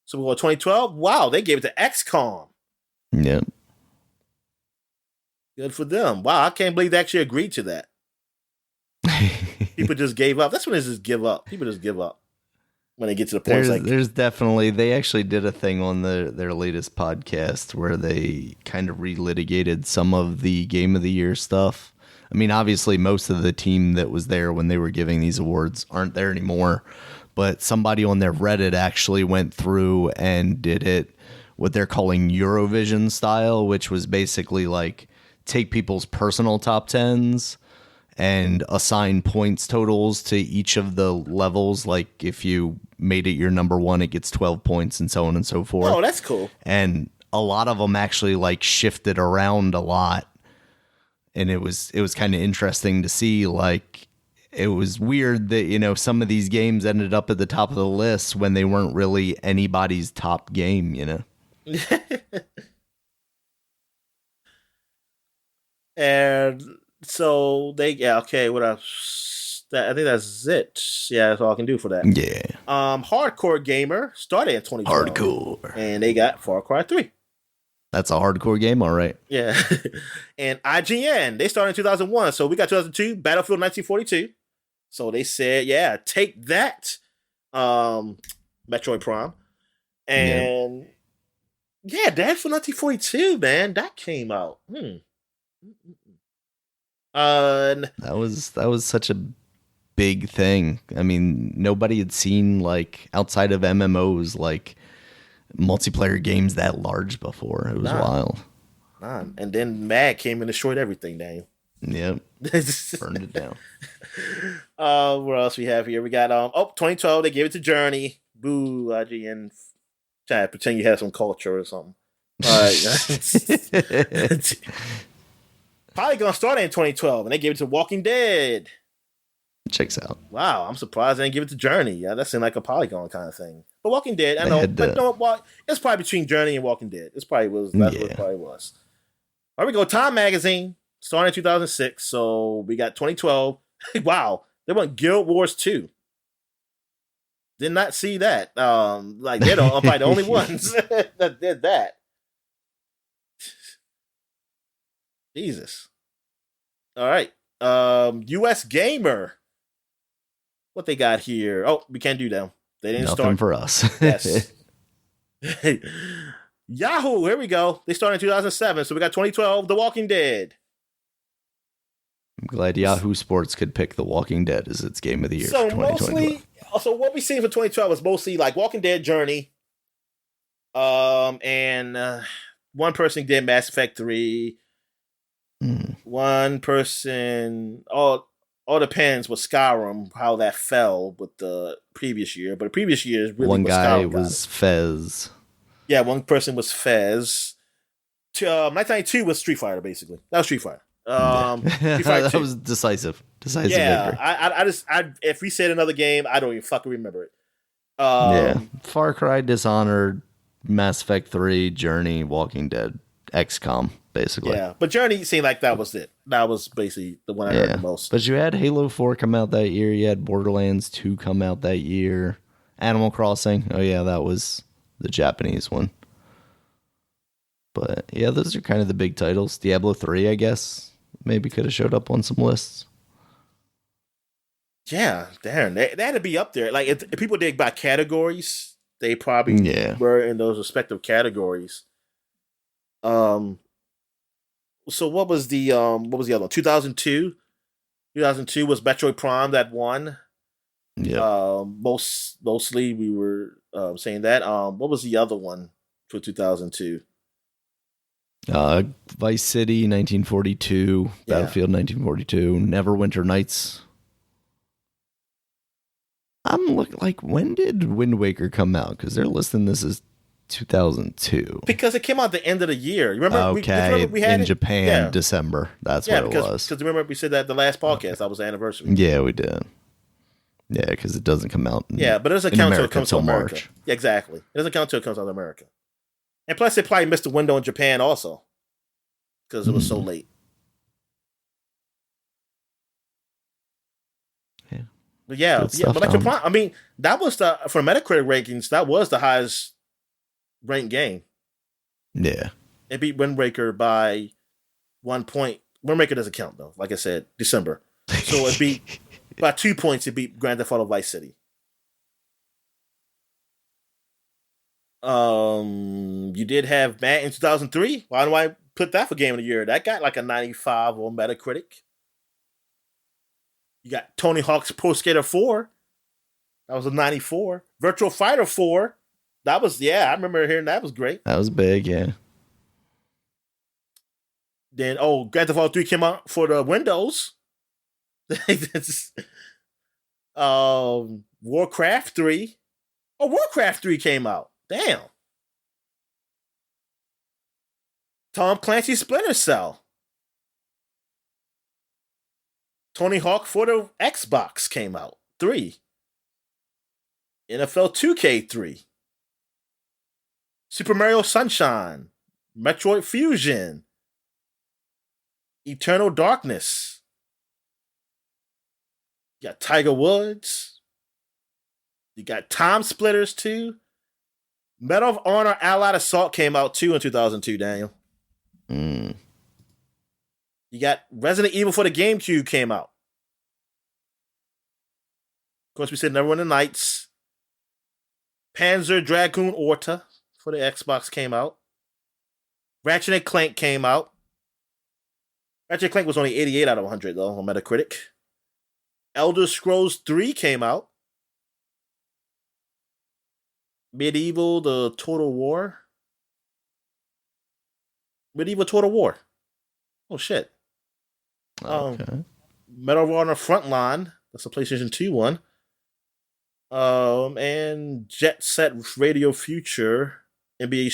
So we go to 2012. Wow, they gave it to XCOM. Yep. Good for them. Wow, I can't believe they actually agreed to that. People just gave up. That's when they just give up. People just give up when they get to the point. There's definitely, they actually did a thing on their latest podcast where they kind of relitigated some of the Game of the Year stuff. I mean, obviously, most of the team that was there when they were giving these awards aren't there anymore. But somebody on their Reddit actually went through and did it what they're calling Eurovision style, which was basically like take people's personal top tens and assign points totals to each of the levels. Like if you made it your number one, it gets 12 points and so on and so forth. Oh, that's cool. And a lot of them actually like shifted around a lot. And it was kind of interesting to see. Like, it was weird that, you know, some of these games ended up at the top of the list when they weren't really anybody's top game, you know? And so what else? I think that's it. Yeah, that's all I can do for that. Yeah. Hardcore Gamer started in 2012. Hardcore. And they got Far Cry 3. That's a hardcore game, all right. Yeah. And IGN, they started in 2001. So we got 2002, Battlefield 1942. So they said, yeah, take that, Metroid Prime. And yeah, Battlefield 1942, man, that came out. That was such a big thing. I mean, nobody had seen, like, outside of MMOs, like, multiplayer games that large before. It was wild. And then Mag came and destroyed everything, Daniel. Yep. Burned it down. What else we have here? We got 2012, they gave it to Journey. Boo, IGN. Trying to pretend you had some culture or something. Alright. Polygon started in 2012 and they gave it to Walking Dead. Checks out. Wow, I'm surprised they didn't give it to Journey. Yeah, that seemed like a Polygon kind of thing. But Walking Dead, I know, but no, it's probably between Journey and Walking Dead. That's what it probably was. All right, we go. Time Magazine started in 2006, so we got 2012. Wow, they went Guild Wars 2. Did not see that. Like they're probably the only ones that did that. Jesus. All right. US Gamer. What they got here? Oh, we can't do them. They didn't Nothing start for us. Yes. Yahoo, here we go. They started in 2007, so we got 2012, The Walking Dead. I'm glad Yahoo Sports could pick The Walking Dead as its game of the year for 2021. So what we seen for 2012 was mostly like Walking Dead, Journey, and one person did Mass Effect 3. One person, all depends with Skyrim, how that fell with the previous year. But the previous year is really one guy was Fez. Yeah, one person was Fez. 1992 was Street Fighter, basically. That was Street Fighter. Street Fighter that was decisive. Decisive victory. I if we said another game, I don't even fucking remember it. Far Cry, Dishonored, Mass Effect 3, Journey, Walking Dead, XCOM, basically. Yeah, but Journey seemed like that was it. That was basically the one I heard the most. But you had Halo 4 come out that year. You had Borderlands 2 come out that year. Animal Crossing. Oh, yeah, that was the Japanese one. But yeah, those are kind of the big titles. Diablo 3, I guess, maybe could have showed up on some lists. Yeah, damn, they had to be up there. Like if people did by categories, they probably were in those respective categories. So what was the other one? 2002. 2002 was Metroid Prime that won. Yeah. Mostly we were saying that. What was the other one for 2002? Vice City 1942, Battlefield 1942, Neverwinter Nights. I'm looking like, when did Wind Waker come out? Because they're listing this as 2002. Because it came out at the end of the year. Remember? Okay, we had in Japan, December. That's what it was. Because remember we said that the last podcast, that was the anniversary. Yeah, we did. Yeah, because it doesn't come out. But it doesn't count until it comes to America. March. Yeah, exactly. It doesn't count until it comes out to America. And plus, they probably missed the window in Japan also because it was so late. Yeah. But Metroid Prime. I mean, that was for Metacritic rankings. That was the highest ranked game. Yeah. It beat Wind Waker by 1 point. Wind Waker doesn't count though. Like I said, December. So it beat by 2 points. It beat Grand Theft Auto Vice City. You did have Madden in 2003. Why do I put that for Game of the Year? That got like a 95 on Metacritic. You got Tony Hawk's Pro Skater 4. That was a 94. Virtual Fighter 4. That was, I remember hearing that was great. That was big, yeah. Then, Grand Theft Auto 3 came out for the Windows. Warcraft 3. Oh, Warcraft 3 came out. Damn. Tom Clancy's Splinter Cell. Tony Hawk for the Xbox came out. 3. NFL 2K 3. Super Mario Sunshine. Metroid Fusion. Eternal Darkness. You got Tiger Woods. You got Time Splitters 2. Medal of Honor Allied Assault came out too in 2002, Daniel. You got Resident Evil for the GameCube came out. Of course, we said Neverwinter Nights. Panzer Dragoon Orta for the Xbox came out. Ratchet and Clank came out. Ratchet and Clank was only 88 out of 100 though on Metacritic. Elder Scrolls 3 came out. Medieval Total War. Oh shit. Okay. Medal of Honor Frontline. That's a PlayStation 2 one. And Jet Set Radio Future. NBA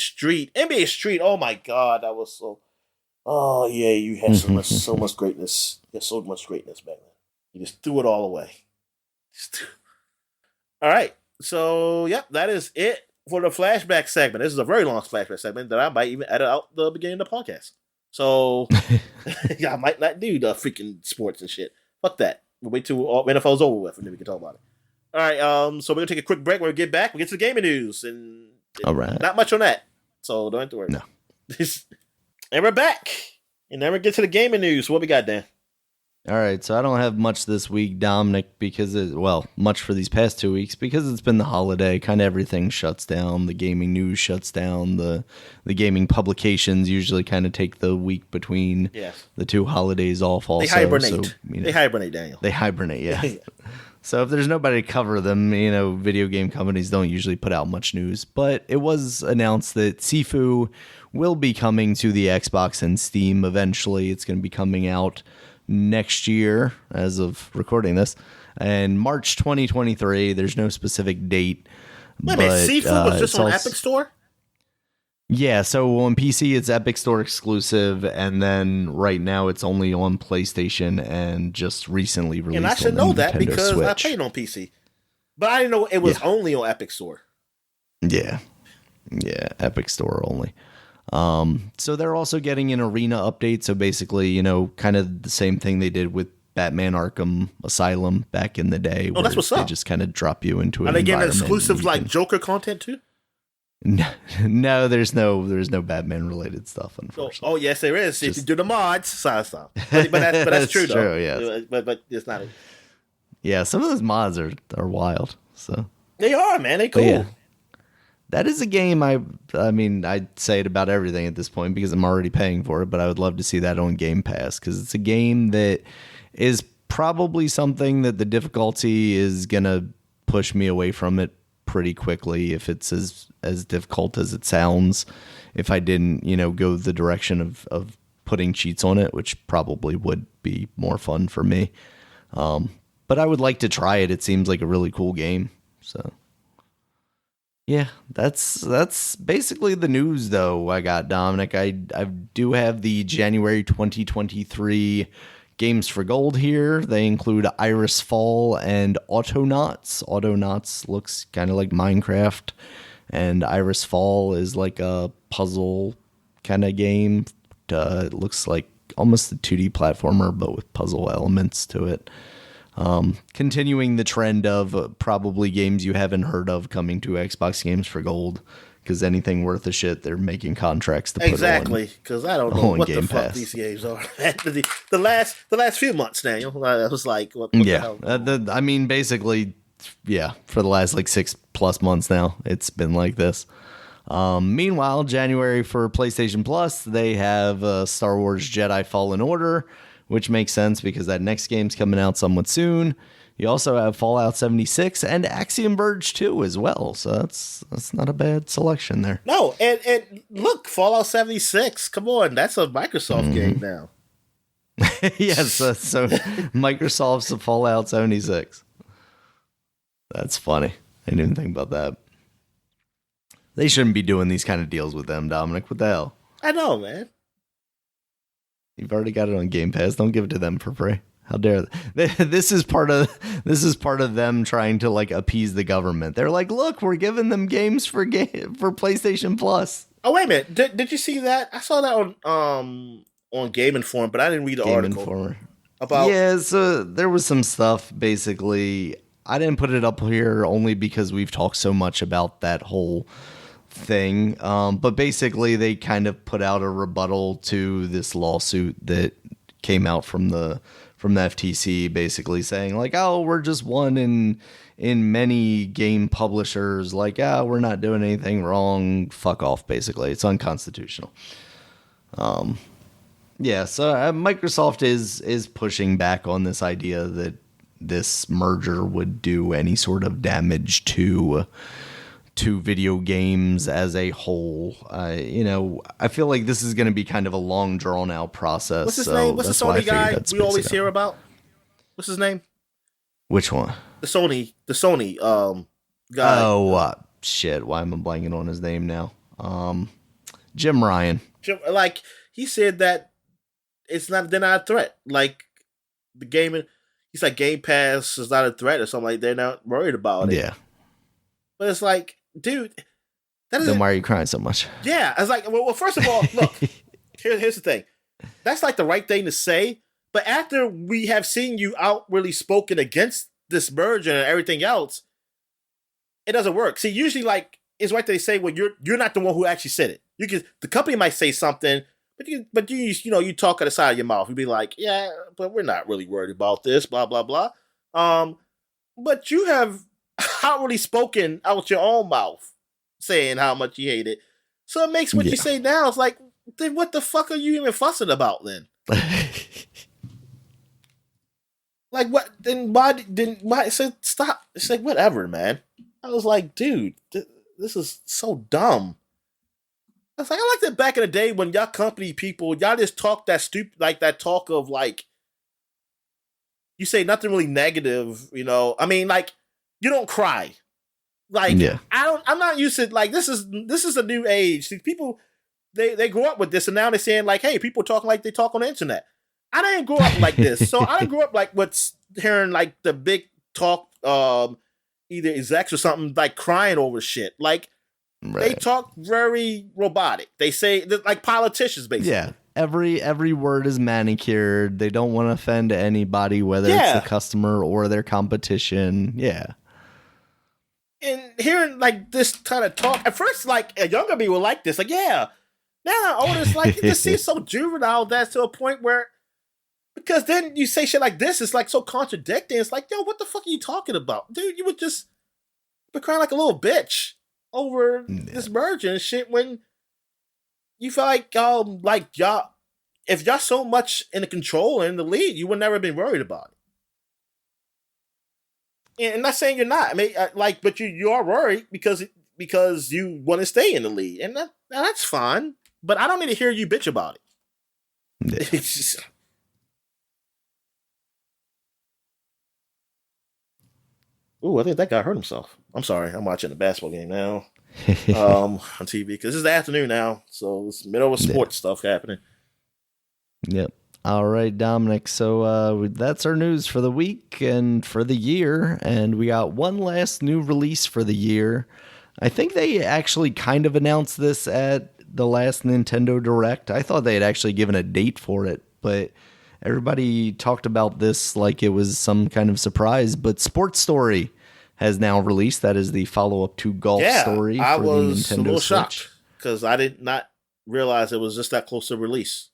Street. Oh my god, that was so. Oh yeah, you had so much greatness. You had so much greatness back then. You just threw it all away. All right. So, that is it for the flashback segment. This is a very long flashback segment that I might even edit out the beginning of the podcast. So, I might not do the freaking sports and shit. Fuck that. We'll wait till NFL's over with, and then we can talk about it. All right. So, we're going to take a quick break. When we get back, we'll get to the gaming news. And all right. Not much on that. So, don't have to worry. No. And we're back. And then we get to the gaming news. So what we got, Dan? All right, so I don't have much this week, Dominic, because much for these past 2 weeks, because it's been the holiday. Kind of everything shuts down. The gaming news shuts down. The gaming publications usually kind of take the week between the two holidays off. Also, they hibernate. So, they hibernate, Daniel. They hibernate, yeah. So if there's nobody to cover them, video game companies don't usually put out much news. But it was announced that Sifu will be coming to the Xbox and Steam eventually. It's going to be coming out next year, as of recording this, and March 2023. There's no specific date. Wait a minute, Sifu was just on Epic Store? Yeah, so on PC it's Epic Store exclusive, and then right now it's only on PlayStation and just recently released. And I should know that because Switch. I played on PC, but I didn't know it was only on Epic Store. Yeah, Epic Store only. So they're also getting an arena update. So basically, kind of the same thing they did with Batman Arkham Asylum back in the day. Oh, that's what's up. They just kind of drop you into an environment. Are they getting exclusive like Joker content too? No, there's no Batman related stuff, Oh, unfortunately. yes, there is. If you do the mods, stuff. But that's true though. True, yes. But it's not. Yeah, some of those mods are wild. So They are, man. They but cool. yeah, that is a game. I mean, I'd say it about everything at this point because I'm already paying for it. But I would love to see that on Game Pass because it's a game that is probably something that the difficulty is gonna push me away from it pretty quickly if it's as difficult as it sounds. If I didn't, go the direction of putting cheats on it, which probably would be more fun for me. But I would like to try it. It seems like a really cool game. So yeah, that's basically the news though I got, Dominic. I do have the January 2023 games for gold here. They include Iris Fall and Autonauts. Autonauts looks kind of like Minecraft, and Iris Fall is like a puzzle kind of game. It looks like almost a 2D platformer, but with puzzle elements to it. Continuing the trend of probably games you haven't heard of coming to Xbox Games for Gold, because anything worth a shit, they're making contracts to put Exactly, because I don't know what Game the fuck Pass. these games are. the last few months, Daniel, I was like, what Yeah, the hell? I mean, basically, yeah, for the last like 6+ months now, it's been like this. Meanwhile, January for PlayStation Plus, they have Star Wars Jedi Fallen Order, which makes sense because that next game's coming out somewhat soon. You also have Fallout 76 and Axiom Verge 2 as well, so that's not a bad selection there. No, and look, Fallout 76. Come on, that's a Microsoft game now. Yes, so Microsoft's Fallout 76. That's funny. I didn't even think about that. They shouldn't be doing these kind of deals with them, Dominic. What the hell? I know, man. You've already got it on Game Pass. Don't give it to them for free. How dare they? This is part of them trying to like appease the government. They're like, look, we're giving them games for PlayStation Plus. Oh wait a minute, did you see that? I saw that on Game Informer, but I didn't read the article. Informer. About Yeah, so there was some stuff basically. I didn't put it up here only because we've talked so much about that whole thing. But basically they kind of put out a rebuttal to this lawsuit that came out from the FTC, basically saying like, oh, we're just one in many game publishers, like, oh, we're not doing anything wrong, fuck off, basically. It's unconstitutional. Yeah, so Microsoft is pushing back on this idea that this merger would do any sort of damage to video games as a whole. I feel like this is going to be kind of a long, drawn out process. What's his name? What's the Sony guy we always hear about? What's his name? Which one? The Sony guy. Oh, shit. Why am I blanking on his name now? Jim Ryan. Like, he said that they're not a threat. Like, the gaming, he's like, Game Pass is not a threat or something, like they're not worried about it. Yeah. But it's like, dude, then why are you crying so much? Yeah, I was like, well, first of all, look, here's the thing. That's like the right thing to say, but after we have seen you outwardly spoken against this merger and everything else, it doesn't work. See, usually, like, it's right they say, well, you're not the one who actually said it. The company might say something, but you talk out the side of your mouth. You'd be like, yeah, but we're not really worried about this, blah blah blah. But you have outwardly spoken out your own mouth, saying how much you hate it. So it makes what you say now, it's like, then what the fuck are you even fussing about then? Like, what? Then why? So stop. It's like, whatever, man. I was like, dude, this is so dumb. I was like, I like that back in the day when y'all company people, y'all just talk that stupid, like that talk of like, you say nothing really negative, I mean, like, you don't cry. Like, I'm not used to, like, this is a new age. See, people, they grow up with this, and now they're saying, like, hey, people talk like they talk on the internet. I didn't grow up like this. So I didn't grow up like what's hearing, like, the big talk, either execs or something, like, crying over shit. Like, they talk very robotic. They say, like politicians, basically. Yeah. Every word is manicured. They don't want to offend anybody, whether it's the customer or their competition. Yeah. And hearing like this kind of talk at first, like a younger me would like this, like yeah. Now older, it's like it just seems so juvenile. That's to a point where because then you say shit like this, it's like so contradicting. It's like yo, what the fuck are you talking about, dude? You would just be crying like a little bitch over Yeah. this merger and shit when you feel like y'all if y'all so much in the control and in the lead, you would never have been worried about it. And I'm not saying you're not. I mean, but you are worried because you want to stay in the lead, and that's fine. But I don't need to hear you bitch about it. Yeah. It's just, ooh, I think that guy hurt himself. I'm sorry. I'm watching the basketball game now. On TV because it's the afternoon now, so it's middle of sports stuff happening. Yep. All right, Dominic. So that's our news for the week and for the year. And we got one last new release for the year. I think they actually kind of announced this at the last Nintendo Direct. I thought they had actually given a date for it, but everybody talked about this like it was some kind of surprise. But Sports Story has now released. That is the follow-up to Golf Story for the I was Nintendo a little Switch. shocked because I did not realize it was just that close to release.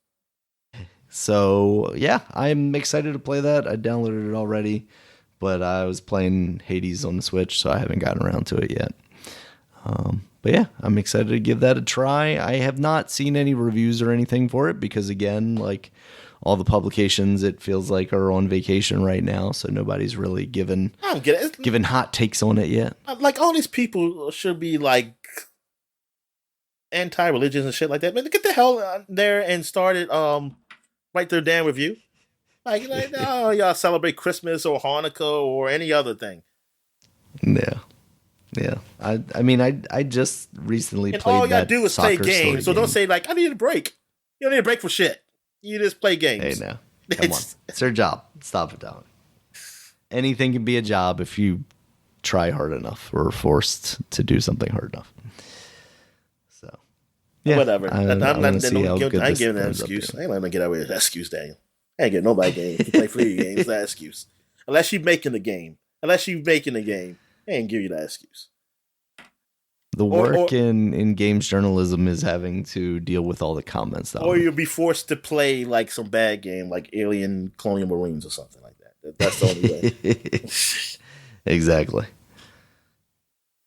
So, yeah, I'm excited to play that. I downloaded it already, but I was playing Hades on the Switch, so I haven't gotten around to it yet. But yeah, I'm excited to give that a try. I have not seen any reviews or anything for it because, again, like all the publications, it feels like are on vacation right now, so nobody's really given hot takes on it yet. Like all these people should be like anti-religions and shit like that. Man, get the hell out there and start it. Write their damn review. Like oh, y'all celebrate Christmas or Hanukkah or any other thing. Yeah. I mean, I just recently and played all y'all that do is play games. So game. Don't say like I need a break. You don't need a break for shit. You just play games. Hey, now, come on, it's their job. Stop it, Dominic. Anything can be a job if you try hard enough or are forced to do something hard enough. So, yeah, whatever. I ain't giving that I excuse. I ain't letting them get away with that excuse, Daniel. I ain't getting nobody game. You play free games, that excuse. Unless you're making the game. I ain't give you that excuse. The work in games journalism is having to deal with all the comments. Or you'll be forced to play like some bad game, like Alien Colonial Marines or something like that. That's the only way. Exactly.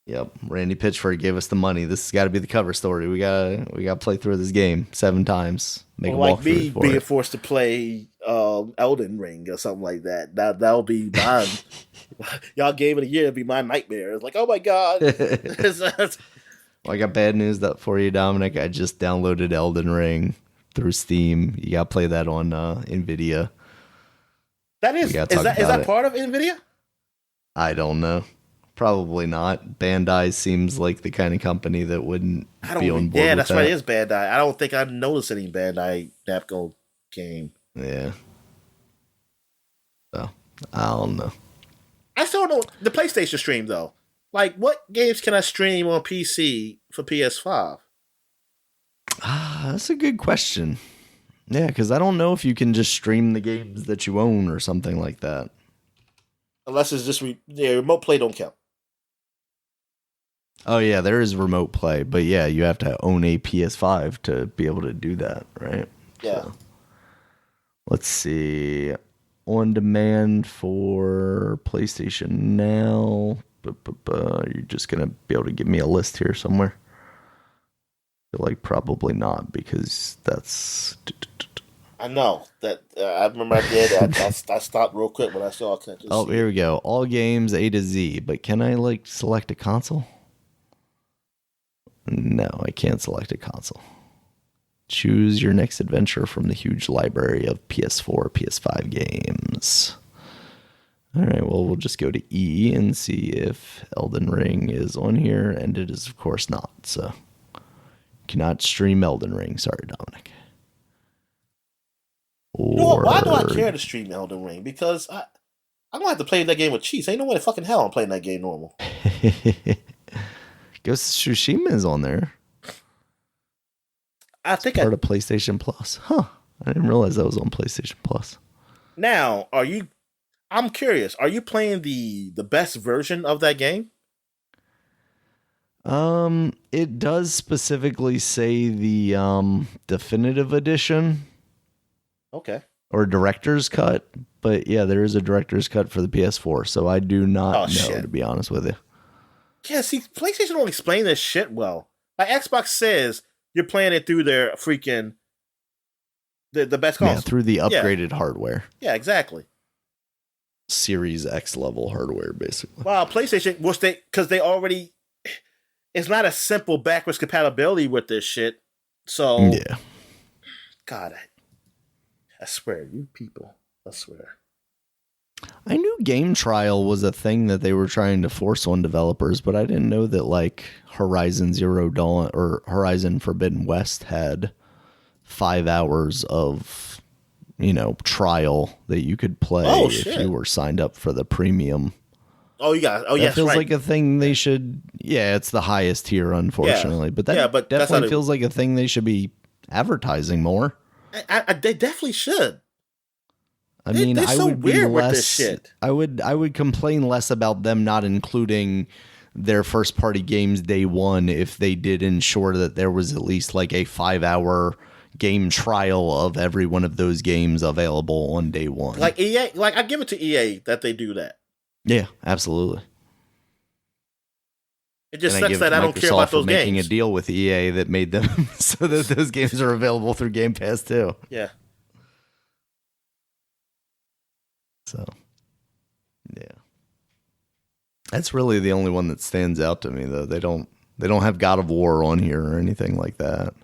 Yep. Randy Pitchford gave us the money. This has got to be the cover story. We gotta play through this game 7 times. Make a like me being it. forced to play Elden Ring or something like that. That'll be mine. Y'all gave it a year, it'd be my nightmare. It's like, oh my god. Well, I got bad news for you, Dominic. I just downloaded Elden Ring through Steam. You got to play that on NVIDIA. Is that part of NVIDIA? I don't know. Probably not. Bandai seems like the kind of company that wouldn't be on board. Yeah, that's right. It is Bandai. I don't think I've noticed any Bandai Namco game. Yeah. So, I don't know. I still don't know the PlayStation stream though. Like, what games can I stream on PC for PS5? That's a good question. Yeah, because I don't know if you can just stream the games that you own or something like that. Unless it's just remote play don't count. Oh yeah, there is remote play, but yeah, you have to own a PS5 to be able to do that, right? Yeah. So, let's see. On demand for PlayStation Now. You're just going to be able to give me a list here somewhere. I feel like probably not because that's... I know. That I remember I did. I stopped real quick when I saw it. Oh, here we go. All games A to Z. But can I select a console? No, I can't select a console. Choose your next adventure from the huge library of PS4, PS5 games. All right, well, we'll just go to E and see if Elden Ring is on here, and it is, of course, not. So, cannot stream Elden Ring. Sorry, Dominic. Why do I care to stream Elden Ring? Because I'm going to have to play that game with cheats. Ain't no way in fucking hell I'm playing that game normal. Ghost of Tsushima is on there. I think part of PlayStation Plus. Huh. I didn't realize that was on PlayStation Plus. Now, I'm curious. Are you playing the best version of that game? It does specifically say the definitive edition Okay. or director's cut, but yeah, there is a director's cut for the PS4, so I do not Oh know, shit. to be honest with you. Yeah, see, PlayStation don't explain this shit well. Like Xbox says, you're playing it through their freaking the best console. Yeah, through the Yeah. upgraded hardware. Yeah, exactly. Series X level hardware, basically. Wow, PlayStation, because they already, it's not a simple backwards compatibility with this shit. So, Yeah. God, I swear, you people, I swear. I knew game trial was a thing that they were trying to force on developers, but I didn't know that like Horizon Zero Dawn or Horizon Forbidden West had 5 hours of, trial that you could play if you were signed up for the premium. Oh, you got. Oh, yes, that feels right. like a thing they should. Yeah, it's the highest tier, unfortunately, but that definitely feels like a thing they should be advertising more. They definitely should. I mean, I would be less with this shit. I would complain less about them not including their first party games day one if they did ensure that there was at least like a 5-hour game trial of every one of those games available on day one. Like EA, like I give it to EA that they do that. Yeah, absolutely. It just sucks that I don't care about those games. Making a deal with EA that made them so that those games are available through Game Pass too. Yeah. So, yeah, that's really the only one that stands out to me. Though they don't have God of War on here or anything like that.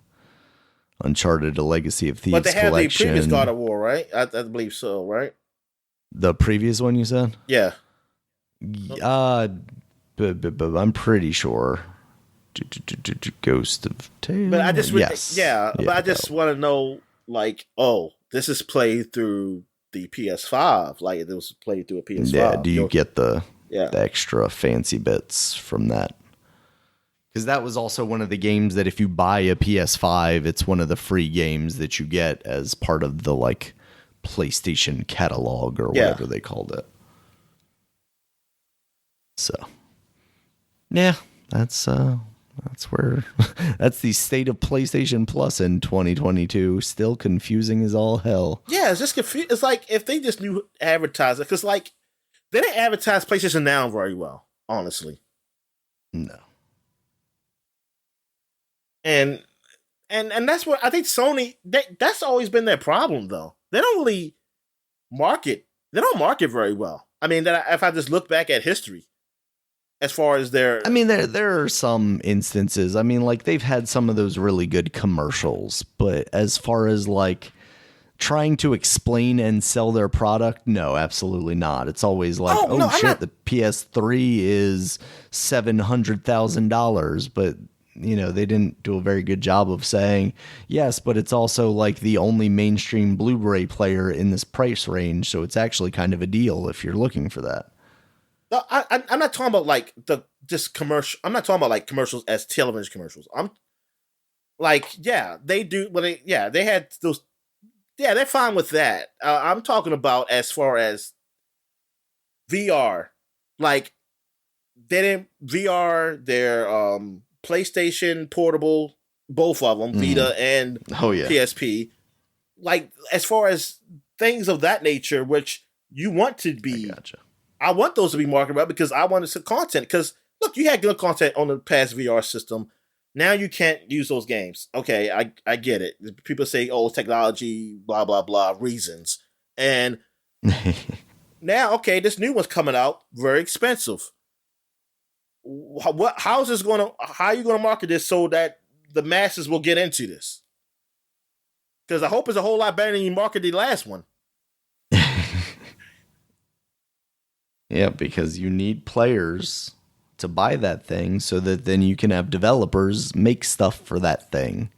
Uncharted: A Legacy of Thieves but they have collection. The previous God of War, right? I believe so, right? The previous one you said? Yeah. But I'm pretty sure. Ghost of Tales. But I just but I just want to know, like, this is played through the PS5, like it was played through a PS5. Yeah, do you get the extra fancy bits from that? Because that was also one of the games that if you buy a PS5, it's one of the free games that you get as part of the like PlayStation catalog or whatever they called it. So, yeah, that's where that's the state of PlayStation Plus in 2022. Still confusing as all hell. Yeah, it's just confusing. It's like if they just knew advertise it, because like they didn't advertise PlayStation Now very well, honestly. No. And that's what I think Sony. That's always been their problem, though. They don't really market. They don't market very well. I mean, if I just look back at history. As far as their... I mean, there are some instances. I mean, like, they've had some of those really good commercials. But as far as, like, trying to explain and sell their product, no, absolutely not. It's always like, the PS3 is $700,000. But, they didn't do a very good job of saying, yes, but it's also, like, the only mainstream Blu-ray player in this price range. So it's actually kind of a deal if you're looking for that. No, I'm not talking about like just commercial. I'm not talking about like commercials as television commercials. I'm like, they do. Well, they had those. Yeah, they're fine with that. I'm talking about as far as VR. Like, they didn't VR their PlayStation Portable, both of them, Vita and PSP. Like, as far as things of that nature, which you want to be. I want those to be marketed well because I wanted some content. Because, look, you had good content on the past VR system. Now you can't use those games. Okay, I get it. People say, technology, blah, blah, blah, reasons. And now, okay, this new one's coming out, very expensive. How are you going to market this so that the masses will get into this? Because I hope it's a whole lot better than you marketed the last one. Yeah, because you need players to buy that thing so that then you can have developers make stuff for that thing.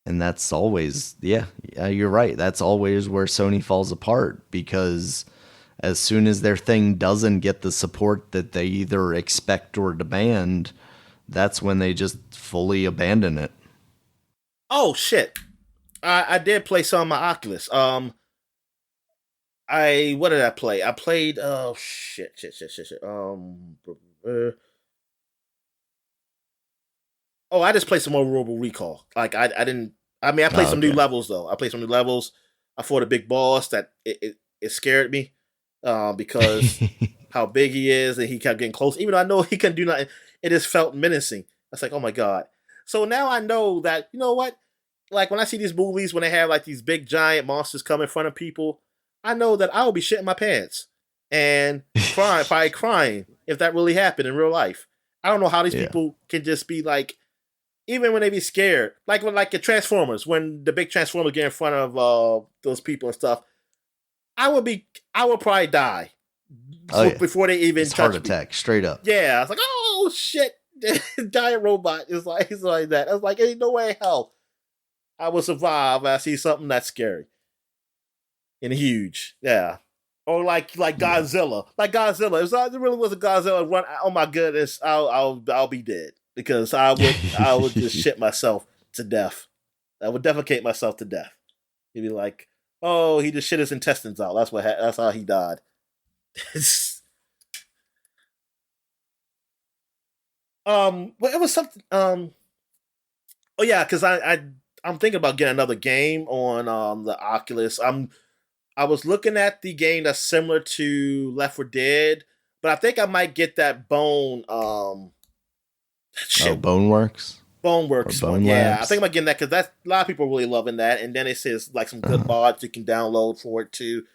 And that's always, you're right. That's always where Sony falls apart because as soon as their thing doesn't get the support that they either expect or demand, that's when they just fully abandon it. Oh, shit. I did play some of my Oculus. What did I play? I played shit. Oh, I just played some more Robo Recall. Like I didn't. I mean, I played some new levels though. I played some new levels. I fought a big boss that it scared me because how big he is and he kept getting close. Even though I know he couldn't do nothing, it just felt menacing. I was like, oh my god. So now I know that you know what. Like when I see these movies when they have like these big giant monsters come in front of people, I know that I will be shitting my pants and crying, probably crying if that really happened in real life. I don't know how these people can just be like, even when they be scared, like when like the Transformers, when the big Transformers get in front of those people and stuff, I would probably die before they even it's touch heart attack, straight up. Yeah, I was like, oh shit, giant robot is like that. I was like, ain't no way in hell I will survive when I see something that's scary and huge. Yeah. Or like Godzilla. Like Godzilla. If it really was a Godzilla run, oh my goodness, I'll be dead. Because I would just shit myself to death. I would defecate myself to death. He'd be like, oh, he just shit his intestines out. That's how he died. Well, it was something. Oh yeah, because I'm thinking about getting another game on the Oculus. I was looking at the game that's similar to Left 4 Dead, but I think I might get that Bone. Boneworks. Boneworks one, yeah. I think I'm getting that because that's a lot of people really loving that, and then it says like some good mods you can download for it too.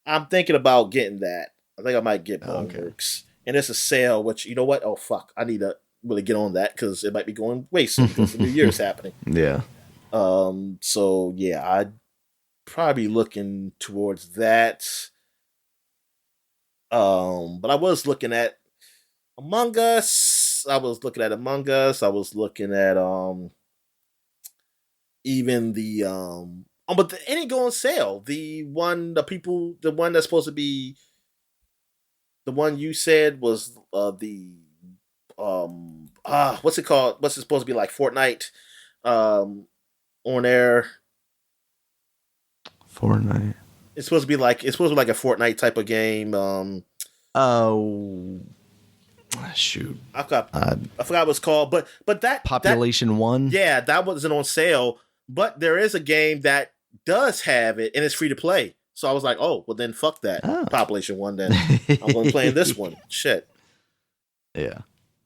I'm thinking about getting that. I think I might get Boneworks, and it's a sale. Which you know what? Oh fuck, I need to really get on that because it might be going way soon because the New Year's happening. Yeah. So yeah, I'd probably be looking towards that. But I was looking at Among Us. I was looking at even the but it didn't go on sale. The one that's supposed to be the one you said was what's it called? What's it supposed to be like Fortnite on air? Fortnite. It's supposed to be like a Fortnite type of game. Oh, shoot! I forgot what it's called, but that Population One. Yeah, that wasn't on sale. But there is a game that does have it, and it's free to play. So I was like, oh, well then fuck that Population One. Then I'm going to play this one. Shit. Yeah.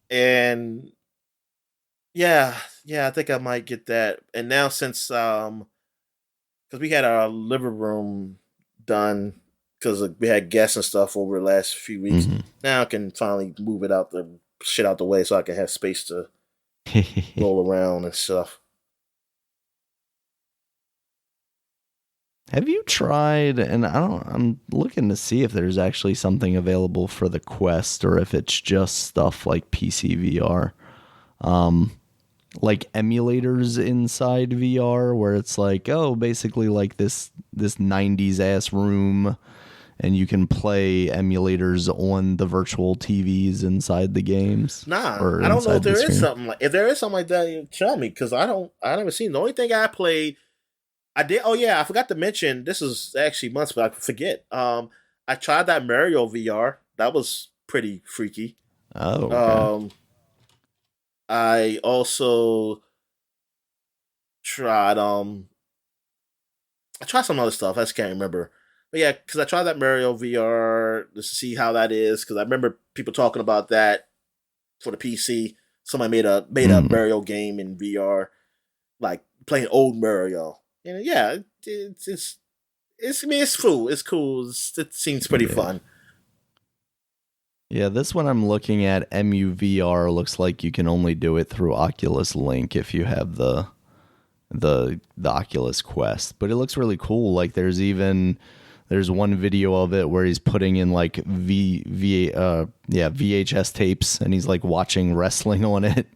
And yeah, I think I might get that. And now since because we had our living room done because we had guests and stuff over the last few weeks. Mm-hmm. Now I can finally move it out the way so I can have space to roll around and stuff. Have you tried, and I'm looking to see if there's actually something available for the Quest or if it's just stuff like PC VR. Like emulators inside VR where it's like, oh, basically like this 90s ass room and you can play emulators on the virtual TVs inside the games. Nah, I don't know if there is something like that. Tell me, because I never seen. The only thing I played, I did. Oh yeah, I forgot to mention. This is actually months, but I forget. I tried that Mario VR. That was pretty freaky. Oh. Okay. I also tried. I tried some other stuff. I just can't remember. But yeah, because I tried that Mario VR just to see how that is. Because I remember people talking about that for the PC. Somebody made a Mario game in VR, like playing old Mario. And yeah, it's cool. It's cool. It seems pretty fun. Yeah, this one I'm looking at, MUVR, looks like you can only do it through Oculus Link if you have the Oculus Quest. But it looks really cool. Like there's one video of it where he's putting in like VHS tapes and he's like watching wrestling on it.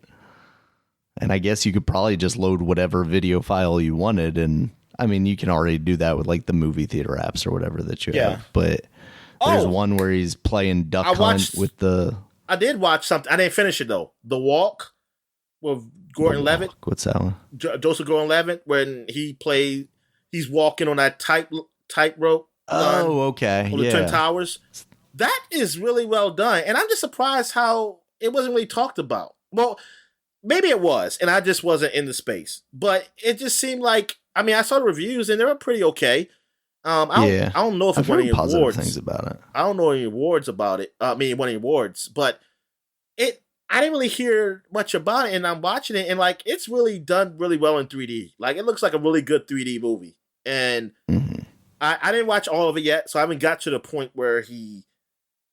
And I guess you could probably just load whatever video file you wanted. And I mean, you can already do that with like the movie theater apps or whatever that you have. But there's one where he's playing Duck Hunt with the... I did watch something. I didn't finish it though. The Walk with Gordon Levitt. What's that one? Joseph Gordon-Levitt, when he's walking on that tightrope. Oh, okay. On the Twin Towers. That is really well done. And I'm just surprised how it wasn't really talked about. Well, maybe it was, and I just wasn't in the space. But it just seemed like, I mean, I saw the reviews and they were pretty okay. Yeah. I don't know if it I've won heard any positive awards. things about it. I don't know any awards about it. I mean, it won any awards, but I didn't really hear much about it, and I'm watching it, and like it's really done really well in 3D. Like it looks like a really good 3D movie, and I didn't watch all of it yet, so I haven't got to the point where he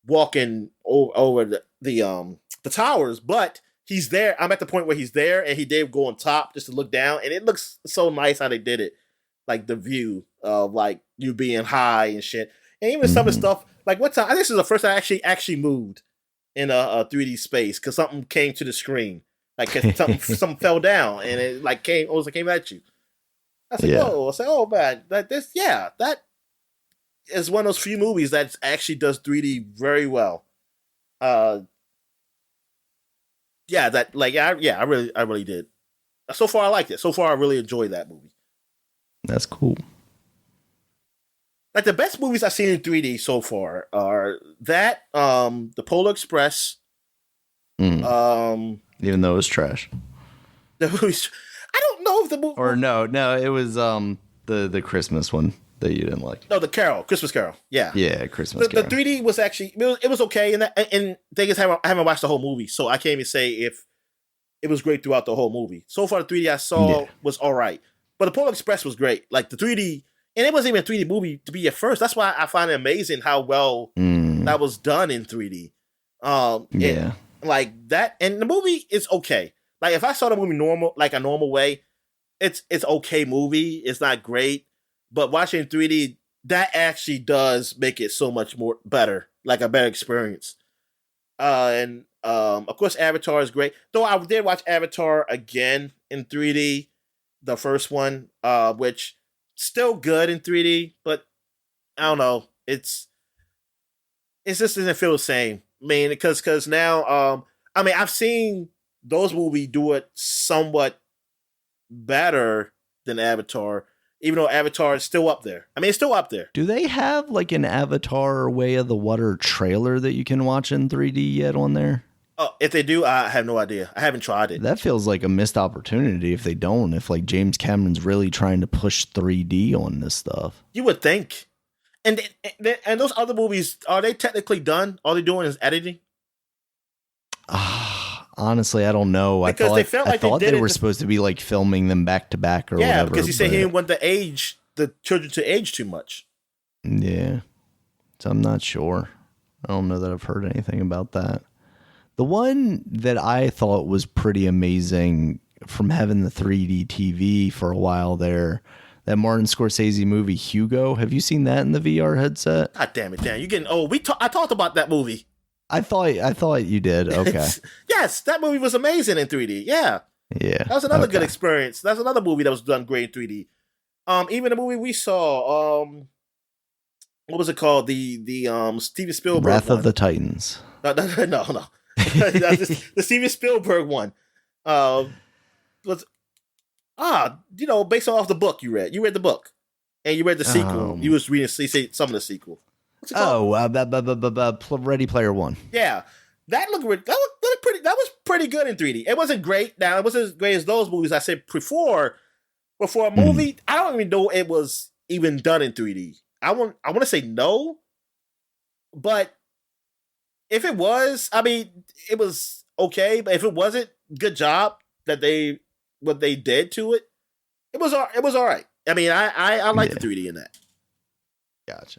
walking over the towers, but he's there. I'm at the point where he's there, and he did go on top just to look down, and it looks so nice how they did it, like the view of like you being high and shit, and even some of the stuff. Like what time? I think this is the first time I actually moved in a 3D space because something came to the screen, like something fell down and it like came at you. I said, "Whoa!" I said, "Oh man, that is one of those few movies that actually does 3D very well." I really did. So far, I liked it. So far, I really enjoyed that movie. That's cool. Like the best movies I've seen in 3D so far are that, The Polar Express. Even though it was trash. The movies. I don't know if the movie. Or no, it was the Christmas one that you didn't like. No, the Christmas Carol. Yeah, Christmas Carol. The 3D was actually it was okay, and thing is, I haven't watched the whole movie, so I can't even say if it was great throughout the whole movie. So far, the 3D I saw was all right, but the Polar Express was great. Like the 3D. And it wasn't even a 3D movie to be at first. That's why I find it amazing how well that was done in 3D. And, like that, and the movie is okay. Like if I saw the movie a normal way, it's okay movie. It's not great, but watching in 3D, that actually does make it so much more better, like a better experience. And of course, Avatar is great. Though I did watch Avatar again in 3D, the first one, which. Still good in 3D, but I don't know. It just doesn't feel the same. I mean, because now, I mean, I've seen those movies do it somewhat better than Avatar, even though Avatar is still up there. I mean, it's still up there. Do they have like an Avatar Way of the Water trailer that you can watch in 3D yet on there? Oh, if they do, I have no idea. I haven't tried it. That feels like a missed opportunity if they don't. If like James Cameron's really trying to push 3D on this stuff, you would think. And those other movies, are they technically done? All they're doing is editing. Honestly, I don't know. Because I thought they were supposed to be like filming them back to back or whatever. Yeah, because he said he didn't want the children to age too much. Yeah, so I'm not sure. I don't know that I've heard anything about that. The one that I thought was pretty amazing from having the 3D TV for a while there, that Martin Scorsese movie Hugo. Have you seen that in the VR headset? God damn it, Dan! You're getting old. I talked about that movie. I thought you did. Okay. Yes, that movie was amazing in 3D. Yeah. Yeah. That was another good experience. That's another movie that was done great in 3D. Even the movie we saw, what was it called? The Steven Spielberg Wrath one. of the Titans. No. The Steven Spielberg one. Was based off the book you read. You read the book, and you read the sequel. You was reading some of the sequel. Ready Player One. Yeah, that looked pretty. That was pretty good in 3D. It wasn't great. Now it wasn't as great as those movies I said before. But for a movie, I don't even know it was even done in 3D. I want to say no, but if it was, I mean, it was okay. But if it wasn't, good job what they did to it. It was all right. I mean, I like the 3D in that. Gotcha.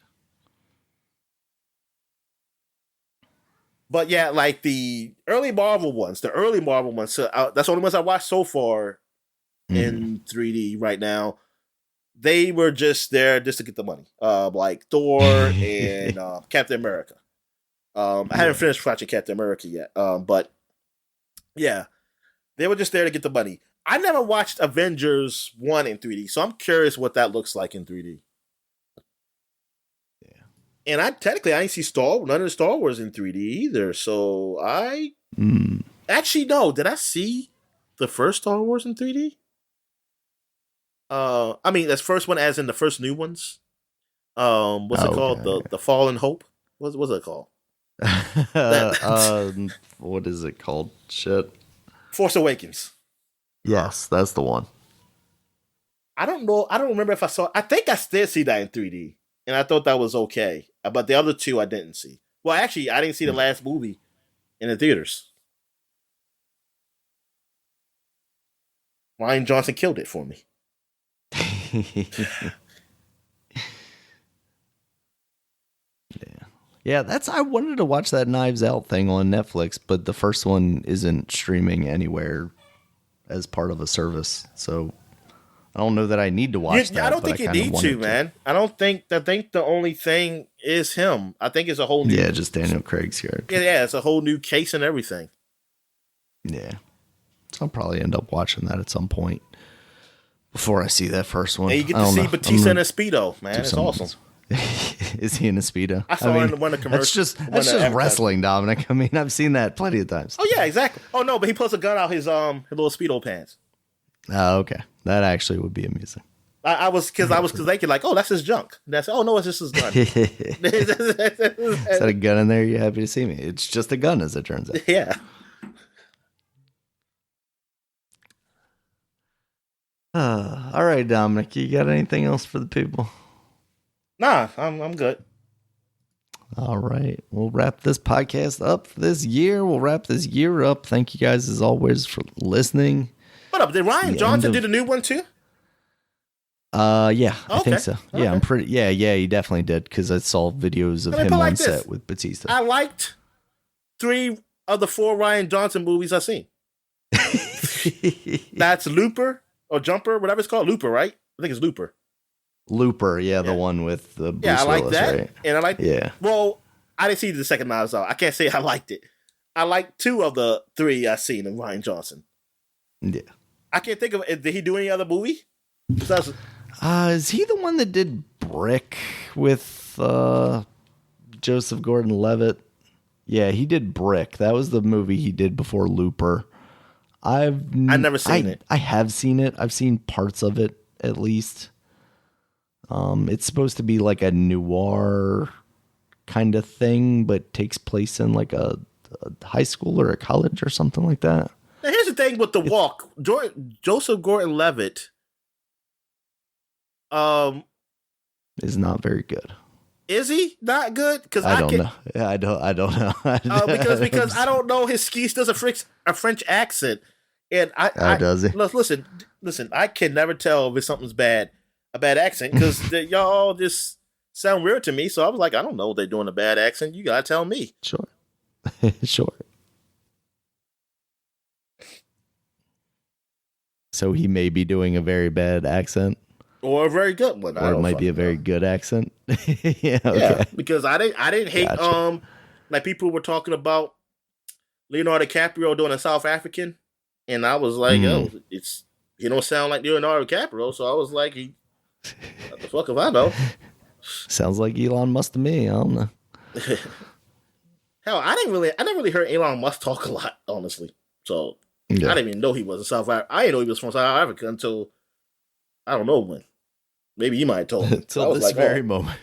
But yeah, like the early Marvel ones. So that's the only ones I watched so far in 3D right now. They were just there just to get the money. Like Thor and Captain America. I haven't finished watching Captain America yet. But yeah, they were just there to get the money. I never watched Avengers 1 in 3D, so I'm curious what that looks like in 3D. Yeah. And I didn't see none of the Star Wars in 3D either, so actually, no. Did I see the first Star Wars in 3D? I mean, that's first one as in the first new ones. What's it called? The Fallen Hope? What's it called? What is it called? Shit. Force Awakens. Yes, that's the one. I don't know. I don't remember if I saw. I think I did see that in 3D, and I thought that was okay. But the other two I didn't see. Well, actually, I didn't see the last movie in the theaters. Rian Johnson killed it for me. Yeah, I wanted to watch that Knives Out thing on Netflix, but the first one isn't streaming anywhere as part of a service. So I don't know that I need to watch that. I don't think you need to, man. I think the only thing is him. I think it's a whole new... Yeah, just Daniel Craig's character. Yeah, it's a whole new case and everything. Yeah. So I'll probably end up watching that at some point before I see that first one. And you get to see Batista in a Speedo, man. It's awesome. Is he in a Speedo? I saw him in one of the commercials. That's just wrestling, Dominic. I mean, I've seen that plenty of times. Oh, yeah, exactly. Oh, no, but he pulls a gun out his little Speedo pants. Oh, okay. That actually would be amusing. I was thinking like, oh, that's his junk. That's no, it's just his gun. Is that a gun in there? You happy to see me? It's just a gun, as it turns out. Yeah. All right, Dominic. You got anything else for the people? Nah, I'm good. All right. We'll wrap this podcast up for this year. We'll wrap this year up. Thank you guys, as always, for listening. What up? Did Rian Johnson do the new one too? Yeah, I think so. Okay. Yeah, I'm pretty. Yeah, he definitely did because I saw videos of him on set with Batista. I liked 3 of the 4 Rian Johnson movies I've seen. That's Looper or Jumper, whatever it's called. Looper, right? I think it's Looper. Looper, the one with the Bruce I like Willis, that, right? And I like. Yeah. Well, I didn't see the second Knives Out. I can't say I liked it. I liked 2 of the 3 I've seen of Rian Johnson. Yeah. I can't think of. Did he do any other movie? Is he the one that did Brick with Joseph Gordon-Levitt? Yeah, he did Brick. That was the movie he did before Looper. I've never seen it. I have seen it. I've seen parts of it at least. It's supposed to be like a noir kind of thing, but takes place in like a high school or a college or something like that. Now, here's the thing with The Walk. Joseph Gordon-Levitt is not very good. Is he not good? Because I don't know. Yeah, I don't know. because I don't know. His ski does a French accent, and does he? Listen. I can never tell if something's bad. A bad accent, because y'all just sound weird to me. So I was like, I don't know if they're doing a bad accent. You gotta tell me. Sure. Sure. So he may be doing a very bad accent, or a very good one, or it might be a very good accent. Yeah, okay. Yeah, because I didn't hate like people were talking about Leonardo DiCaprio doing a South African, and I was like, he don't sound like Leonardo DiCaprio, so I was like, what the fuck if I know? Sounds like Elon Musk to me. I don't know. Hell, I never really heard Elon Musk talk a lot, honestly. So I didn't even know he was a South African. I didn't know he was from South Africa until I don't know when. Maybe you might have told me. Until this very moment.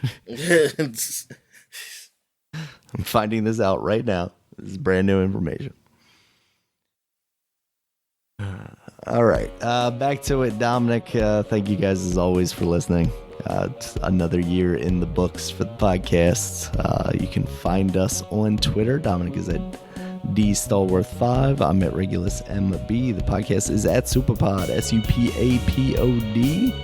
I'm finding this out right now. This is brand new information. All right. Back to it, Dominic. Thank you guys as always for listening. It's another year in the books for the podcast. You can find us on Twitter. Dominic is at DStalworth5. I'm at Regulus MB. The podcast is at Supapod, SUPAPOD.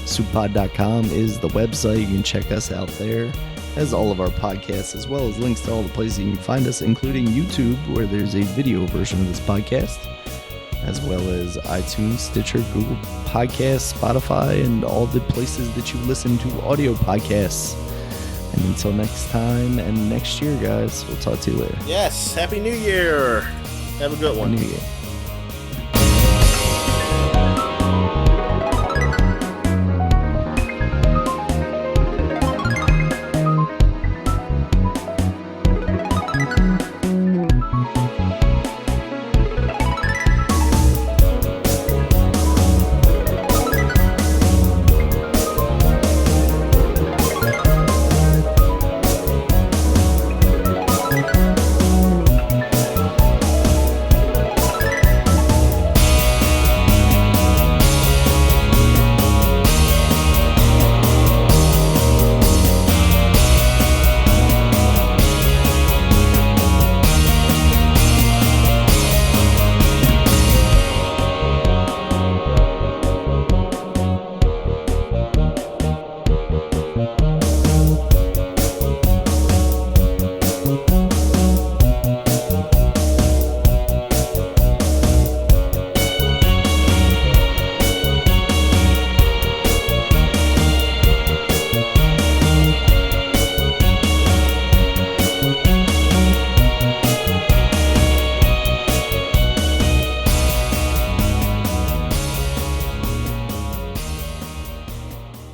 Supapod.com is the website. You can check us out there, as all of our podcasts, as well as links to all the places you can find us, including YouTube, where there's a video version of this podcast, as well as iTunes, Stitcher, Google Podcasts, Spotify, and all the places that you listen to audio podcasts. And until next time and next year, guys, we'll talk to you later. Yes, Happy New Year. Have a good one. Happy New Year.